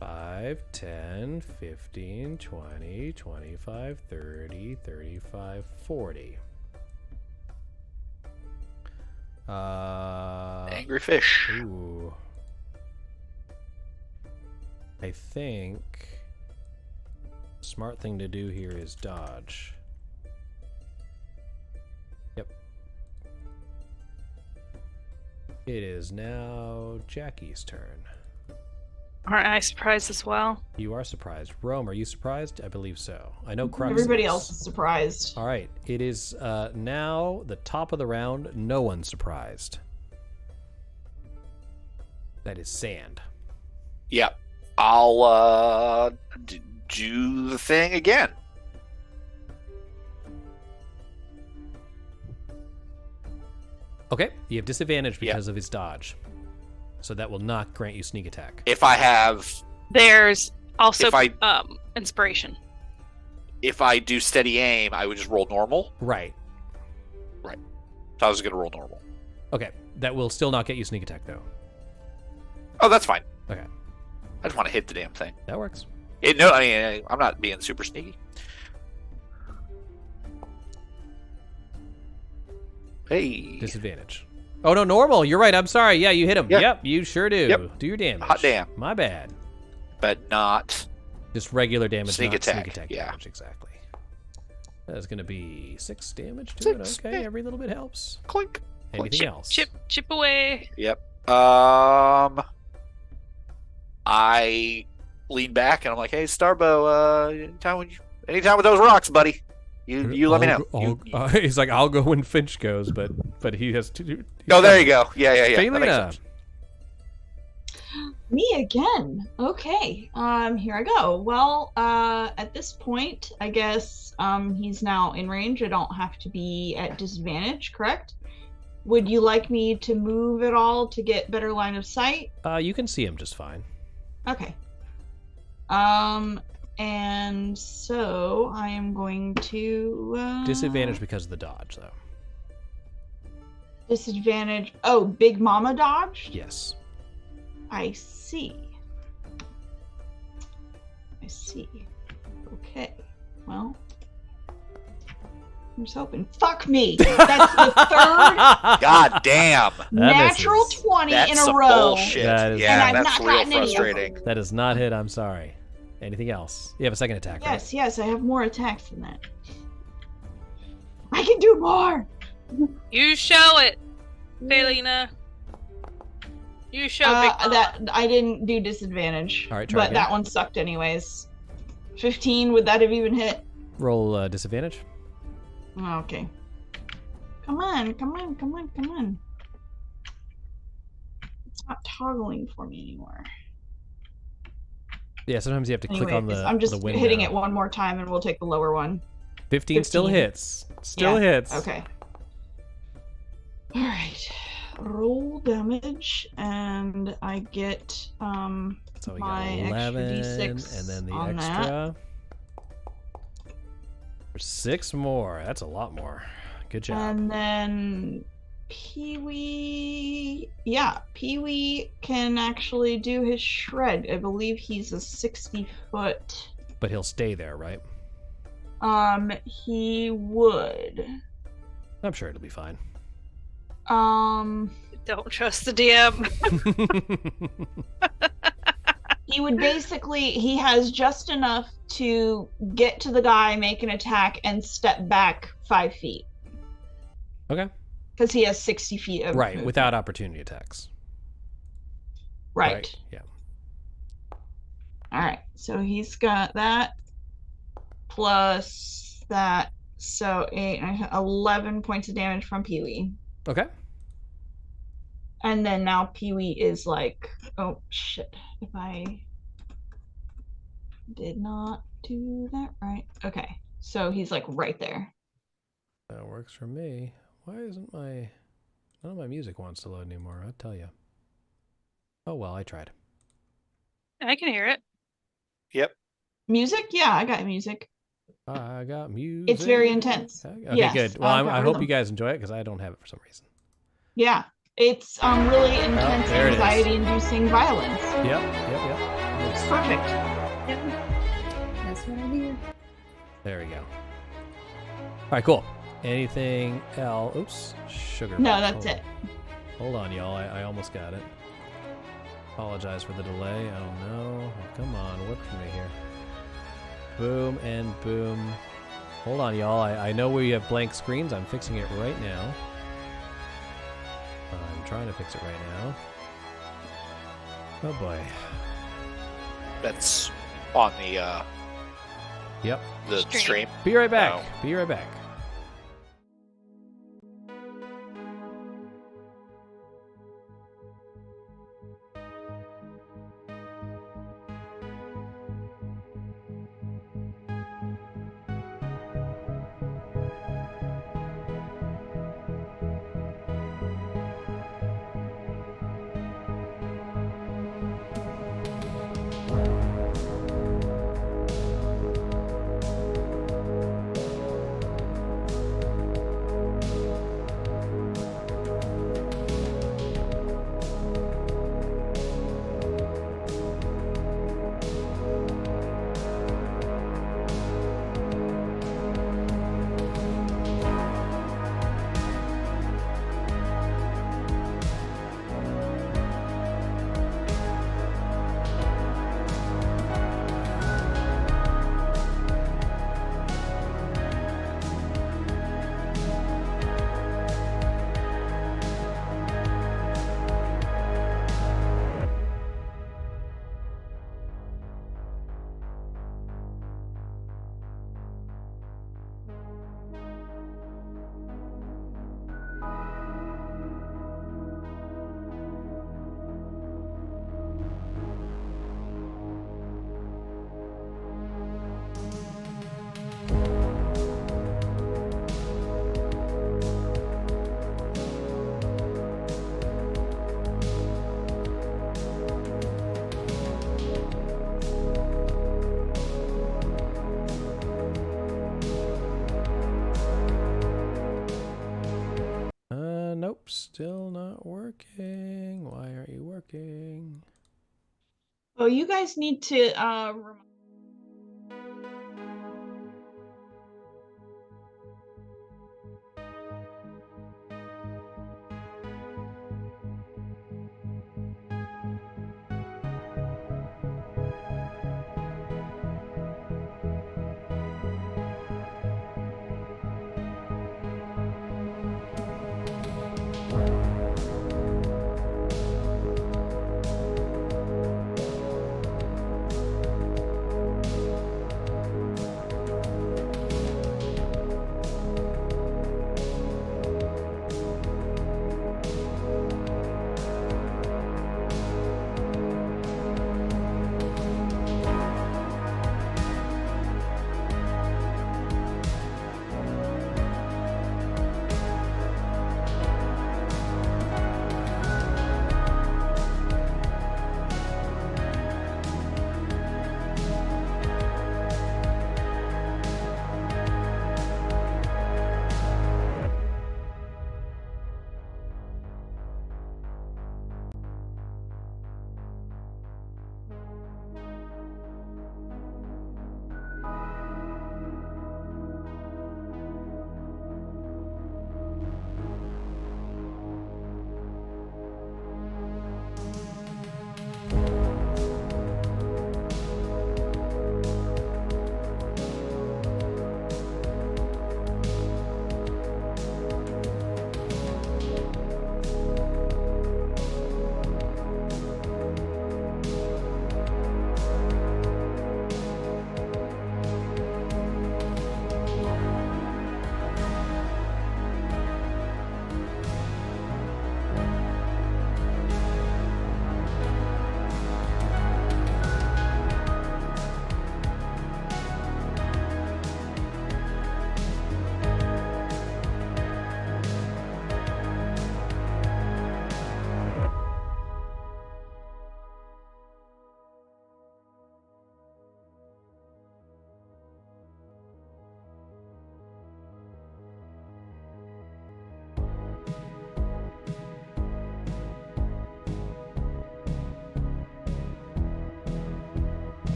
5, 10, 15, 20, 25, 30, 35, 40. Angry fish. Ooh. I think smart thing to do here is dodge. Yep. It is now Jackie's turn. Aren't I surprised as well? You are surprised. Rome, are you surprised? I believe so. I know Krux Everybody is. else is surprised. All right. It is now the top of the round. No one's surprised. That is Sand. Yep. I'll do the thing again. Okay. You have disadvantage because of his dodge. So that will not grant you sneak attack. If I have, There's also If I- inspiration. if I do steady aim, I would just roll normal. Right. So I was going to roll normal. Okay. That will still not get you sneak attack, though. Oh, that's fine. Okay. I just want to hit the damn thing. That works. No, I mean, I'm not being super sneaky. Hey, Disadvantage. Oh, no, normal. You're right. I'm sorry. Yeah, you hit him. Yeah. Yep, you sure do. Yep. Do your damage. Hot damn. My bad. but not. Just regular damage, Sneak not attack, sneak attack yeah. damage. Exactly. That's going to be 6 damage to it. 6, Okay, yeah. every little bit helps. Clink. Anything Chip, else? chip away. Yep. I lean back and I'm like, "Hey, Starbo, anytime with those rocks, buddy. You let me know." He's like, I'll go when Finch goes, but he has to do. Oh, there you go. Yeah. That makes Phelina. sense. Me again. Okay. Here I go. Well, at this point, I guess he's now in range. I don't have to be at disadvantage, correct? Would you like me to move at all to get better line of sight? You can see him just fine. Okay. And so I am going to Disadvantage because of the dodge, though. Disadvantage. Oh, Big Mama dodge? Yes. I see. Okay. Well, I'm just hoping. Fuck me. That's the third God damn. natural 20 That's in some a row. bullshit. That is- Yeah, And I've that's not real gotten any of them. frustrating. That does not hit. I'm sorry. Anything else? You have a second attack, right? Yes, I have more attacks than that. I can do more. You show it, Felina. You show Big Mama. That I didn't do disadvantage. All right, try but again. that one sucked anyways. 15, would that have even hit? Roll disadvantage. Oh, okay. Come on. It's not toggling for me anymore. Yeah, sometimes you have to click on the I'm just the window. hitting it one more time and we'll take the lower one. 15 still 15. hits. Still hits. Okay. Alright. Roll damage and I get So we my got 11, extra D6 and then the on extra. There's 6 more. That's a lot more. Good job. And then Pee-wee... Yeah, Pee-wee can actually do his shred. I believe he's a 60-foot. But he'll stay there, right? He would. I'm sure it'll be fine. Don't trust the DM. He would basically, he has just enough to get to the guy, make an attack, and step back 5 feet. Okay. Because he has 60 feet of Right, movement. without opportunity attacks. Right. Yeah. Alright, so he's got that plus that. So 11 points of damage from Pee-wee. Okay. And then now Pee-wee is like, oh shit, if I did not do that right. Okay, so he's like right there. That works for me. Why isn't my... None of my music wants to load anymore, I'll tell you. Oh well, I tried. I can hear it. Yep. Music? Yeah, I got music. I got music. It's very intense. Okay, Yes, good. Well, I've got I hope rhythm. you guys enjoy it, because I don't have it for some reason. Yeah, it's really intense, there it is. anxiety-inducing violence. Yep. It's perfect. That's what I hear. There we go. All right, cool. Anything else? Oops. Sugar. No, that's it. Hold on, y'all. I almost got it. Apologize for the delay. Oh, no. Oh, come on. Work for me here. Boom and boom. Hold on, y'all. I know we have blank screens. I'm fixing it right now. I'm trying to fix it right now. Oh, boy. That's on the Yep. stream. Be right back. No. Be right back. working? Why aren't you working? Oh, you guys need to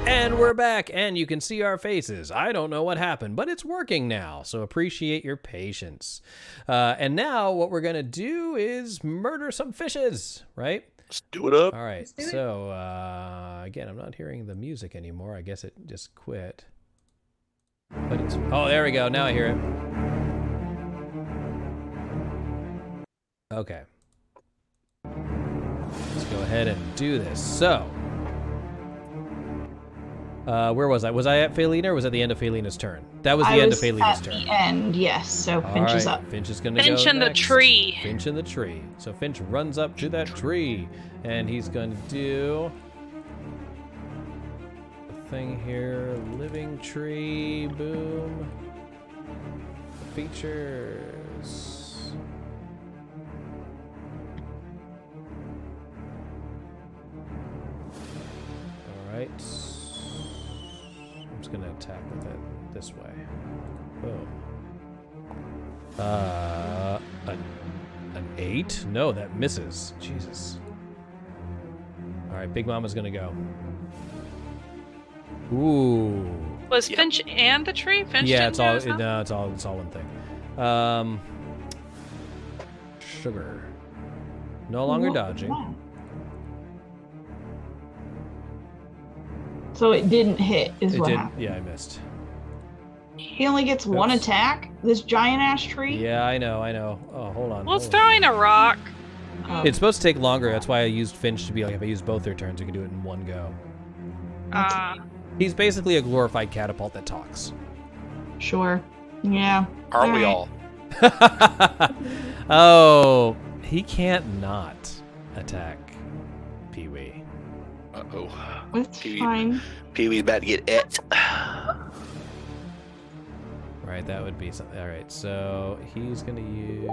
And we're back, and you can see our faces. I don't know what happened, but it's working now, so appreciate your patience. And now what we're going to do is murder some fishes, right? Let's do it up. All right, so again, I'm not hearing the music anymore. I guess it just quit. But it's, oh, there we go. Now I hear it. Okay. Let's go ahead and do this. So, where was I? Was I at Phalina, or was at the end of Phalina's turn? That was the end of Phalina's turn. At the end, yes. So Finch is up. Finch is going to go Finch in the next. tree. Finch in the tree. So Finch runs up to that tree, and he's going to do a thing here. Living tree, boom. Features. All right. I'm just going to attack with it this way. Boom. An 8? No, that misses. Jesus. All right, Big Mama's gonna go. Ooh. Was Finch and the tree? Finch Yeah, didn't it's all. do his stuff? No, it's all one thing. Sugar. No longer dodging. So it didn't hit, is It what did. happened. Yeah, I missed. He only gets one Oops. attack. This giant ass tree. Yeah, I know. Oh, hold on. Well, it's hold on. throwing a rock. Oh. It's supposed to take longer. That's why I used Finch to be like, if I use both their turns, we can do it in one go. He's basically a glorified catapult that talks. Sure. Yeah. Aren't we Alright. all? Oh, he can't not attack Pee-wee. Uh-oh. It's Pee-wee. fine. Pee-wee's about to get it. Right, that would be something. All right, so he's going to use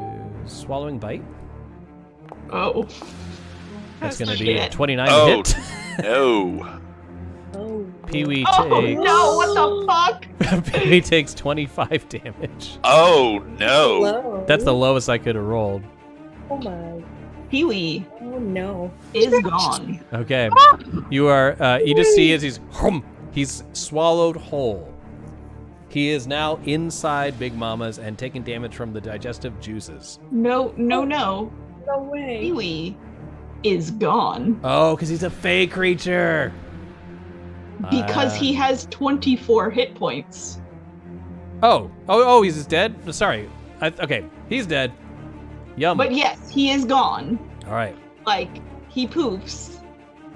Swallowing Bite. Oh. That's going to be a Shit. 29 Oh. to hit. No. Oh. Pee-wee Oh takes... no, what the fuck? Pee-wee takes 25 damage. Oh no. Hello. That's the lowest I could have rolled. Oh my. Pee-wee Oh no. is gone. Okay. You are, you just see as he's swallowed whole. He is now inside Big Mama's and taking damage from the digestive juices. No. No way. Pee-wee is gone. Oh, because he's a fey creature. Because he has 24 hit points. Oh, he's dead? Sorry. Okay, he's dead. Yum. But yes, he is gone. All right. Like, he poofs.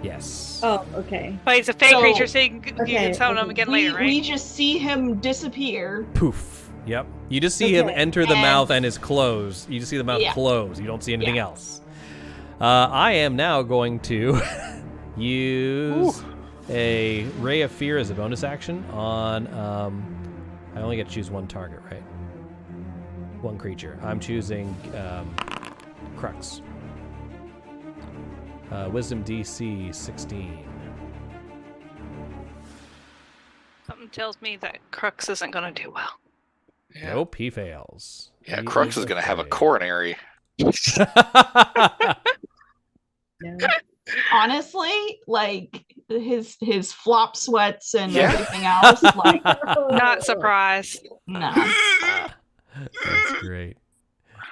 Yes. Oh, okay. But he's a fake So- creature, so you can summon him again later, right? We just see him disappear. Poof. Yep. You just see him Okay, enter the and- mouth and his close. You just see the mouth Yeah. close. You don't see anything Yeah. else. I am now going to use a Ray of Fear as a bonus action on... I only get to choose one target, right? One creature. I'm choosing Krux. Wisdom DC 16. Something tells me that Krux isn't going to do well. Yeah. Nope, he fails. Yeah, He Krux is going to have a afraid. coronary. No. Honestly, like his flop sweats and Yeah. everything else, like Not surprised. nah. That's great.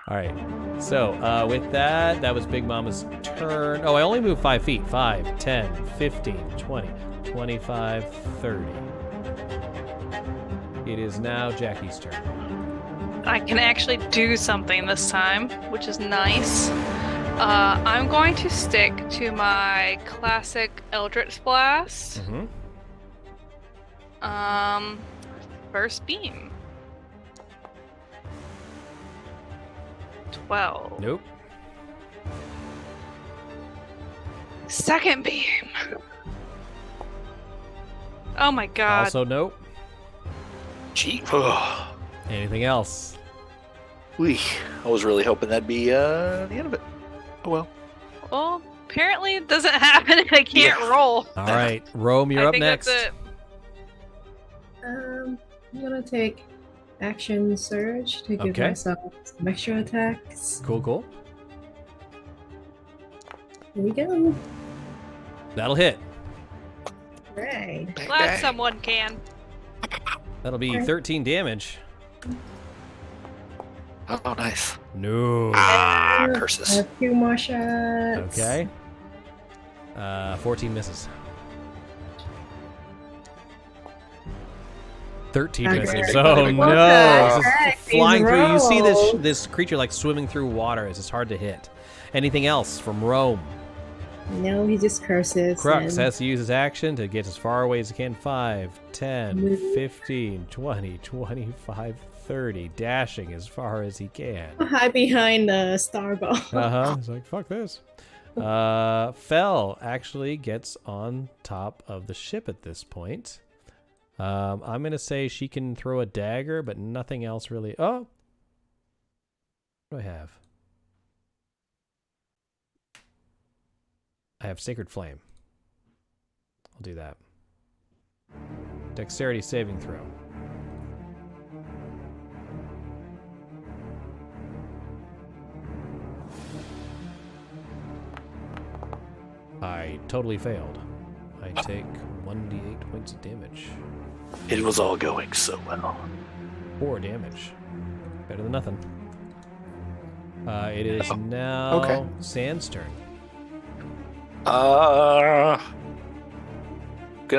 All right. So with that, that was Big Mama's turn. Oh, I only moved 5 feet. 5, 10, 15, 20, 25, 30. It is now Jackie's turn. I can actually do something this time, which is nice. I'm going to stick to my classic Eldritch Blast. Mm-hmm. First beam. 12. Nope. Second beam. Oh my god. Also nope. Gee. Anything else? Wee. I was really hoping that'd be the end of it. Oh well. Well, apparently it doesn't happen and I can't Yeah. roll. All right. Rome, you're I up think next. that's it. I'm gonna take action surge to give Okay. myself some extra attacks. Cool. Here we go. That'll hit. Right. Bang, Glad bang. someone can. That'll be 13 damage. Oh, nice. No. Ah, I curses. have 2 more shots. Okay. 14 misses. 13 Okay. misses. What Oh the no! This heck? is flying These through. You see rolls. this creature like swimming through water. It's just hard to hit. Anything else from Rome? No, he just curses. Krux and- has to use his action to get as far away as he can. 5, 10, Move. 15, 20, 25, 30. Dashing as far as he can. hide behind the starball. Uh-huh. He's like, fuck this. Fel actually gets on top of the ship at this point. I'm going to say she can throw a dagger, but nothing else really. Oh! What do I have? I have Sacred Flame. I'll do that. Dexterity saving throw. I totally failed. I take 1d8 points of damage. It was all going so well. 4 damage. Better than nothing. It is now okay. Sand's turn. Gonna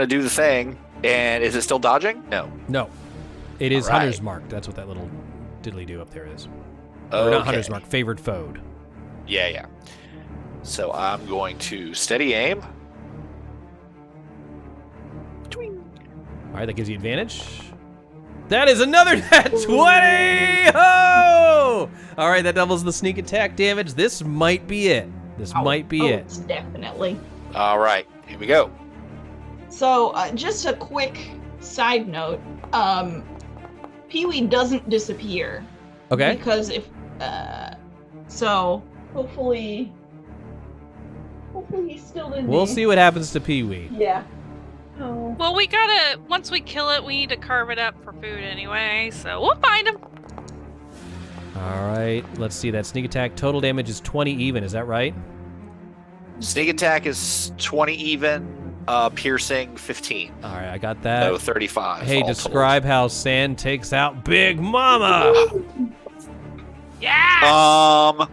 do the thing. And is it still dodging? No. No. It is All right. Hunter's Mark. That's what that little diddly-do up there is. Or not Hunter's Mark, Favored Foed. Yeah. So I'm going to steady aim. All right, that gives you advantage. That is another nat 20! Oh! All right, that doubles the sneak attack damage. This might be it. This might be it. It's definitely. All right, here we go. So, just a quick side note. Pee-wee doesn't disappear. Okay. Because if, so hopefully He's still in We'll me. see what happens to Pee-wee. Yeah. Oh. Well, we gotta, once we kill it, we need to carve it up for food anyway, so we'll find him. All right, let's see. That sneak attack total damage is 20 even. Is that right? Sneak attack is 20 even, piercing 15. All right, I got that. So 35. Hey, all describe how Sand takes out Big Mama. Yeah! told.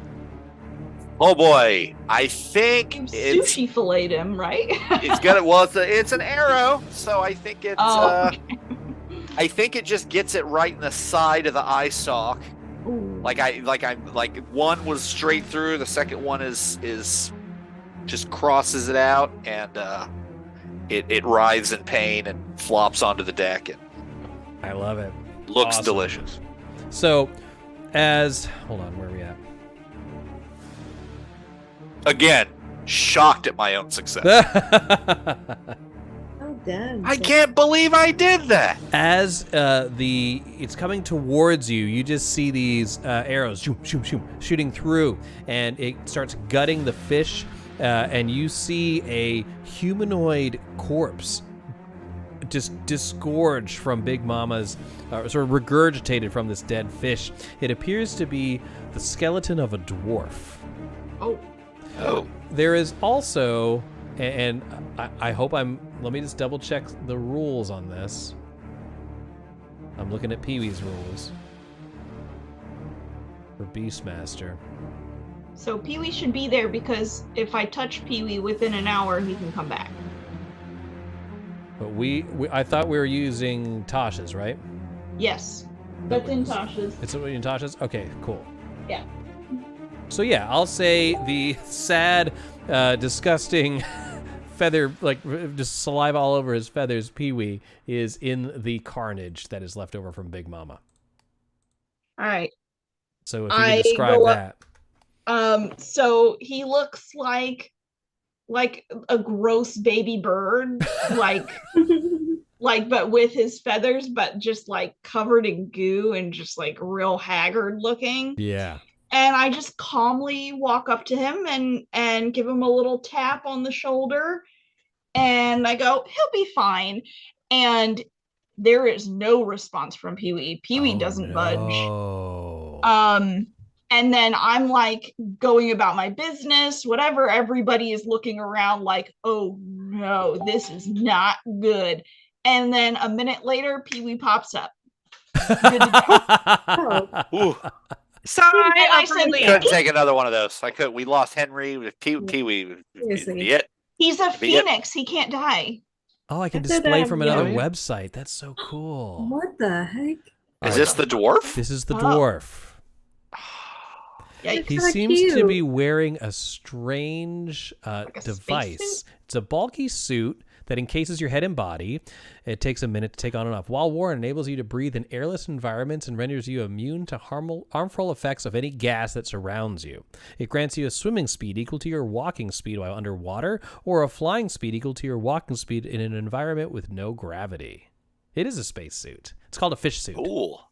Oh boy, I think You it's sushi filleted him, right? it's gonna. Well, it's an arrow, so I think it's. Okay. I think it just gets it right in the side of the eye stalk. Ooh. Like one was straight through, the second one is just crosses it out, and it writhes in pain and flops onto the deck and I love it. looks Awesome. delicious. So, hold on, where are we at? Again, shocked at my own success. Oh, damn. I can't believe I did that. As it's coming towards you, you just see these arrows shoom, shoom, shoom, shooting through, and it starts gutting the fish, and you see a humanoid corpse just disgorged from Big Mama's, sort of regurgitated from this dead fish. It appears to be the skeleton of a dwarf. Oh. Oh, There is also, and I hope let me just double check the rules on this. I'm looking at Pee-wee's rules for Beastmaster. So Pee-wee should be there because if I touch Pee-wee within an hour, he can come back. But I thought we were using Tasha's, right? Yes. That's in Tasha's. It's in Tasha's? Okay, cool. Yeah. So yeah, I'll say the sad, disgusting feather, like just saliva all over his feathers, Pee-wee, is in the carnage that is left over from Big Mama. All right. So if you can describe that. So he looks like a gross baby bird, like but with his feathers, but just like covered in goo and just like real haggard looking. Yeah. And I just calmly walk up to him and give him a little tap on the shoulder. And I go, he'll be fine. And there is no response from Pee-wee. Pee-wee doesn't budge. And then I'm like going about my business, whatever. Everybody is looking around like, oh no, this is not good. And then a minute later, Pee-wee pops up. Good to go. ooh. Sigh I of said, relief. Couldn't take another one of those. I could. We lost Henry with Pee-wee. Seriously. It. He's a Be it. phoenix. He can't die. Oh, I can I said display that, from yeah. another website. That's so cool. What the heck? Is this the dwarf? This is the Oh. dwarf. Yikes. He Kinda seems to cute. be wearing a strange a device. spacesuit? It's a bulky suit that encases your head and body. It takes a minute to take on and off. While worn, enables you to breathe in airless environments and renders you immune to harmful effects of any gas that surrounds you. It grants you a swimming speed equal to your walking speed while underwater, or a flying speed equal to your walking speed in an environment with no gravity. It is a spacesuit. It's called a fish suit. Cool.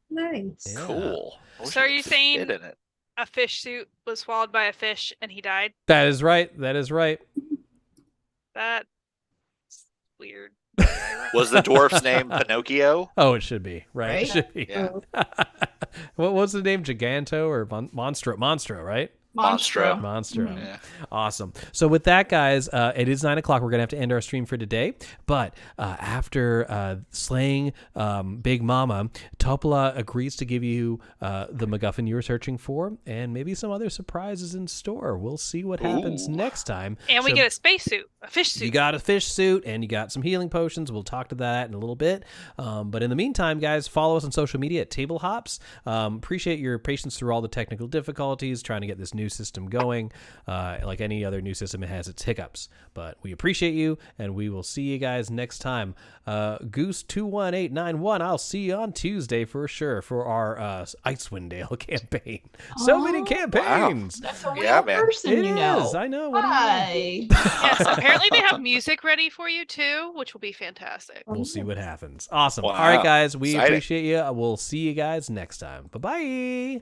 Nice. Yeah. Cool. I wish So I are could you saying- fit in it. A fish suit was swallowed by a fish and he died? That is right. That is right. That's weird. Was the dwarf's name Pinocchio? Oh, it should be. Right? It Right? should be. Yeah. What was the name? Giganto or Monstro, right? Monstro. Monstro. Yeah. Awesome. So with that, guys, it is 9 o'clock. We're going to have to end our stream for today. But after slaying Big Mama, Topola agrees to give you the MacGuffin you were searching for, and maybe some other surprises in store. We'll see what happens Ooh. next time. And we So- get a spacesuit, a fish suit. you got a fish suit and you got some healing potions. We'll talk to that in a little bit. But in the meantime, guys, follow us on social media at Table Hops. Appreciate your patience through all the technical difficulties trying to get this new system going. Like any other new system, it has its hiccups. But we appreciate you, and we will see you guys next time. Goose21891, I'll see you on Tuesday for sure for our Icewind Dale campaign. So many campaigns. That's a real Yeah, man. person, It you know. is. I know. What do you mean? Hi. Yes, apparently they have music ready for you too, which will be fantastic. We'll see what happens. Awesome. Wow. All right, guys. We Exciting. appreciate you. We'll see you guys next time. Bye-bye.